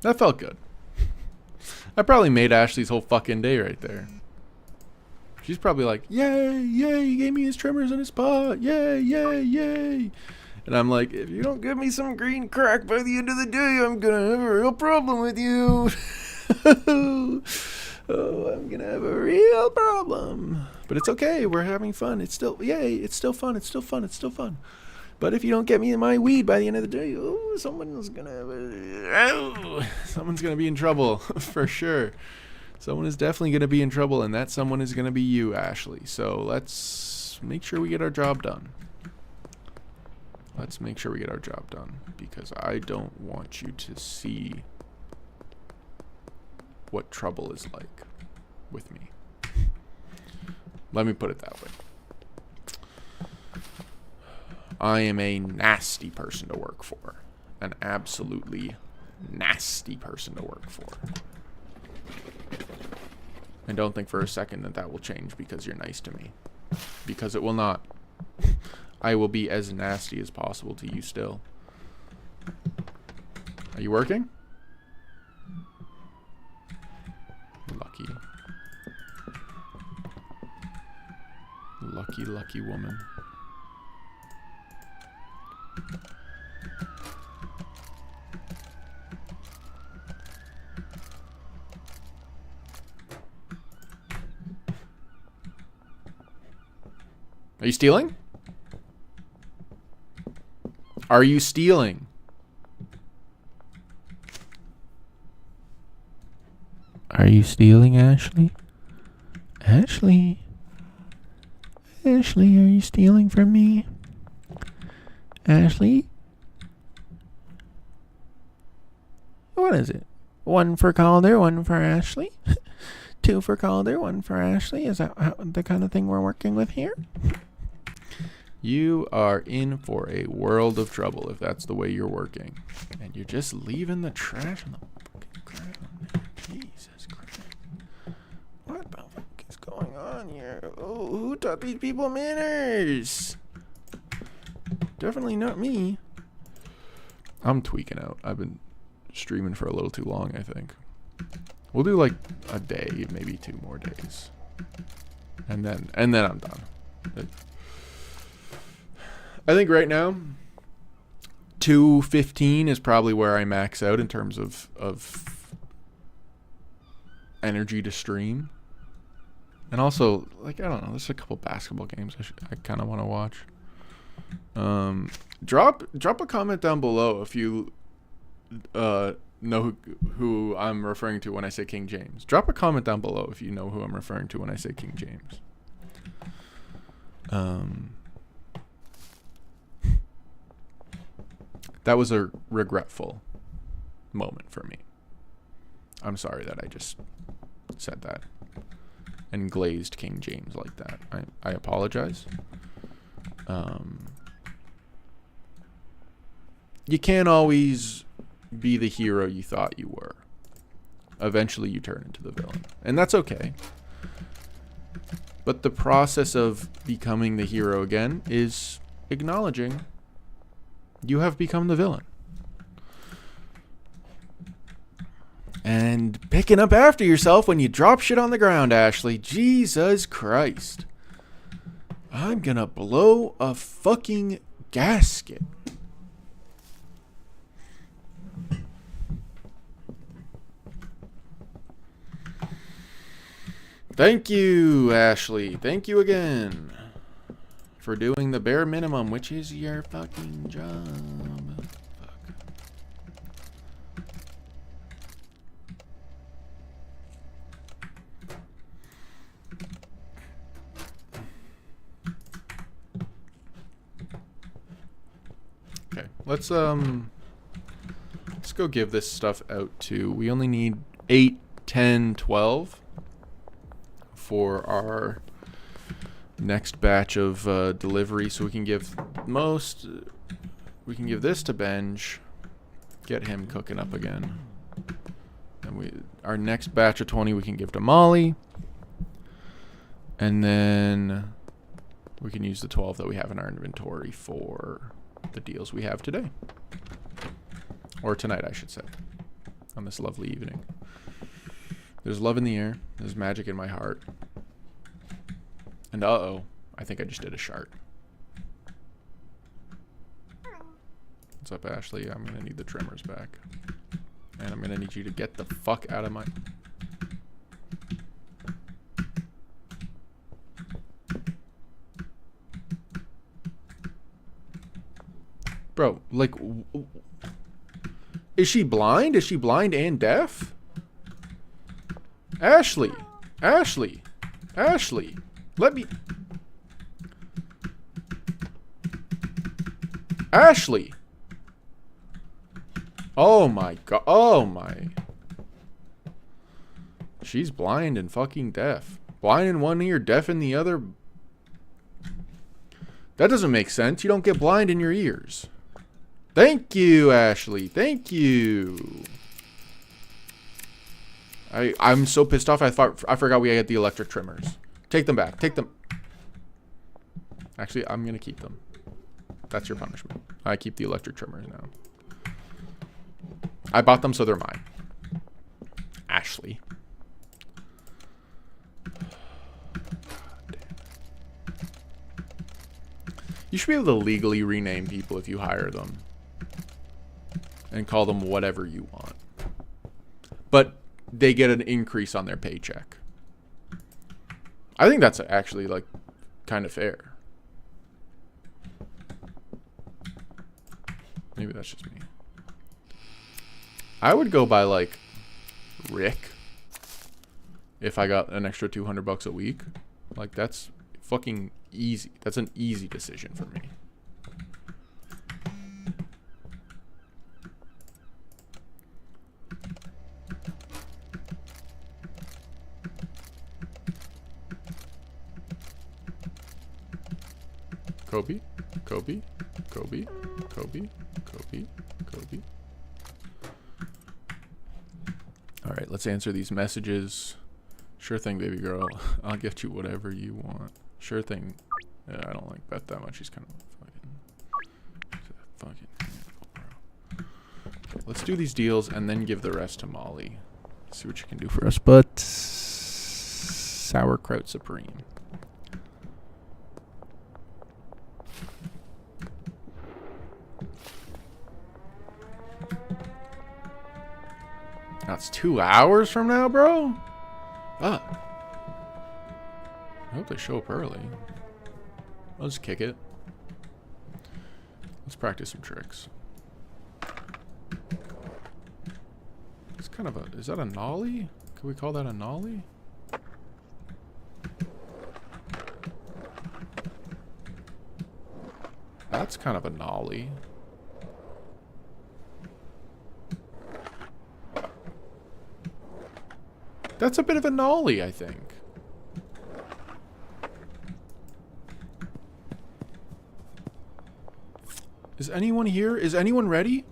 That felt good. I probably made Ashley's whole fucking day right there. She's probably like, yay, yay, he gave me his trimmers and his pot. Yay, yay, yay. And I'm like, if you don't give me some green crack by the end of the day, I'm going to have a real problem with you. Oh, I'm going to have a real problem. But it's okay. We're having fun. It's still, yay, it's still fun. It's still fun. It's still fun. But if you don't get me my weed by the end of the day, oh, someone's going to be in trouble for sure. Someone is definitely going to be in trouble, and that someone is going to be you, Ashley. So let's make sure we get our job done. Let's make sure we get our job done, because I don't want you to see what trouble is like with me. Let me put it that way. I am a nasty person to work for. An absolutely nasty person to work for. And don't think for a second that that will change because you're nice to me. Because it will not. I will be as nasty as possible to you still. Are you working? lucky woman. Are you stealing? Are you stealing? Are you stealing, Ashley? Ashley? Ashley, are you stealing from me? Ashley? What is it? 1 for Calder, 1 for Ashley? 2 for Calder, 1 for Ashley? Is that the kind of thing we're working with here? You are in for a world of trouble if that's the way you're working. And you're just leaving the trash on the fucking ground. Jesus Christ. What the fuck is going on here? Oh, who taught these people manners? Definitely not me. I'm tweaking out. I've been streaming for a little too long, I think. We'll do like a day, maybe 2 more days. And then I'm done. I think right now 2:15 is probably where I max out in terms of energy to stream. And also, like, I don't know, there's a couple basketball games I kind of want to watch. Drop a comment down below if you know who I'm referring to when I say King James. Drop a comment down below if you know who I'm referring to when I say King James. That was a regretful moment for me. I'm sorry that I just said that and glazed King James like that. I apologize. You can't always be the hero you thought you were. Eventually you turn into the villain. And that's okay. But the process of becoming the hero again is acknowledging you have become the villain. And picking up after yourself when you drop shit on the ground, Ashley. Jesus Christ. I'm gonna blow a fucking gasket. Thank you, Ashley. Thank you again for doing the bare minimum, which is your fucking job. Fuck. Okay, let's go give this stuff out to. We only need 8, 10, 12 for our next batch of delivery, so we can give this to Benj, get him cooking up again, and our next batch of 20 we can give to Molly, and then we can use the 12 that we have in our inventory for the deals we have today, or tonight I should say, on this lovely evening. There's love in the air, there's magic in my heart. And uh-oh, I think I just did a shart. What's up, Ashley? I'm gonna need the trimmers back. And I'm gonna need you to get the fuck out of my... Bro, like... Is she blind? Is she blind and deaf? Ashley! Ashley! Ashley! Let me... Ashley! Oh my god. Oh my. She's blind and fucking deaf. Blind in one ear, deaf in the other. That doesn't make sense. You don't get blind in your ears. Thank you, Ashley. Thank you. I'm so pissed off. I forgot we had the electric trimmers. Take them back. Take them. Actually, I'm going to keep them. That's your punishment. I keep the electric trimmers now. I bought them, so they're mine. Ashley. You should be able to legally rename people if you hire them. And call them whatever you want. But they get an increase on their paycheck. I think that's actually, like, kind of fair. Maybe that's just me. I would go by, like, Rick. If I got an extra $200 a week. Like, that's fucking easy. That's an easy decision for me. Kobe, Kobe, Kobe, Kobe, Kobe, Kobe. All right, let's answer these messages. Sure thing, baby girl. I'll get you whatever you want. Sure thing. Yeah, I don't like Beth that much. She's kind of fucking bro. Okay, let's do these deals and then give the rest to Molly. See what you can do for us. But sauerkraut supreme. That's 2 hours from now, bro? Ah. I hope they show up early. I'll just kick it. Let's practice some tricks. It's kind of a... Is that a nollie? Can we call that a nollie? That's kind of a nollie. That's a bit of a nollie, I think. Is anyone here? Is anyone ready?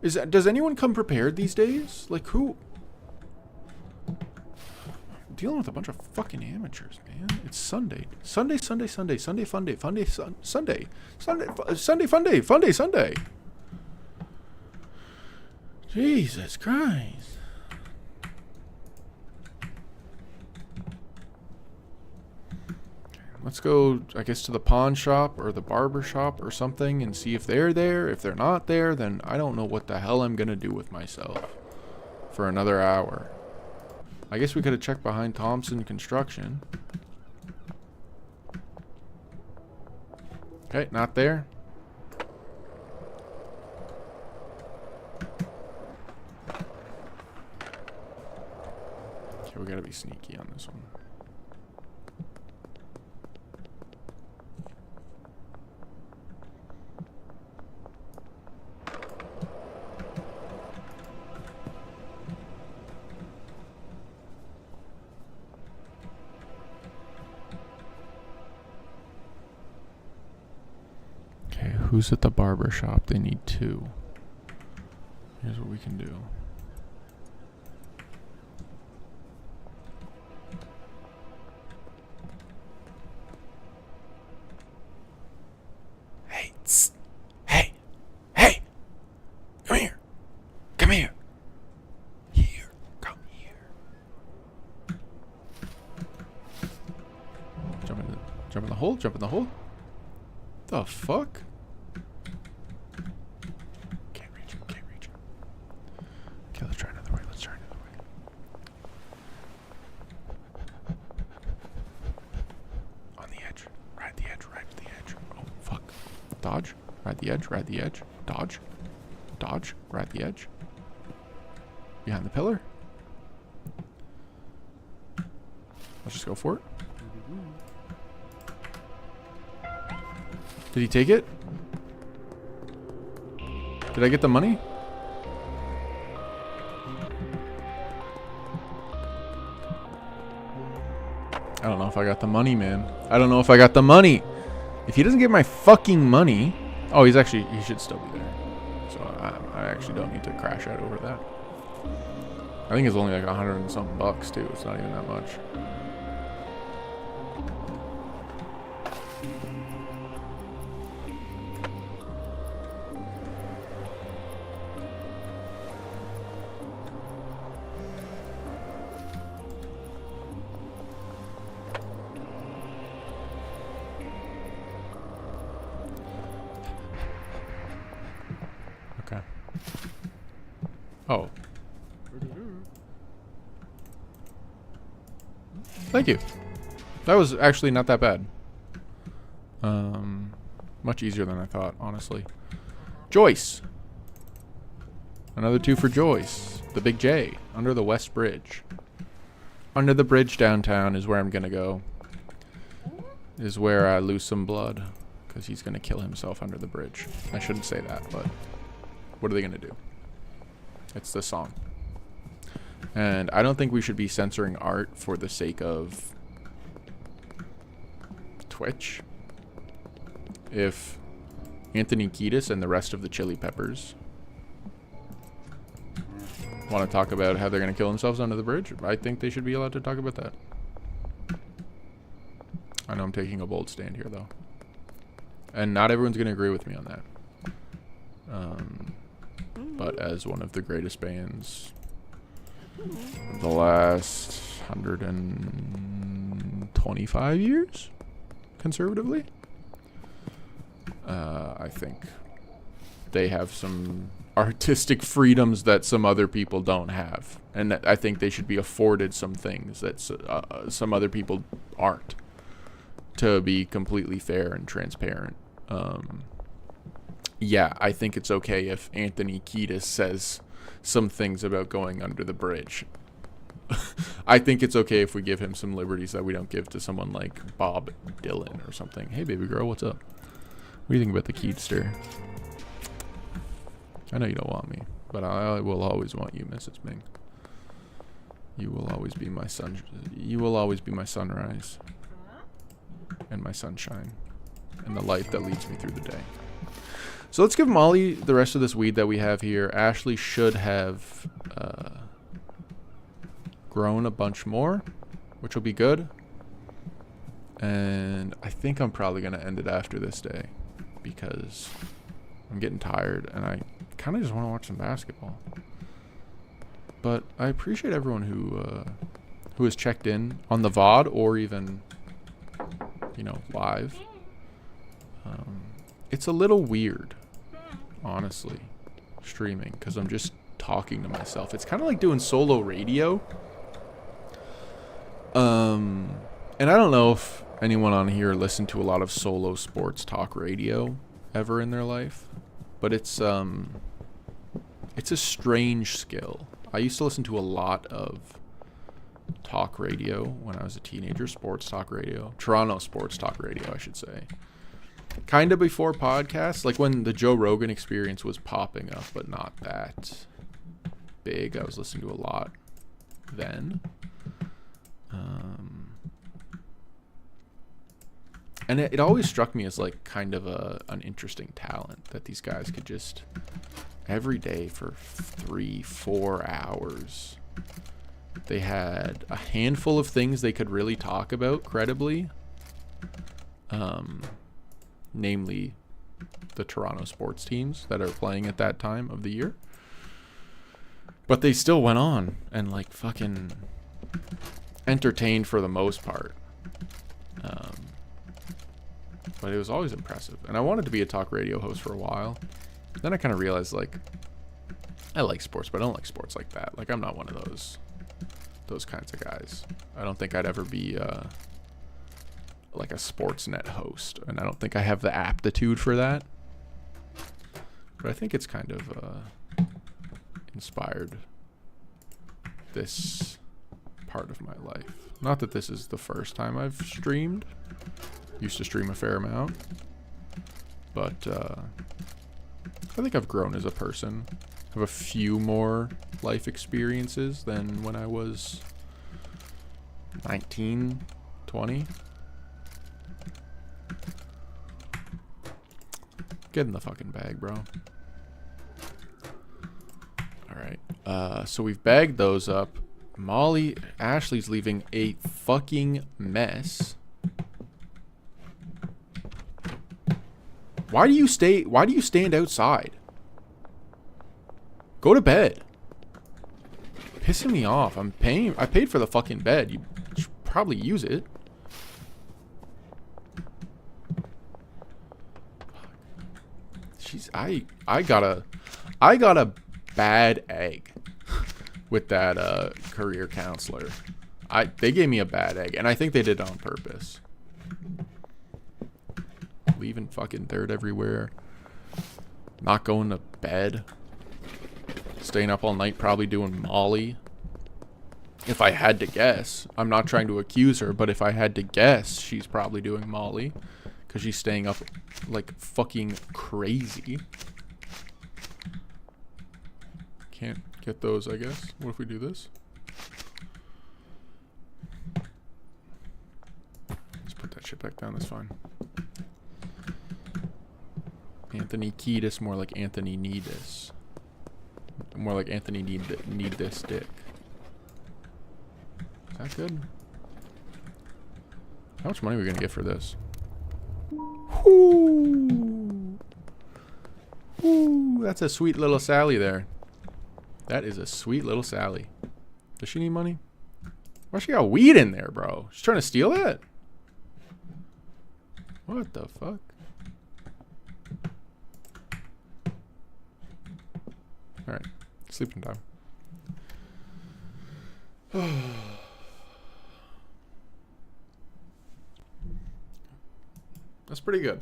Does anyone come prepared these days? Like, who? I'm dealing with a bunch of fucking amateurs, man. It's Sunday. Sunday, Sunday, Sunday, Sunday, fun day, Sunday, Sunday, Sunday, fun day, Sunday. Jesus Christ. Let's go, I guess, to the pawn shop or the barber shop or something and see if they're there. If they're not there, then I don't know what the hell I'm going to do with myself for another hour. I guess we could have checked behind Thompson Construction. Okay, not there. Okay, we got to be sneaky on this one. Who's at the barber shop? They need 2. Here's what we can do. Hey, tss. Hey, hey, come here, come here, here, come here. Jump in the hole, jump in the hole. The fuck? Dodge, ride the edge, dodge, dodge, ride the edge. Behind the pillar. Let's just go for it. Did he take it? Did I get the money? I don't know if I got the money, man. I don't know if I got the money. If he doesn't get my fucking money... Oh, he should still be there. So I actually don't need to crash out over that. I think it's only like 100 and something bucks too. It's not even that much. Oh. Thank you. That was actually not that bad. Much easier than I thought, honestly. Joyce. Another 2 for Joyce. The Big J. Under the West Bridge. Under the bridge downtown is where I'm gonna go. Is where I lose some blood. Because he's gonna kill himself under the bridge. I shouldn't say that, but what are they gonna do? It's the song. And I don't think we should be censoring art for the sake of Twitch. If Anthony Kiedis and the rest of the Chili Peppers want to talk about how they're going to kill themselves under the bridge, I think they should be allowed to talk about that. I know I'm taking a bold stand here, though. And not everyone's going to agree with me on that. But as one of the greatest bands of the last 125 years, conservatively, I think they have some artistic freedoms that some other people don't have. And I think they should be afforded some things that some other people aren't, to be completely fair and transparent. Yeah, I think it's okay if Anthony Kiedis says some things about going under the bridge. I think it's okay if we give him some liberties that we don't give to someone like Bob Dylan or something. Hey, baby girl, what's up? What do you think about the Keedster? I know you don't want me, but I will always want you, Mrs. Ming. You will always be my sun. You will always be my sunrise and my sunshine and the light that leads me through the day. So let's give Molly the rest of this weed that we have here. Ashley should have grown a bunch more, which will be good. And I think I'm probably going to end it after this day because I'm getting tired and I kind of just want to watch some basketball. But I appreciate everyone who has checked in on the VOD or even, you know, live. It's a little weird, honestly, streaming, because I'm just talking to myself. It's kind of like doing solo radio. And I don't know if anyone on here listened to a lot of solo sports talk radio ever in their life, but it's a strange skill. I used to listen to a lot of talk radio when I was a teenager, sports talk radio, Toronto sports talk radio, I should say. Kind of before podcasts, like when the Joe Rogan Experience was popping up, but not that big. I was listening to a lot then. And it always struck me as like kind of an interesting talent that these guys could just every day for 3-4 hours. They had a handful of things they could really talk about credibly. Namely the Toronto sports teams that are playing at that time of the year. But they still went on and like fucking entertained for the most part. But it was always impressive. And I wanted to be a talk radio host for a while. Then I kind of realized like I like sports, but I don't like sports like that. Like I'm not one of those kinds of guys. I don't think I'd ever be like a Sportsnet host, and I don't think I have the aptitude for that. But I think it's kind of inspired this part of my life. Not that this is the first time I've streamed. Used to stream a fair amount. But I think I've grown as a person. I have a few more life experiences than when I was 19, 20. Get in the fucking bag, bro. Alright. So we've bagged those up. Ashley's leaving a fucking mess. Why do you stand outside? Go to bed. Pissing me off. I paid for the fucking bed. You should probably use it. I got a bad egg with that career counselor. They gave me a bad egg, and I think they did it on purpose. Leaving fucking dirt everywhere. Not going to bed. Staying up all night, probably doing Molly. If I had to guess. I'm not trying to accuse her, but if I had to guess, she's probably doing Molly. Because she's staying up like fucking crazy. Can't get those, I guess. What if we do this? Let's put that shit back down, that's fine. Anthony Kiedis, more like Anthony Needis. More like Anthony need this dick. Is that good? How much money are we gonna get for this? Whoo! Whoo! That's a sweet little Sally there. That is a sweet little Sally. Does she need money? Why she got weed in there, bro? She's trying to steal it? What the fuck? Alright. Sleeping time. That's pretty good.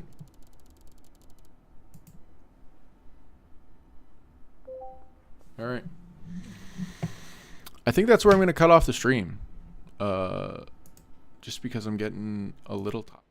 All right. I think that's where I'm going to cut off the stream. Just because I'm getting a little tired.